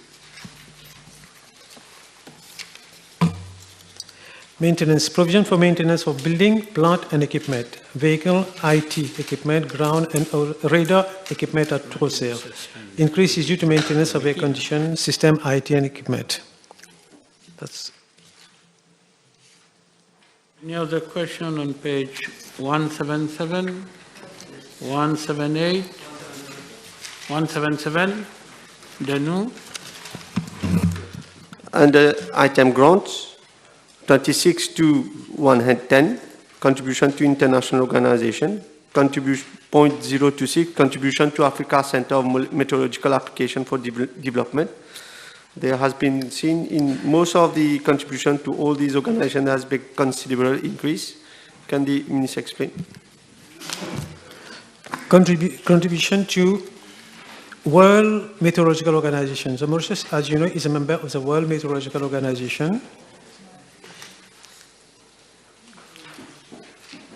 Speaker 10: Maintenance, provision for maintenance of building, plant and equipment, vehicle, IT equipment, ground and radar equipment at wholesale. Increase is due to maintenance of air conditioning system, IT and equipment. That's.
Speaker 3: Any other question on page 177, 178, 177, Danu?
Speaker 2: Under item grants, 26 to 110, contribution to international organization, contribution 0.026, contribution to Africa Center of Meteorological Application for Development. There has been seen in most of the contribution to all these organizations has been considerable increase. Can the minister explain?
Speaker 10: Contribution to World Meteorological Organization. So Mauritius, as you know, is a member of the World Meteorological Organization.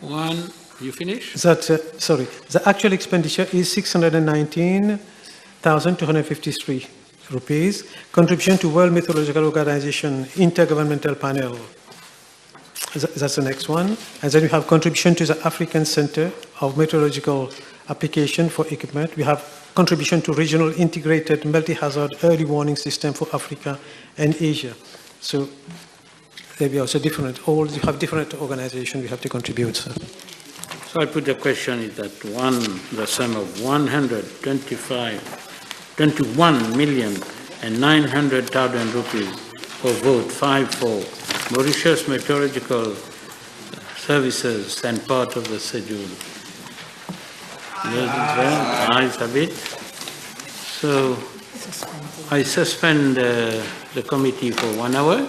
Speaker 3: One, you finish?
Speaker 10: That, sorry, the actual expenditure is 619,253 rupees. Contribution to World Meteorological Organization Intergovernmental Panel. That's the next one. And then we have contribution to the African Center of Meteorological Application for Equipment. We have contribution to Regional Integrated Multi-Hazard Early Warning System for Africa and Asia. So there we are. So different, all you have different organizations we have to contribute. So
Speaker 3: I put the question is that the sum of 21,900,000 rupees for vote 5-4. Mauritius Meteorological Services and part of the schedule. Ayes have it. So I suspend the committee for 1 hour.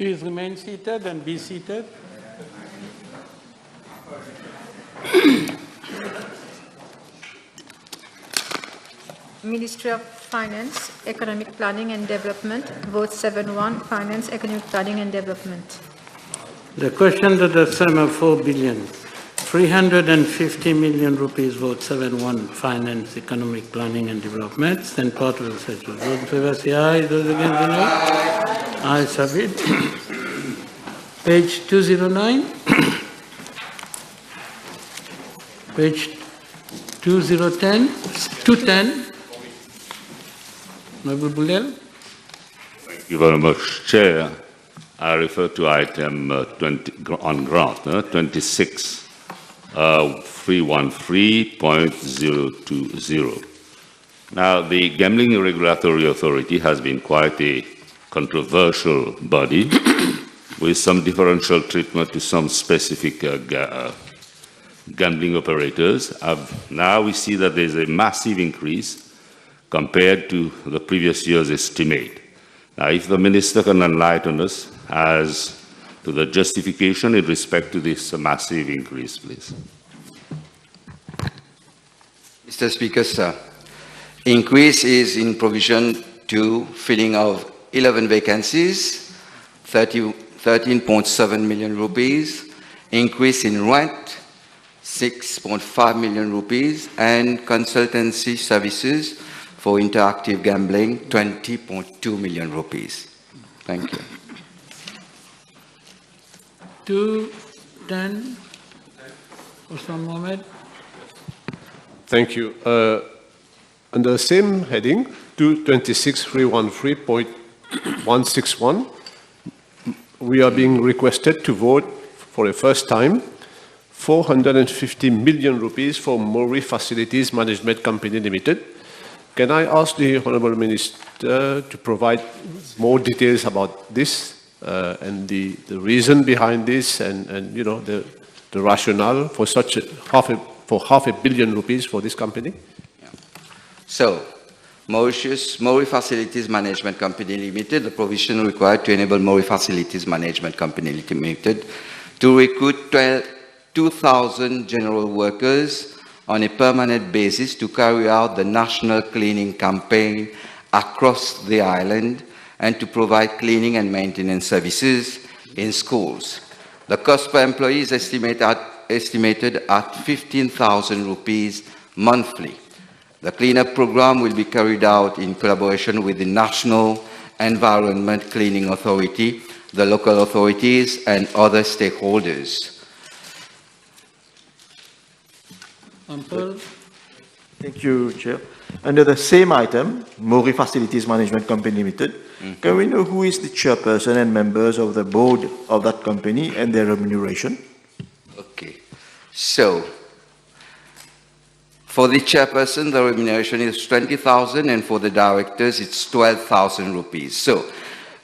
Speaker 3: Please remain seated and be seated.
Speaker 16: Ministry of Finance, Economic Planning and Development, vote 7-1, Finance, Economic Planning and Development.
Speaker 3: The question to the sum of 4 billion, 350 million rupees, vote 7-1, Finance, Economic Planning and Development. Stand part of the session. Those in favor say aye, those against say no. Aye, submit. Page 209. Page 210. Noble Bulel.
Speaker 14: Thank you very much, Chair. I refer to item 20 on grant, 26.313.020. Now, the Gambling Regulatory Authority has been quite a controversial body with some differential treatment to some specific gambling operators. Now we see that there's a massive increase compared to the previous year's estimate. Now, if the Minister can enlighten us as to the justification in respect to this massive increase, please.
Speaker 20: Mr. Speaker, sir, increase is in provision to filling of 11 vacancies, 13.7 million rupees, increase in rent, 6.5 million rupees, and consultancy services for interactive gambling, 20.2 million rupees. Thank you.
Speaker 3: 210, Osman Mohammed.
Speaker 6: Thank you. Under the same heading, 226.313.161, we are being requested to vote for the first time 450 million rupees for Mori Facilities Management Company Limited. Can I ask the Honourable Minister to provide more details about this and the reason behind this and you know, the rationale for such half a billion rupees for this company?
Speaker 20: Yeah. So, Mori Facilities Management Company Limited, the provision required to enable Mori Facilities Management Company Limited to recruit 2,000 general workers on a permanent basis to carry out the national cleaning campaign across the island and to provide cleaning and maintenance services in schools. The cost per employee is estimated at 15,000 rupees monthly. The cleanup program will be carried out in collaboration with the National Environment Cleaning Authority, the local authorities, and other stakeholders.
Speaker 1: Thank you, Chair. Under the same item, Mori Facilities Management Company Limited, can we know who is the chairperson and members of the board of that company and their remuneration?
Speaker 20: Okay. So, for the chairperson, the remuneration is 20,000, and for the directors, it's 12,000 rupees. So,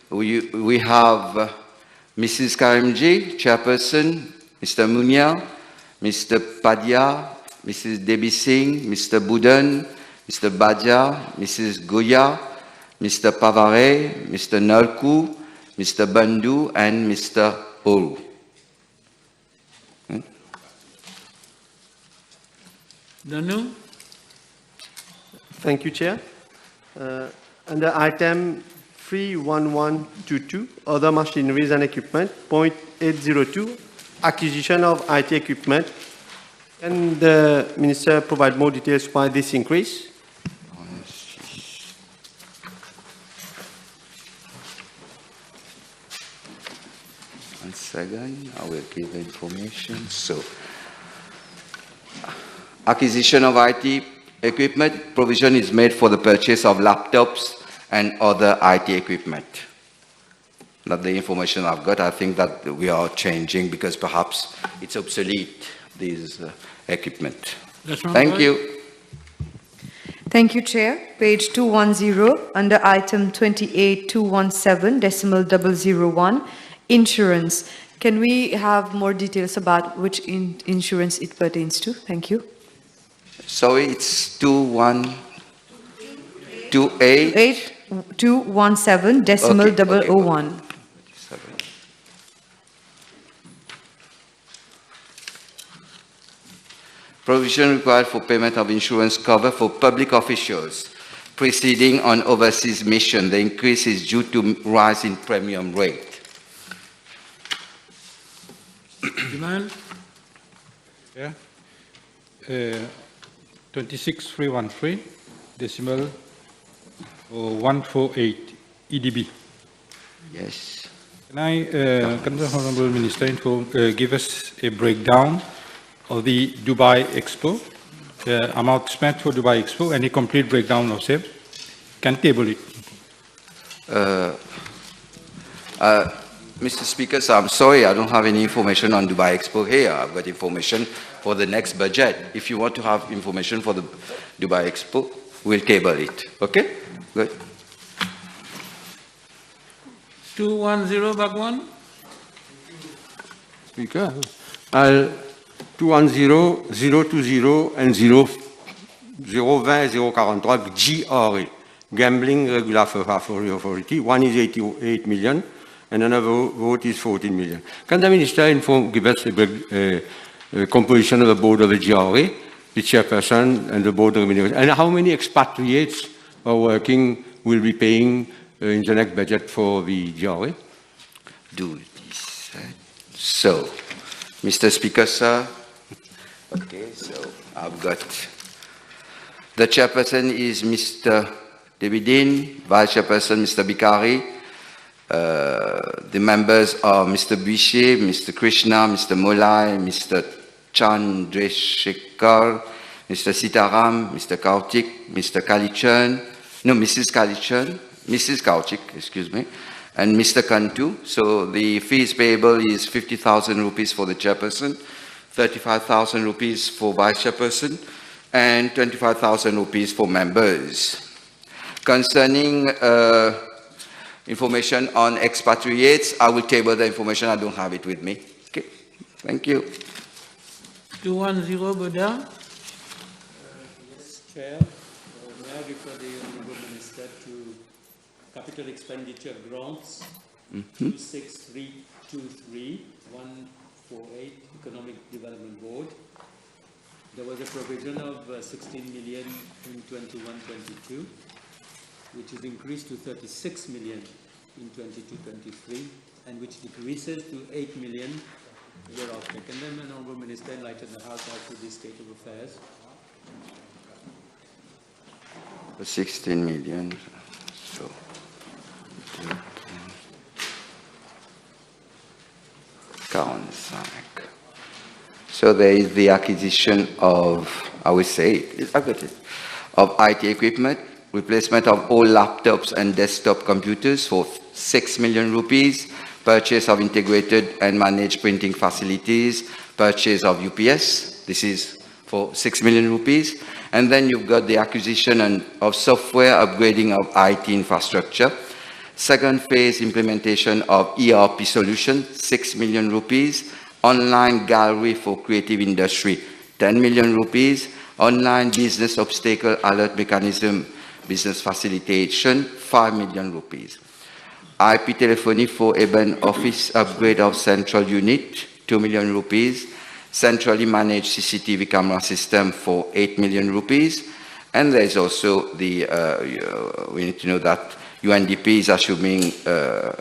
Speaker 20: we have Mrs. Karimji, chairperson, Mr. Munia, Mr. Padia, Mrs. Debi Singh, Mr. Budan, Mr. Baja, Mrs. Goya, Mr. Pavare, Mr. Nalku, Mr. Bandu, and Mr. Oru.
Speaker 3: Danu?
Speaker 2: Thank you, Chair. Under item 31122, other machineries and equipment, point 802, acquisition of IT equipment. Can the Minister provide more details why this increase?
Speaker 20: One second, I will give the information. So, acquisition of IT equipment, provision is made for the purchase of laptops and other IT equipment. That's the information I've got. I think that we are changing because perhaps it's obsolete, these equipment. Thank you.
Speaker 11: Thank you, Chair. Page 210, under item 28217.001, insurance. Can we have more details about which insurance it pertains to? Thank you.
Speaker 20: Sorry, it's 2128.
Speaker 11: 217.001.
Speaker 20: Provision required for payment of insurance cover for public officials proceeding on overseas mission. The increase is due to rise in premium rate.
Speaker 17: Demand? Yeah. 26313, decimal 148, EDB.
Speaker 20: Yes.
Speaker 17: Can the Honorable Minister give us a breakdown of the Dubai Expo, the amount spent for Dubai Expo, and a complete breakdown of sales? Can table it.
Speaker 20: Mr. Speaker, so I'm sorry, I don't have any information on Dubai Expo here. I've got information for the next budget. If you want to have information for the Dubai Expo, we'll table it. Okay? Good.
Speaker 3: 210, Bhagwan?
Speaker 9: Speaker, 210, 020, and 020, 043, GRA, Gambling Regulatory Authority. One is 88 million, and another vote is 14 million. Can the Minister give us the composition of the board of the GRA, the chairperson, and the board of remuneration, and how many expatriates are working, will be paying in the next budget for the GRA?
Speaker 20: Do this. So, Mr. Speaker, sir. Okay, so I've got the chairperson is Mr. Davidin, vice chairperson Mr. Bikari. The members are Mr. Bishe, Mr. Krishna, Mr. Molai, Mr. Chandrasekhar, Mr. Sitaram, Mr. Kautik, Mr. Kalichan, no, Mrs. Kalichan, Mrs. Kautik, excuse me, and Mr. Kantu. So the fees payable is 50,000 rupees for the chairperson, 35,000 rupees for vice chairperson, and 25,000 rupees for members. Concerning information on expatriates, I will table the information. I don't have it with me. Okay, thank you.
Speaker 3: 210, Buddha?
Speaker 21: Yes, Chair. May I refer the Honourable Minister to Capital Expenditure Grants, 26323, 148, Economic Development Board. There was a provision of 16 million in 21-22, which is increased to 36 million in 22-23, and which decreases to 8 million thereafter. Can the Honourable Minister enlighten the House as to this state of affairs?
Speaker 20: 16 million. So, so there is the acquisition of, I would say, of IT equipment, replacement of all laptops and desktop computers for 6 million rupees, purchase of integrated and managed printing facilities, purchase of UPS, this is for 6 million rupees, and then you've got the acquisition of software, upgrading of IT infrastructure, second phase implementation of ERP solution, 6 million rupees, online gallery for creative industry, 10 million rupees, online business obstacle alert mechanism, business facilitation, 5 million rupees. IP telephony for Eben office upgrade of central unit, 2 million rupees. Centrally managed CCTV camera system for 8 million rupees. And there is also the, we need to know that UNDP is assuming, the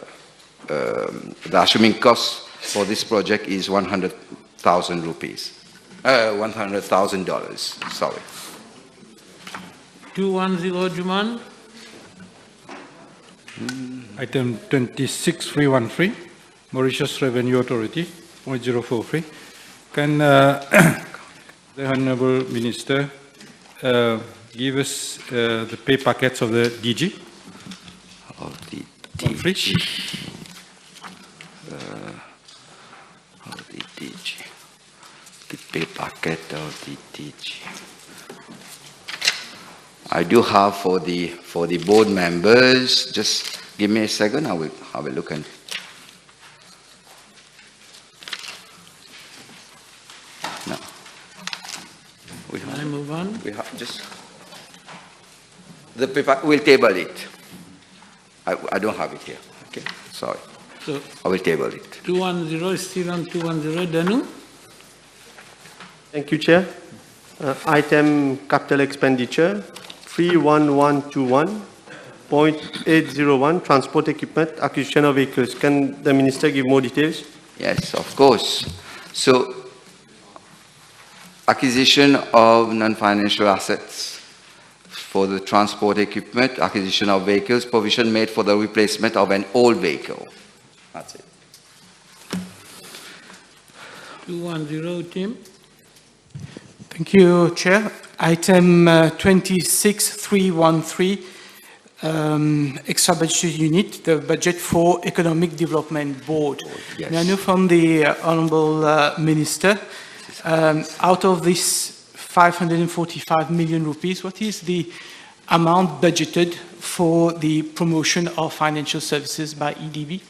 Speaker 20: assuming cost for this project is 100,000 rupees. $100,000, sorry.
Speaker 3: 210, Juman?
Speaker 17: Item 26313, Mauritius Revenue Authority, 0.043. Can the Honourable Minister give us the pay packets of the DG?
Speaker 20: Of the DG. Of the DG. The pay packet of the DG. I do have for the board members. Just give me a second. I will have a look and. No. We have.
Speaker 3: Can I move on?
Speaker 20: We have just the paper. We'll table it. I don't have it here. Okay. Sorry.
Speaker 3: So
Speaker 20: I will table it.
Speaker 3: 210 is still on 210. Danu?
Speaker 2: Thank you, Chair. Item capital expenditure 31121.801 transport equipment acquisition of vehicles. Can the minister give more details?
Speaker 20: Yes, of course. So, acquisition of non-financial assets for the transport equipment, acquisition of vehicles, provision made for the replacement of an old vehicle. That's it.
Speaker 3: 210, Tim.
Speaker 4: Thank you, Chair. Item 26313, extra budget unit, the budget for Economic Development Board.
Speaker 20: Yes.
Speaker 4: May I know from the Honourable Minister, out of this 545 million rupees, what is the amount budgeted for the promotion of financial services by EDB?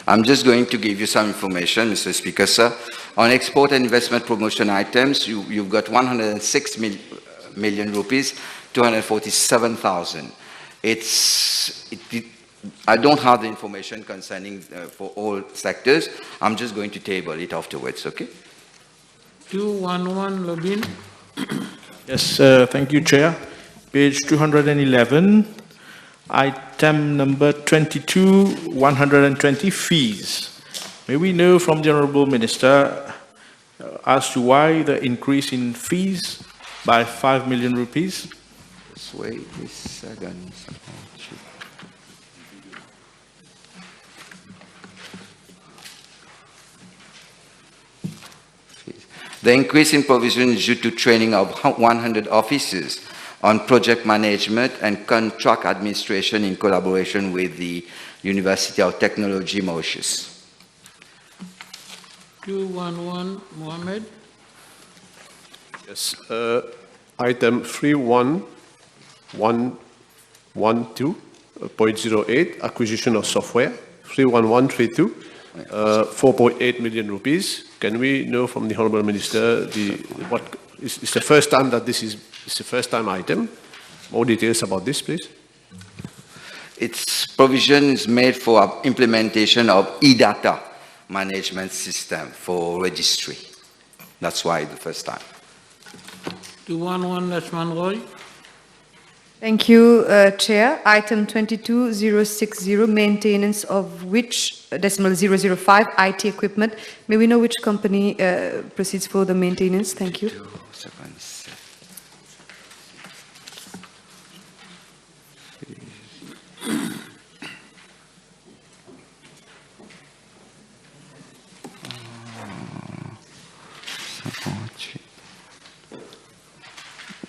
Speaker 20: I'm just going to give you some information, Mr. Speaker, sir. On export and investment promotion items, you've got 106 million rupees, 247,000. I don't have the information concerning for all sectors. I'm just going to table it afterwards, okay?
Speaker 3: 211, Lobin.
Speaker 1: Yes, thank you, Chair. Page 211, item number 22, fees. May we know from the Honourable Minister as to why the increase in fees by 5 million rupees?
Speaker 20: Just wait a second. The increase in provision is due to training of 100 officers on project management and contract administration in collaboration with the University of Technology, Mauritius.
Speaker 3: 211, Mohammed.
Speaker 6: Yes, item 31112.08, acquisition of software, 31132, 4.8 million rupees. Can we know from the Honourable Minister what is the first time that this is the first time item? More details about this, please.
Speaker 20: Its provision is made for implementation of e-data management system for registry. That's why the first time.
Speaker 3: 211, Lashman Roy.
Speaker 11: Thank you, Chair. Item 22060, maintenance of which, decimal 005, IT equipment. May we know which company proceeds for the maintenance? Thank you.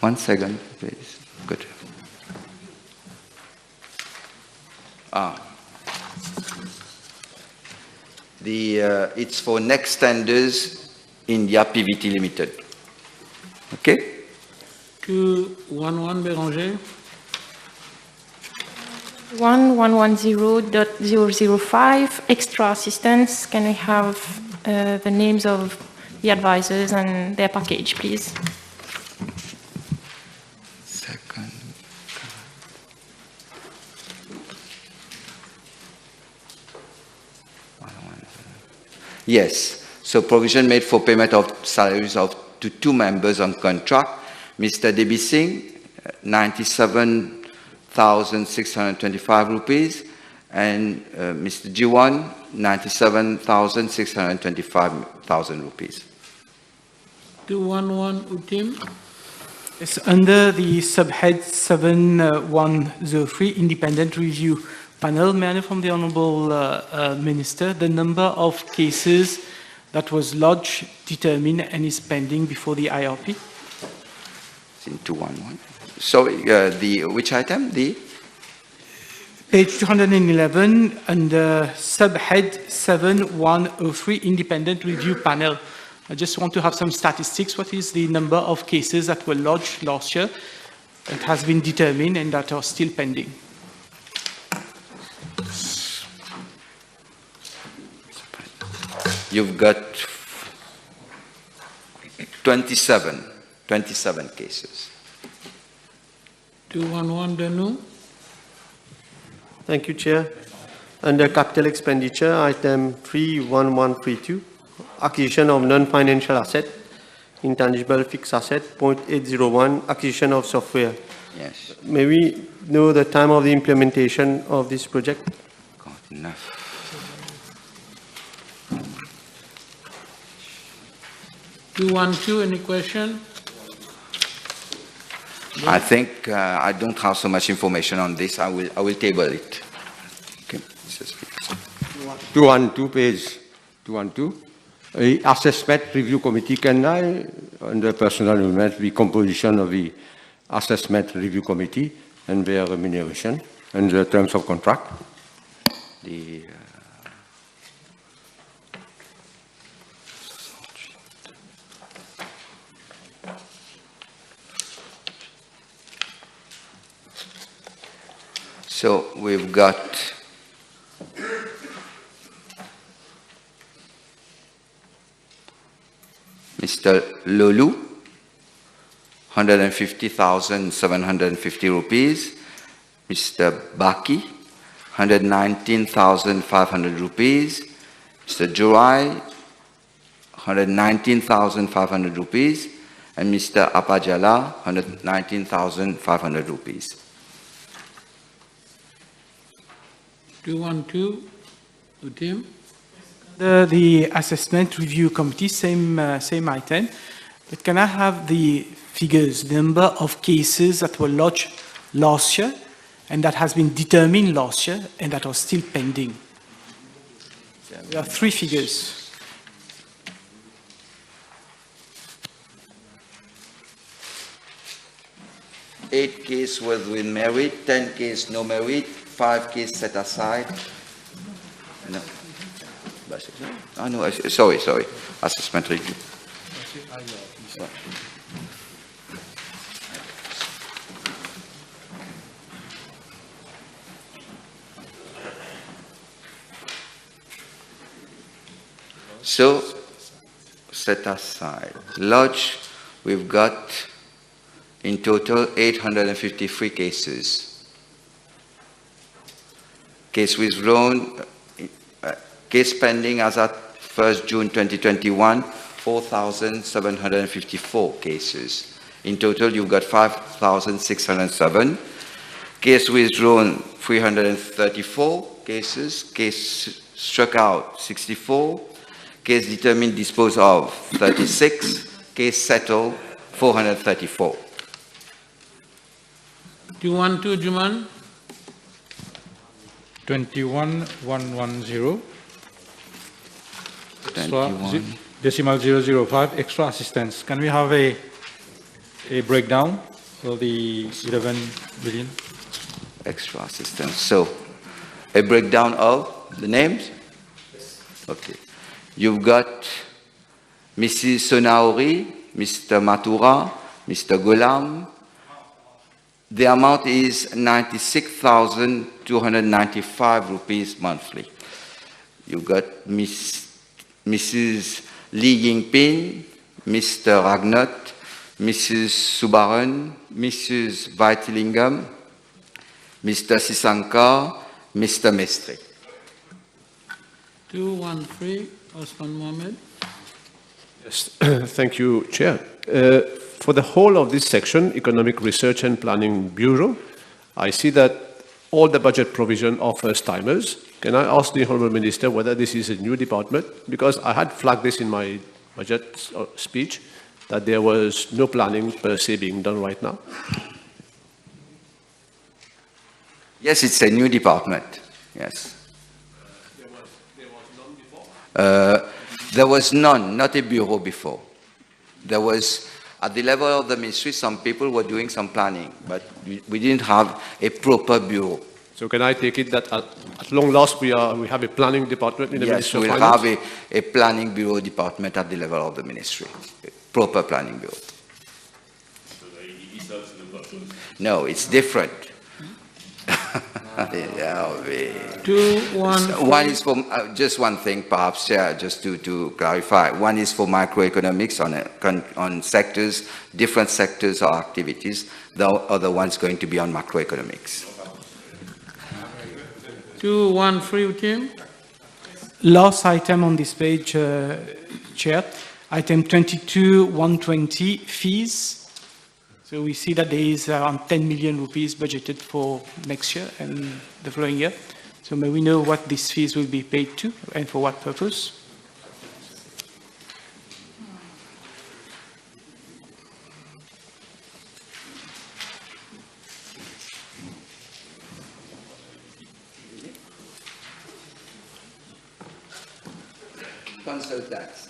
Speaker 20: One second, please. Good. It's for Next Tenders India PVT Limited. Okay?
Speaker 3: 211, Béranger.
Speaker 13: 1110.005, extra assistance. Can we have the names of the advisors and their package, please?
Speaker 20: Yes, so provision made for payment of salaries to 2 members on contract. Mr. Debi Singh, 97,625 rupees, and Mr. Jiwan, 97,625 rupees.
Speaker 3: 211, Utim.
Speaker 4: Yes, under the subhead 7103, Independent Review Panel, may I know from the Honourable Minister the number of cases that was lodged, determined, and is pending before the IRP?
Speaker 20: It's in 211. So, which item?
Speaker 4: Page 211, under subhead 7103, Independent Review Panel. I just want to have some statistics. What is the number of cases that were lodged last year that has been determined and that are still pending?
Speaker 20: You've got 27 cases.
Speaker 3: 211, Danu.
Speaker 2: Thank you, Chair. Under capital expenditure, item 31132, acquisition of non-financial asset, intangible fixed asset, 0.801, acquisition of software.
Speaker 20: Yes.
Speaker 2: May we know the time of the implementation of this project?
Speaker 20: God, enough.
Speaker 3: Any question?
Speaker 20: I think I don't have so much information on this. I will table it. Okay.
Speaker 9: 212 page 212. Assessment review committee, can I, under personal agreement, the composition of the assessment review committee and their remuneration and the terms of contract?
Speaker 20: The So we've got Mr. Lolu, 150,750 rupees. Mr. Baki, 119,500 rupees. Mr. Jurai, 119,500 rupees. And Mr. Apajala, 119,500 rupees.
Speaker 3: 212, Utim.
Speaker 4: The assessment review committee, same item. But can I have the figures, the number of cases that were lodged last year and that has been determined last year and that are still pending? There are three figures.
Speaker 20: Eight cases was with merit, 10 cases no merit, 5 cases set aside. No. Oh, no, sorry. Assessment review. So, set aside. Lodge, we've got in total 853 cases. Case withdrawn, case pending as at 1st June 2021, 4,754 cases. In total, you've got 5,607. Case withdrawn, 334 cases. Case struck out, 64. Case determined disposed of, 36. Case settled, 434.
Speaker 3: 212, Juman.
Speaker 17: 21,110.
Speaker 20: 21.
Speaker 17: Decimal 005, extra assistance. Can we have a breakdown of the 11 billion?
Speaker 20: Extra assistance. So, a breakdown of the names? Okay. You've got Mrs. Sonaori, Mr. Matura, Mr. Golam. The amount is 96,295 rupees monthly. You've got Mrs. Li Yingpin, Mr. Ragnot, Mrs. Subaran, Mrs. Vaitilingam, Mr. Sisankar, Mr. Mestri.
Speaker 3: 213, Osman Mohammed.
Speaker 6: Yes, thank you, Chair. For the whole of this section, Economic Research and Planning Bureau, I see that all the budget provision are first-timers. Can I ask the Honourable Minister whether this is a new department? Because I had flagged this in my budget speech, that there was no planning per se being done right now.
Speaker 20: Yes, it's a new department. Yes.
Speaker 6: There was none before?
Speaker 20: There was none, not a bureau before. There was, at the level of the ministry, some people were doing some planning, but we didn't have a proper bureau.
Speaker 6: So can I take it that at long last we have a planning department in the Ministry of
Speaker 20: Finance?
Speaker 6: Finance?
Speaker 20: Yes, we'll have a planning bureau department at the level of the ministry, a proper planning bureau. No, it's different. One is for, just one thing perhaps, just to clarify. One is for microeconomics on sectors, different sectors or activities. The other one's going to be on macroeconomics.
Speaker 3: 213, Tim.
Speaker 4: Last item on this page, Chair, item 22-120, fees. So we see that there is around 10 million rupees budgeted for next year and the following year. So may we know what these fees will be paid to and for what purpose?
Speaker 20: Consultants.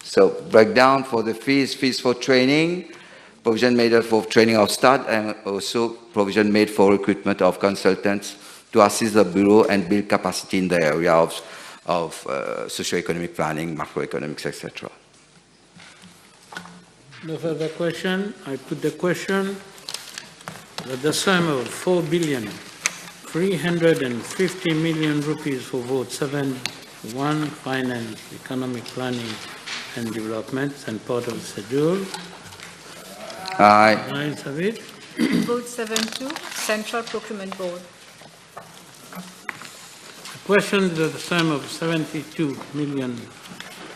Speaker 20: So breakdown for the fees for training, provision made for training of staff, and also provision made for recruitment of consultants to assist the Bureau and build capacity in the area of socio-economic planning, macroeconomics, etc.
Speaker 3: No further question. I put the question that the sum of 4,350 million rupees for vote 7.1 finance, economic planning and development and part of the schedule.
Speaker 20: Aye.
Speaker 3: Ayes have it.
Speaker 16: Vote 7.2, Central Procurement Board.
Speaker 3: The question is the sum of 72 million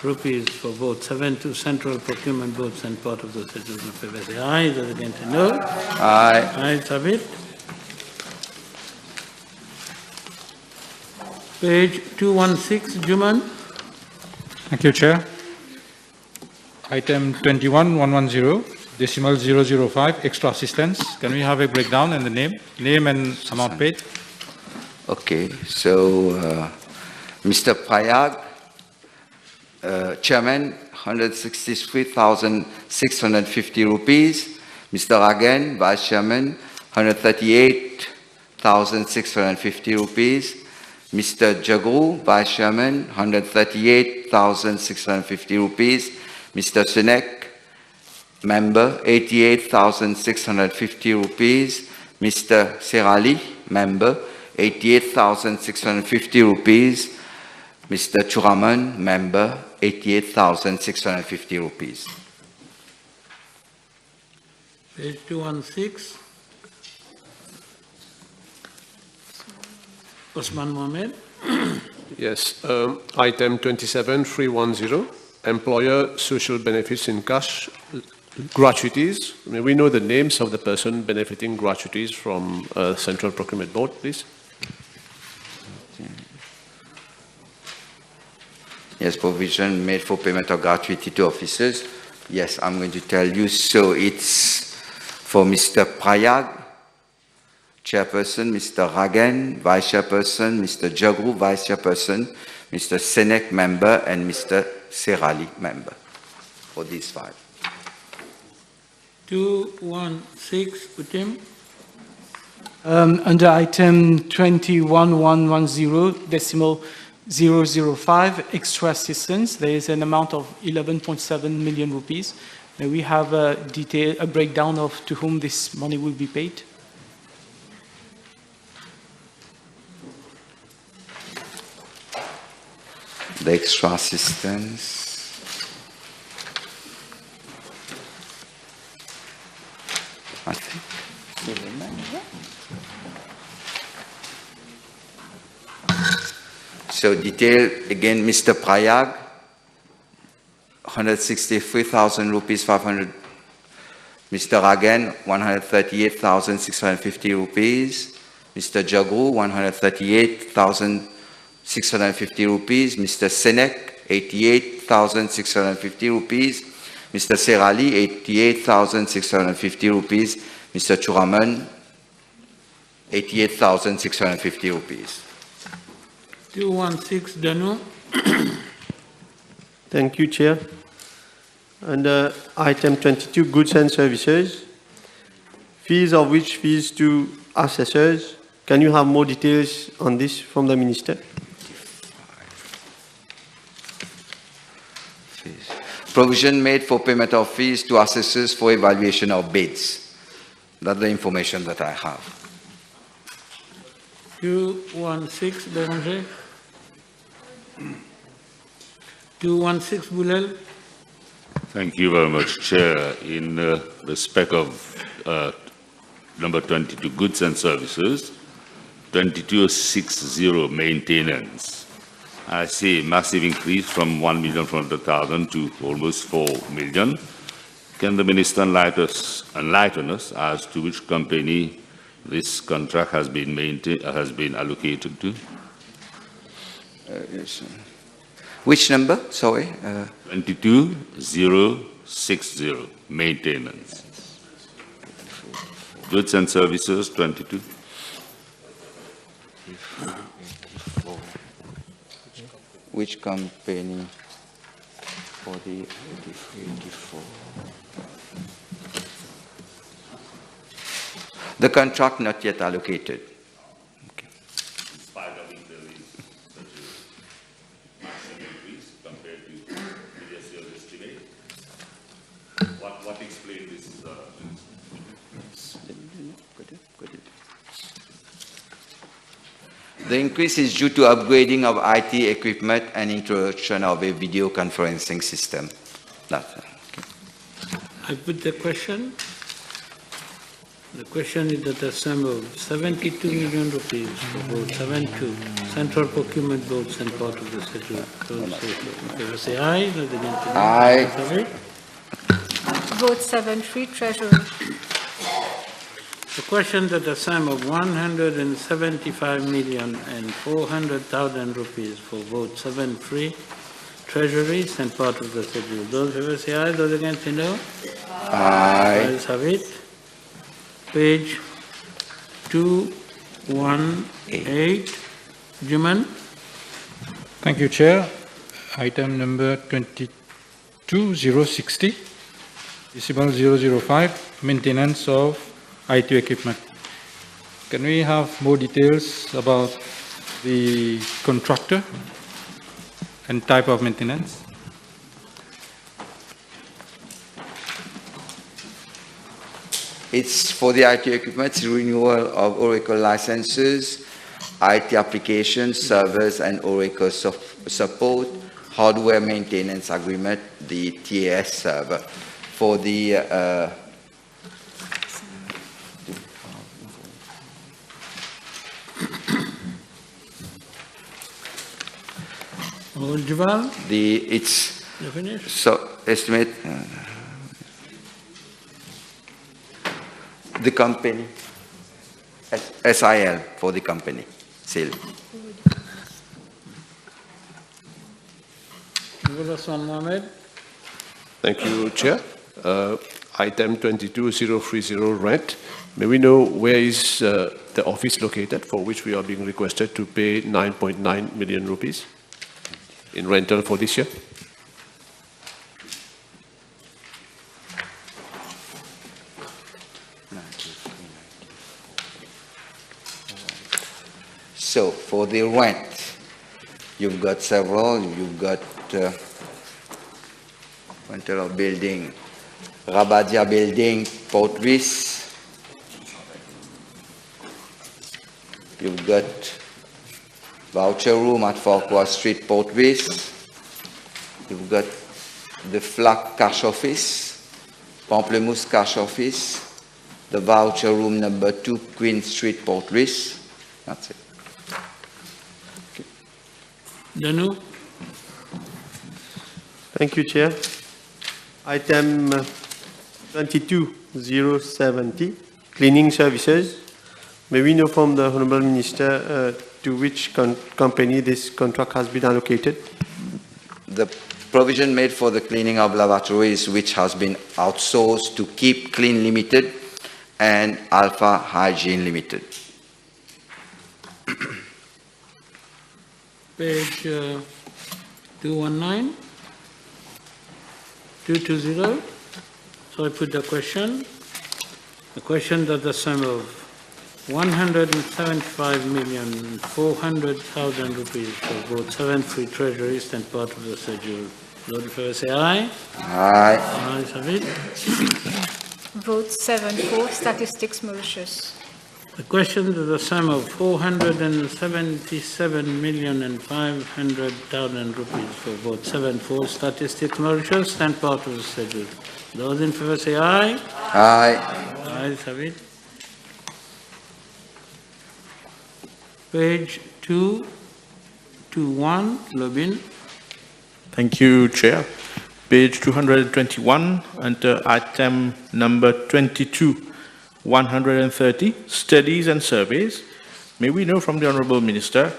Speaker 3: rupees for vote 7.2 Central Procurement Boards and part of the schedule of PVC. Ayes, those against no.
Speaker 20: Aye.
Speaker 3: Ayes have it. Page 216, Juman.
Speaker 17: Thank you, Chair. Item 21-110, decimal 005, extra assistance. Can we have a breakdown and the name and amount paid?
Speaker 20: Okay, so Mr. Prayag, Chairman, 163,650 rupees. Mr. Ragan, Vice Chairman, 138,650 rupees. Mr. Jagru, Vice Chairman, 138,650 rupees. Mr. Sinek, Member, 88,650 rupees. Mr. Serali, Member, 88,650 rupees. Mr. Churaman, Member, 88,650 rupees.
Speaker 3: Page 216. Osman Mohamed.
Speaker 6: Yes, item 27-310, employer social benefits in cash gratuities. May we know the names of the person benefiting gratuities from Central Procurement Board, please?
Speaker 20: Yes, provision made for payment of gratuity to officers. Yes, I'm going to tell you. So it's for Mr. Prayag, Chairperson, Mr. Ragan, Vice Chairperson, Mr. Jagru, Vice Chairperson, Mr. Senek, Member, and Mr. Serali, Member, for these five.
Speaker 3: 216, Utim.
Speaker 4: Under item 21-110, decimal 005, extra assistance, there is an amount of 11.7 million rupees. May we have a breakdown of to whom this money will be paid?
Speaker 20: The extra assistance. I think. So detail again, Mr. Prayag, 163,000 rupees 500. Mr. Ragan, 138,650 rupees. Mr. Jagru, 138,650 rupees. Mr. Senek, 88,650 rupees. Mr. Serali, 88,650 rupees. Mr. Churaman, 88,650 rupees.
Speaker 3: 216, Danu.
Speaker 2: Thank you, Chair. Under item 22, goods and services, fees of which fees to assessors. Can you have more details on this from the Minister?
Speaker 20: Provision made for payment of fees to assessors for evaluation of bids. That's the information that I have.
Speaker 3: 216, Béranger. 216, Boulel.
Speaker 14: Thank you very much, Chair. In respect of number 22, goods and services, 2260 maintenance. I see massive increase from 1,400,000 to almost 4 million. Can the Minister enlighten us as to which company this contract has been allocated to?
Speaker 20: Yes. Which number? Sorry.
Speaker 14: 22060, maintenance. Goods and services, 22.
Speaker 20: Which company for the 84? The contract not yet allocated. Okay.
Speaker 14: What explains this?
Speaker 20: The increase is due to upgrading of IT equipment and introduction of a video conferencing system. That's it.
Speaker 3: I put the question. The question is that a sum of 72 million rupees for both 72 Central Procurement Boards and part of the schedule. Those say aye. Those against the
Speaker 20: Aye.
Speaker 16: Vote 7-3, Treasury.
Speaker 3: The question that a sum of 175,400,000 rupees for vote 7-3 Treasuries and part of the schedule. Those who say aye. Those against say no.
Speaker 20: Aye.
Speaker 3: Ayes have it. Page 218, Juman.
Speaker 17: Thank you, Chair. Item number 22060, decimal 005, maintenance of IT equipment. Can we have more details about the contractor and type of maintenance?
Speaker 20: It's for the IT equipment, it's renewal of Oracle licenses, IT applications, servers, and Oracle support, hardware maintenance agreement, the TAS server. For the it's so estimate the company SIL for the company SIL.
Speaker 6: Thank you, Chair. Item 22030 rent. May we know where is the office located for which we are being requested to pay 9.9 million rupees in rental for this year?
Speaker 20: So for the rent, you've got several. You've got rental of building, Rabadia building, Port Vis. You've got voucher room at Farquhar Street, Port Vis. You've got the Flack Cash Office, Pamplemousse Cash Office, the voucher room number 2, Queen Street, Port Vis. That's it.
Speaker 3: Danu.
Speaker 2: Thank you, Chair. Item 22070, cleaning services. May we know from the Honourable Minister to which company this contract has been allocated?
Speaker 20: The provision made for the cleaning of lavatories, which has been outsourced to Keep Clean Limited and Alpha Hygiene Limited.
Speaker 3: Page 219, 220. So I put the question. The question that the sum of 175,400,000 rupees for both 7 free treasuries and part of the schedule. Those in favor say aye.
Speaker 20: Aye.
Speaker 3: Ayes have it.
Speaker 16: Vote 7-4, Statistics Mauritius.
Speaker 3: The question is the sum of 477,500,000 rupees for both 7-4 Statistics Mauritius and part of the schedule. Those in favor say aye.
Speaker 20: Aye.
Speaker 3: Ayes have it. Page 221, Lobin.
Speaker 5: Thank you, Chair. Page 221, under item number 22, 130, studies and surveys. May we know from the Honourable Minister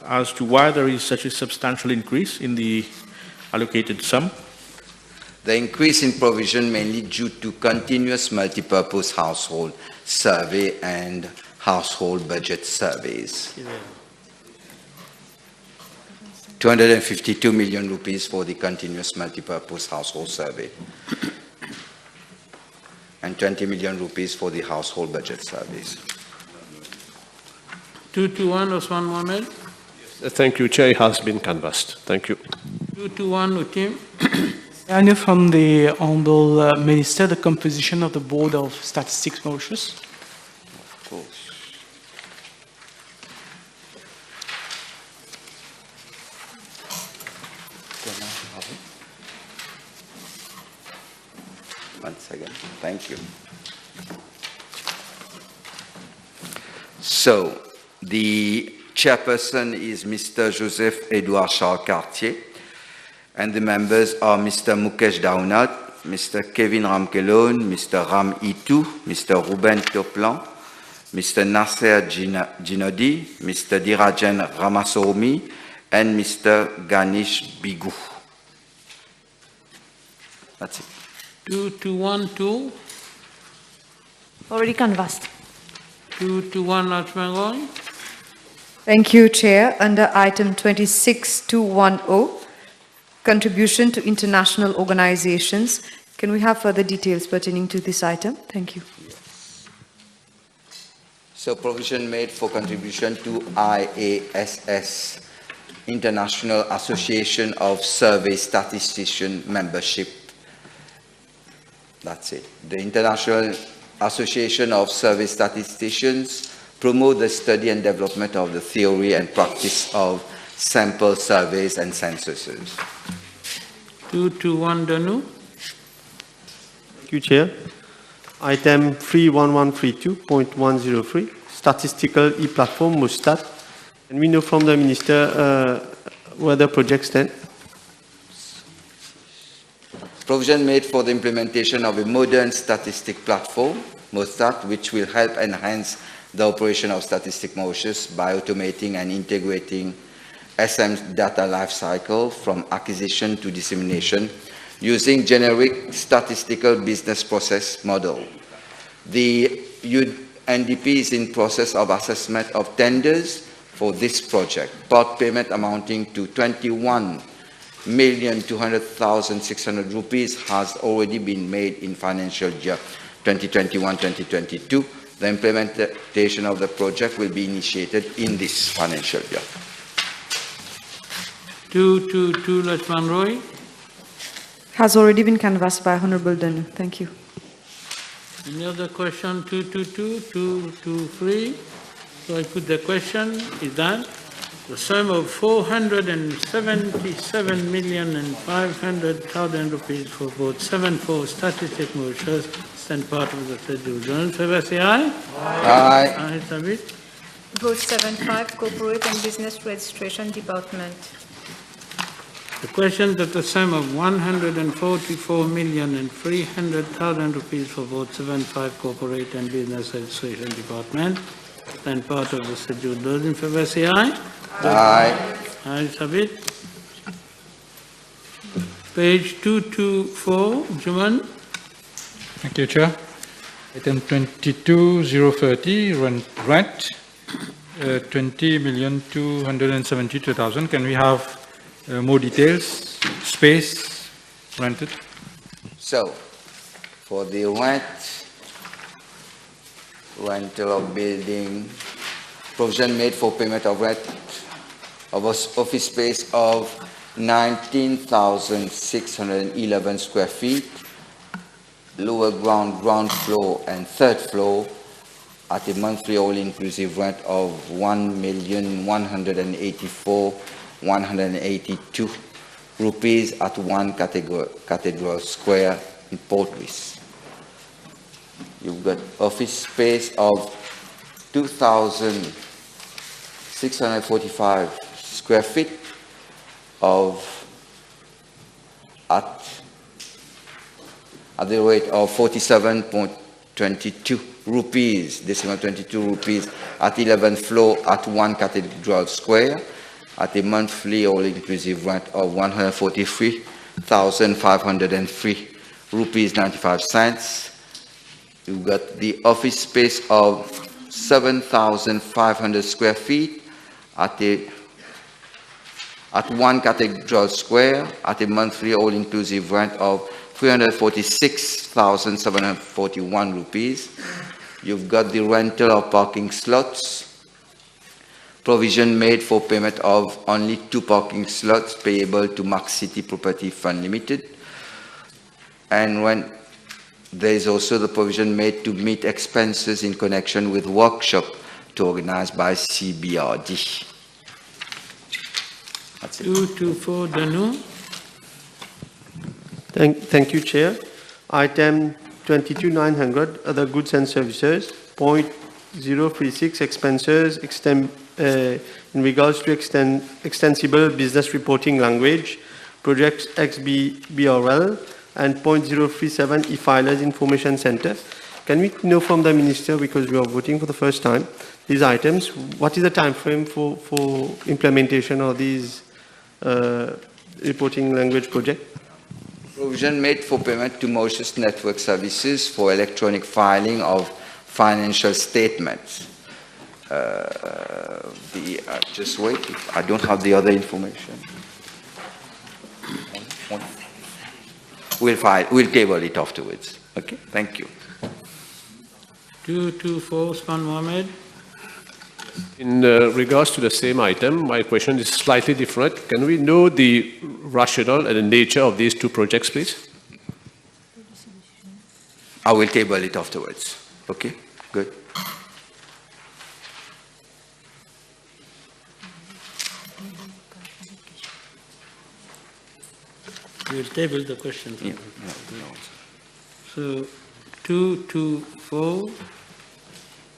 Speaker 5: as to why there is such a substantial increase in the allocated sum?
Speaker 20: The increase in provision mainly due to continuous multipurpose household survey and household budget surveys. 252 million rupees for the continuous multipurpose household survey and 20 million rupees for the household budget surveys.
Speaker 3: 221, Osman Mohamed.
Speaker 6: Thank you, Chair. It has been canvassed. Thank you.
Speaker 3: 221, Utim.
Speaker 4: I know from the Honourable Minister the composition of the Board of Statistics Mauritius.
Speaker 20: Of course. Once again, thank you. So, the chairperson is Mr. Joseph-Edouard Charles Cartier, and the members are Mr. Mukesh Daunat, Mr. Kevin Ramkelon, Mr. Ram Itu, Mr. Ruben Toplan, Mr. Nasser Jinodi, Mr. Dirajan Ramasomi, and Mr. Ganesh Bigu. That's it.
Speaker 3: 2212.
Speaker 13: Already canvassed.
Speaker 3: 221, Lachmangoy.
Speaker 11: Thank you, Chair. Under item 26210, contribution to international organizations. Can we have further details pertaining to this item? Thank you.
Speaker 20: So provision made for contribution to IASS, International Association of Survey Statistician Membership. That's it. The International Association of Survey Statisticians promote the study and development of the theory and practice of sample surveys and censuses.
Speaker 3: 221, Danu.
Speaker 2: Thank you, Chair. Item 31132.103, Statistical E-Platform, Mustat. And we know from the Minister where the project stands.
Speaker 20: Provision made for the implementation of a modern statistic platform, Mustat, which will help enhance the operation of Statistic Mauritius by automating and integrating SM's data lifecycle from acquisition to dissemination using generic statistical business process model. The UNDP is in process of assessment of tenders for this project. Part payment amounting to 21,200,600 rupees has already been made in financial year 2021-2022. The implementation of the project will be initiated in this financial year.
Speaker 3: 222, Lachman Roy.
Speaker 11: Has already been canvassed by Honorable Danu. Thank you.
Speaker 3: Any other question? 222, 223. So I put the question is that the sum of 477,500,000 rupees for vote 7-4 Statistic Mauritius and part of the schedule. Those in favor say aye.
Speaker 20: Aye.
Speaker 3: Aye, submit.
Speaker 16: Vote 7-5, Corporate and Business Registration Department.
Speaker 3: The question that the sum of 144,300,000 rupees for vote 7-5 Corporate and Business Registration Department and part of the schedule. Those in favor say aye.
Speaker 20: Aye.
Speaker 3: Aye, submit. Page 224, Juman.
Speaker 17: Thank you, Chair. Item 22030, rent, 20,272,000. Can we have more details? Space rented.
Speaker 20: So, for the rental of building, provision made for payment of rent of office space of 19,611 square feet, lower ground floor and third floor at a monthly all-inclusive rent of 1,184,182 rupees at 1 Cathedral Square in Port Louis. You've got office space of 2,000 645 square feet at the rate of 47.22 rupees, decimal 22 rupees at 11th floor at 1 Cathedral Square at a monthly all-inclusive rent of 143,503 rupees 95 cents. You've got the office space of 7,500 square feet at 1 Cathedral Square at a monthly all-inclusive rent of 346,741 rupees. You've got the rental of parking slots, provision made for payment of only 2 parking slots payable to Max City Property Fund Limited. And when there is also the provision made to meet expenses in connection with workshop to organize by CBRD. That's it.
Speaker 2: 224 Danu. Thank you, Chair. Item 22,900, other goods and services, 0.036 expenses in regards to extensible business reporting language, project XBRL, and 0.037 e-filers information center. Can we know from the Minister, because we are voting for the first time, these items, what is the time frame for implementation of these reporting language project?
Speaker 20: Provision made for payment to Mauritius Network Services for electronic filing of financial statements. Just wait, I don't have the other information. We'll table it afterwards. Okay, thank you.
Speaker 3: 224 Usman Mohammed.
Speaker 6: In regards to the same item, my question is slightly different. Can we know the rationale and the nature of these 2 projects, please?
Speaker 20: I will table it afterwards. Okay, good.
Speaker 3: We'll table the question.
Speaker 20: Yeah.
Speaker 3: So, 224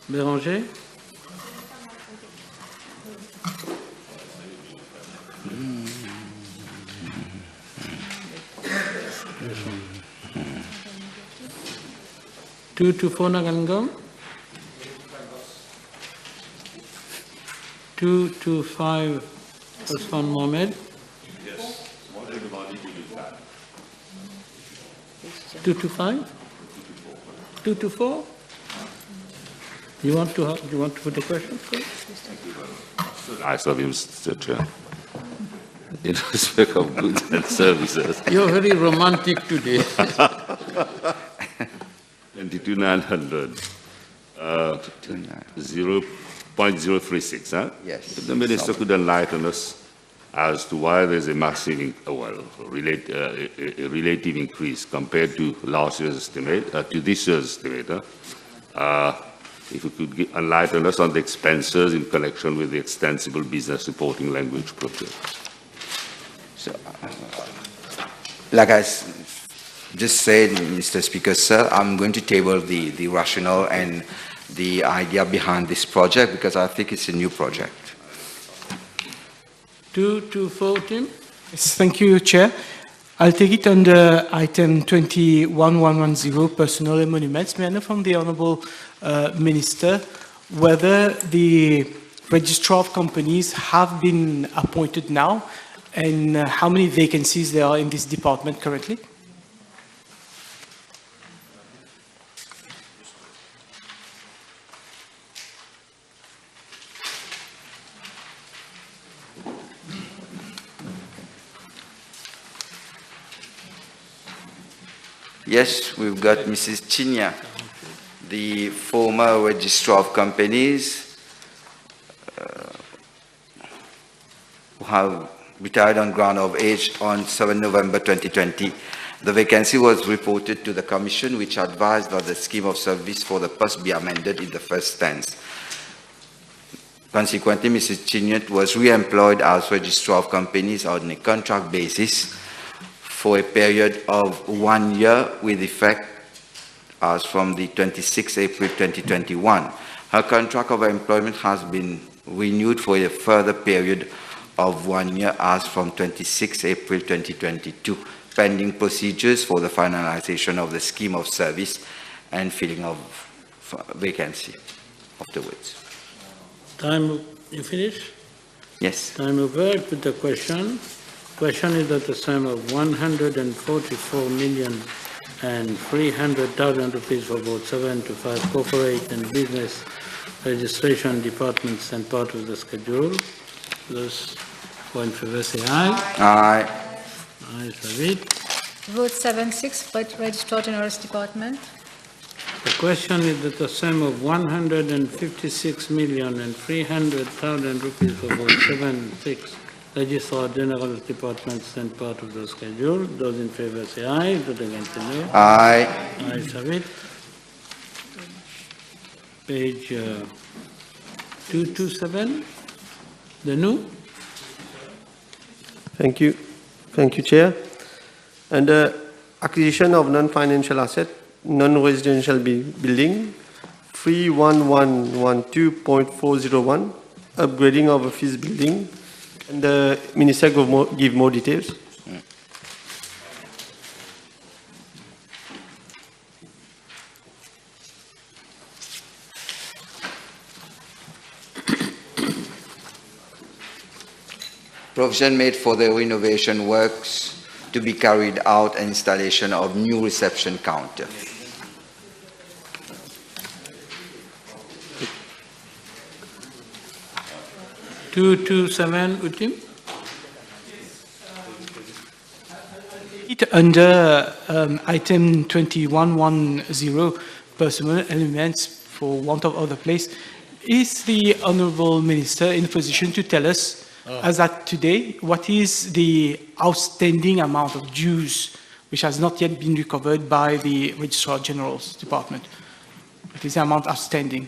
Speaker 3: Béranger. Two to four Nagalingam. 225 Osman Mohammed. 225. 224. You want to put the question first?
Speaker 14: I saw you, Mr. Chair. In respect of goods and services.
Speaker 3: You're very romantic today.
Speaker 14: 22,900. 0.036, huh?
Speaker 20: Yes.
Speaker 14: If the Minister could enlighten us as to why there's a massive, relative increase compared to last year's estimate, to this year's estimate. If you could enlighten us on the expenses in connection with the extensible business reporting language project.
Speaker 20: So, like I just said, Mr. Speaker, sir, I'm going to table the rationale and the idea behind this project because I think it's a new project.
Speaker 3: 224, Tim.
Speaker 4: Yes, thank you, Chair. I'll take it under item 21110, personal emoluments. May I know from the Honourable Minister whether the registrar of companies have been appointed now and how many vacancies there are in this department currently?
Speaker 20: Yes, we've got Mrs. Chinya, the former registrar of companies who have retired on ground of age on 7 November 2020. The vacancy was reported to the Commission, which advised that the scheme of service for the post be amended in the first tense. Consequently, Mrs. Chinya was re-employed as registrar of companies on a contract basis for a period of 1 year with effect as from the 26th April 2021. Her contract of employment has been renewed for a further period of 1 year as from 26 April 2022, pending procedures for the finalization of the scheme of service and filling of vacancy afterwards.
Speaker 3: Time, you finish?
Speaker 20: Yes.
Speaker 3: Time over. I put the question. Question is that the sum of 144,300,000 rupees for both 7 to 5 corporate and business registration departments and part of the schedule. Those who in favor say aye.
Speaker 20: Aye.
Speaker 3: Ayes have it.
Speaker 16: Vote 7-6 for Registrar General's Department.
Speaker 3: The question is that the sum of 156,300,000 rupees for both 7-6 Registrar General's Departments and part of the schedule. Those in favor say aye. Those against say no.
Speaker 20: Aye.
Speaker 3: Ayes have it. Page 227. The new.
Speaker 2: Thank you. Thank you, Chair. Under acquisition of non-financial asset, non-residential building, 31112.401, upgrading of office building, and the Minister give more details.
Speaker 20: Provision made for the renovation works to be carried out and installation of new reception counter.
Speaker 3: Utim.
Speaker 4: Under item 2110, personal elements for want of other place, is the Honourable Minister in a position to tell us, as at today, what is the outstanding amount of dues which has not yet been recovered by the Registrar General's Department? What is the amount outstanding?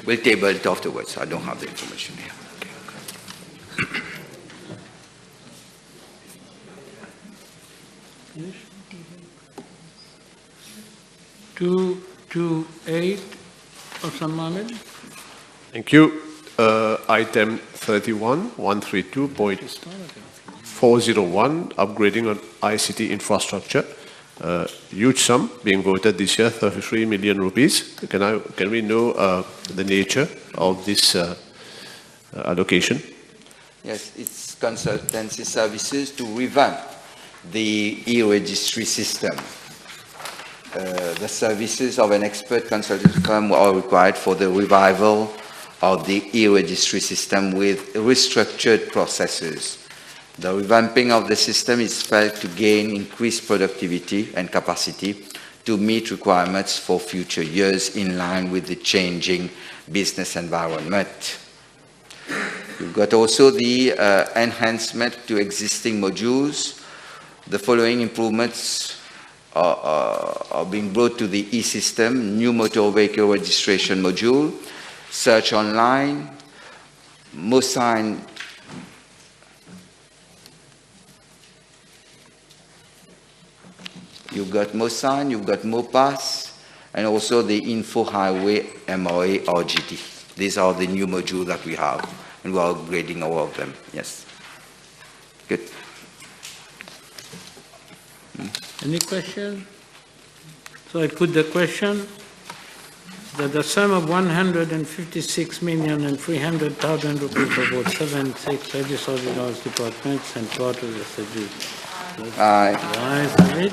Speaker 20: We'll table it afterwards. I don't have the information here.
Speaker 3: 228, Osman Mohammed.
Speaker 6: Thank you. Item 31, 132.401, upgrading on ICT infrastructure. Huge sum being voted this year, 33 million rupees. Can we know the nature of this allocation?
Speaker 20: Yes, it's consultancy services to revamp the e-registry system. The services of an expert consulting firm are required for the revival of the e-registry system with restructured processes. The revamping of the system is felt to gain increased productivity and capacity to meet requirements for future years in line with the changing business environment. You've got also the enhancement to existing modules. The following improvements are being brought to the e-system: new motor vehicle registration module, search online, MoSign, you've got MoSign, you've got MoPass, and also the Info Highway MOA RGT. These are the new modules that we have, and we are upgrading all of them. Yes. Good.
Speaker 3: Any question? So I put the question that the sum of 156,300,000 rupees for both 7-6 Registrar General's Departments and part of the schedule.
Speaker 20: Aye.
Speaker 3: Ayes have it.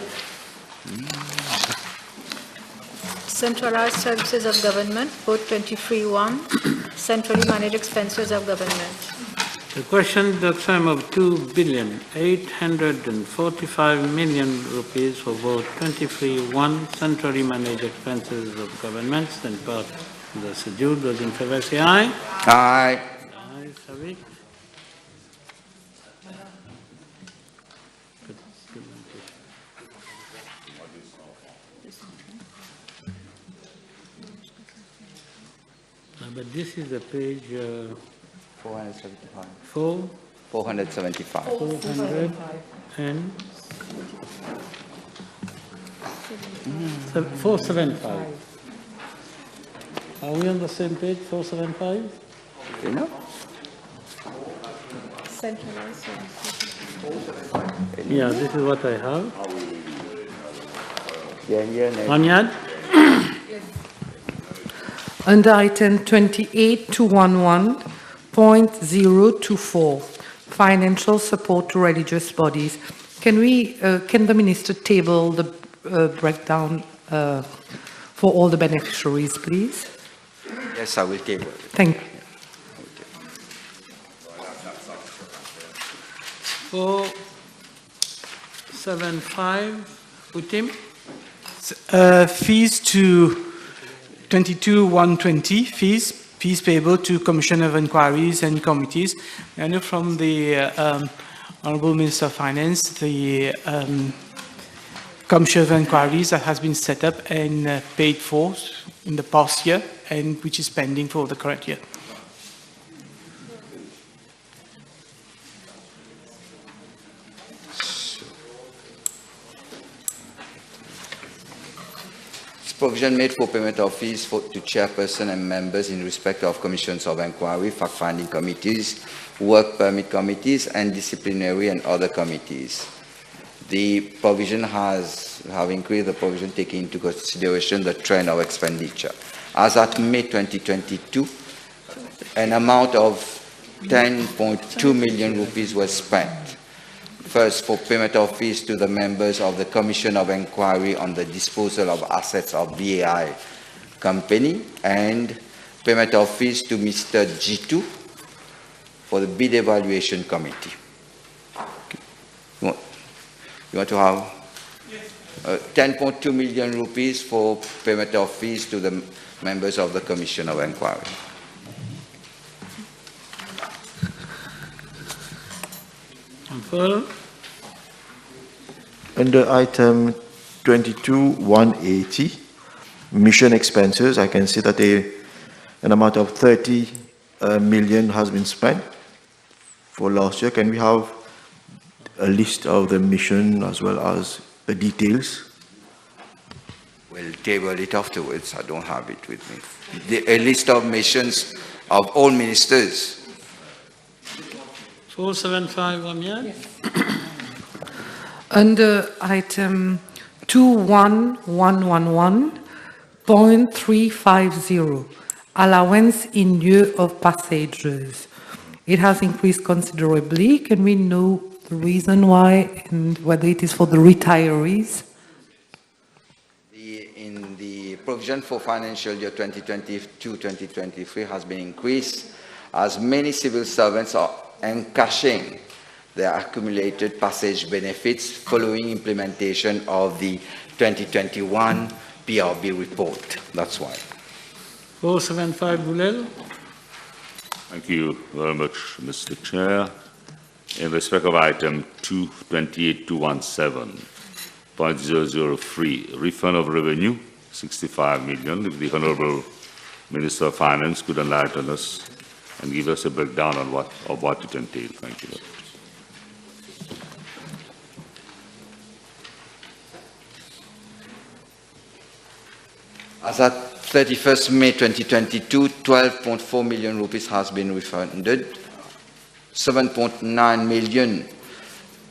Speaker 16: Centralized Services of Government, vote 23-1, centrally managed expenses of government.
Speaker 3: The question, the sum of 2,845,000,000 rupees for both 23-1 centrally managed expenses of governments and part of the schedule. Those in favor say aye.
Speaker 20: Aye.
Speaker 3: Ayes have it. But this is the page
Speaker 20: 475.
Speaker 3: 475. 400 and 475. Are we on the same page, 475?
Speaker 20: No.
Speaker 16: Centralized.
Speaker 3: Yeah, this is what I have.
Speaker 20: Yeah.
Speaker 3: Anyad?
Speaker 22: Under item 28211.024, financial support to religious bodies. Can the minister table the breakdown for all the beneficiaries, please?
Speaker 20: Yes, I will table it.
Speaker 22: Thank you.
Speaker 3: 475, Utim?
Speaker 4: Fees to 22,120, fees payable to Commission of Inquiries and Committees. I know from the Honourable Minister of Finance, the Commission of Inquiries that has been set up and paid for in the past year, and which is pending for the current year.
Speaker 20: Provision made for payment of fees to chairperson and members in respect of commissions of inquiry, fact-finding committees, work permit committees, and disciplinary and other committees. The provision have increased the provision taking into consideration the trend of expenditure. As at May 2022, an amount of 10.2 million rupees was spent. First, for payment of fees to the members of the Commission of Inquiry on the disposal of assets of BAI company, and payment of fees to Mr. G2 for the bid evaluation committee. You want to have 10.2 million rupees for payment of fees to the members of the Commission of Inquiry.
Speaker 1: Under item 22,180, mission expenses, I can see that an amount of 30 million has been spent for last year. Can we have a list of the mission as well as the details?
Speaker 20: We'll table it afterwards. I don't have it with me. A list of missions of all ministers.
Speaker 3: 475, Amiad?
Speaker 22: Under item 21111.350, allowance in lieu of passengers. It has increased considerably. Can we know the reason why and whether it is for the retirees?
Speaker 20: In the provision for financial year 2022-2023 has been increased as many civil servants are encashing their accumulated passage benefits following implementation of the 2021 PRB report. That's why.
Speaker 3: 475, Bulel?
Speaker 14: Thank you very much, Mr. Chair. In respect of item 228.217.003, refund of revenue, 65 million. If the Honourable Minister of Finance could enlighten us and give us a breakdown on what it entails. Thank you very much.
Speaker 20: As at 31st May 2022, 12.4 million rupees has been refunded, 7.9 million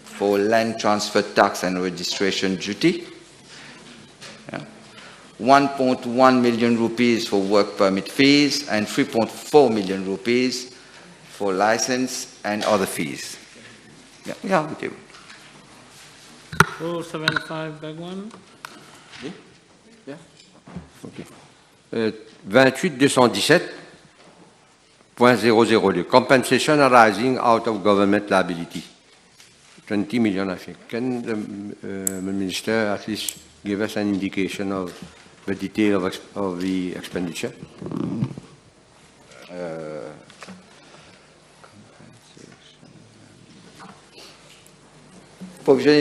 Speaker 20: for land transfer tax and registration duty, 1.1 million rupees for work permit fees, and 3.4 million rupees for license and other fees. Yeah, we do.
Speaker 3: 475, Bagwan?
Speaker 9: Okay. 28.217.002, compensation arising out of government liability. 20 million, I think. Can the Minister at least give us an indication of the detail of the expenditure?
Speaker 20: Provision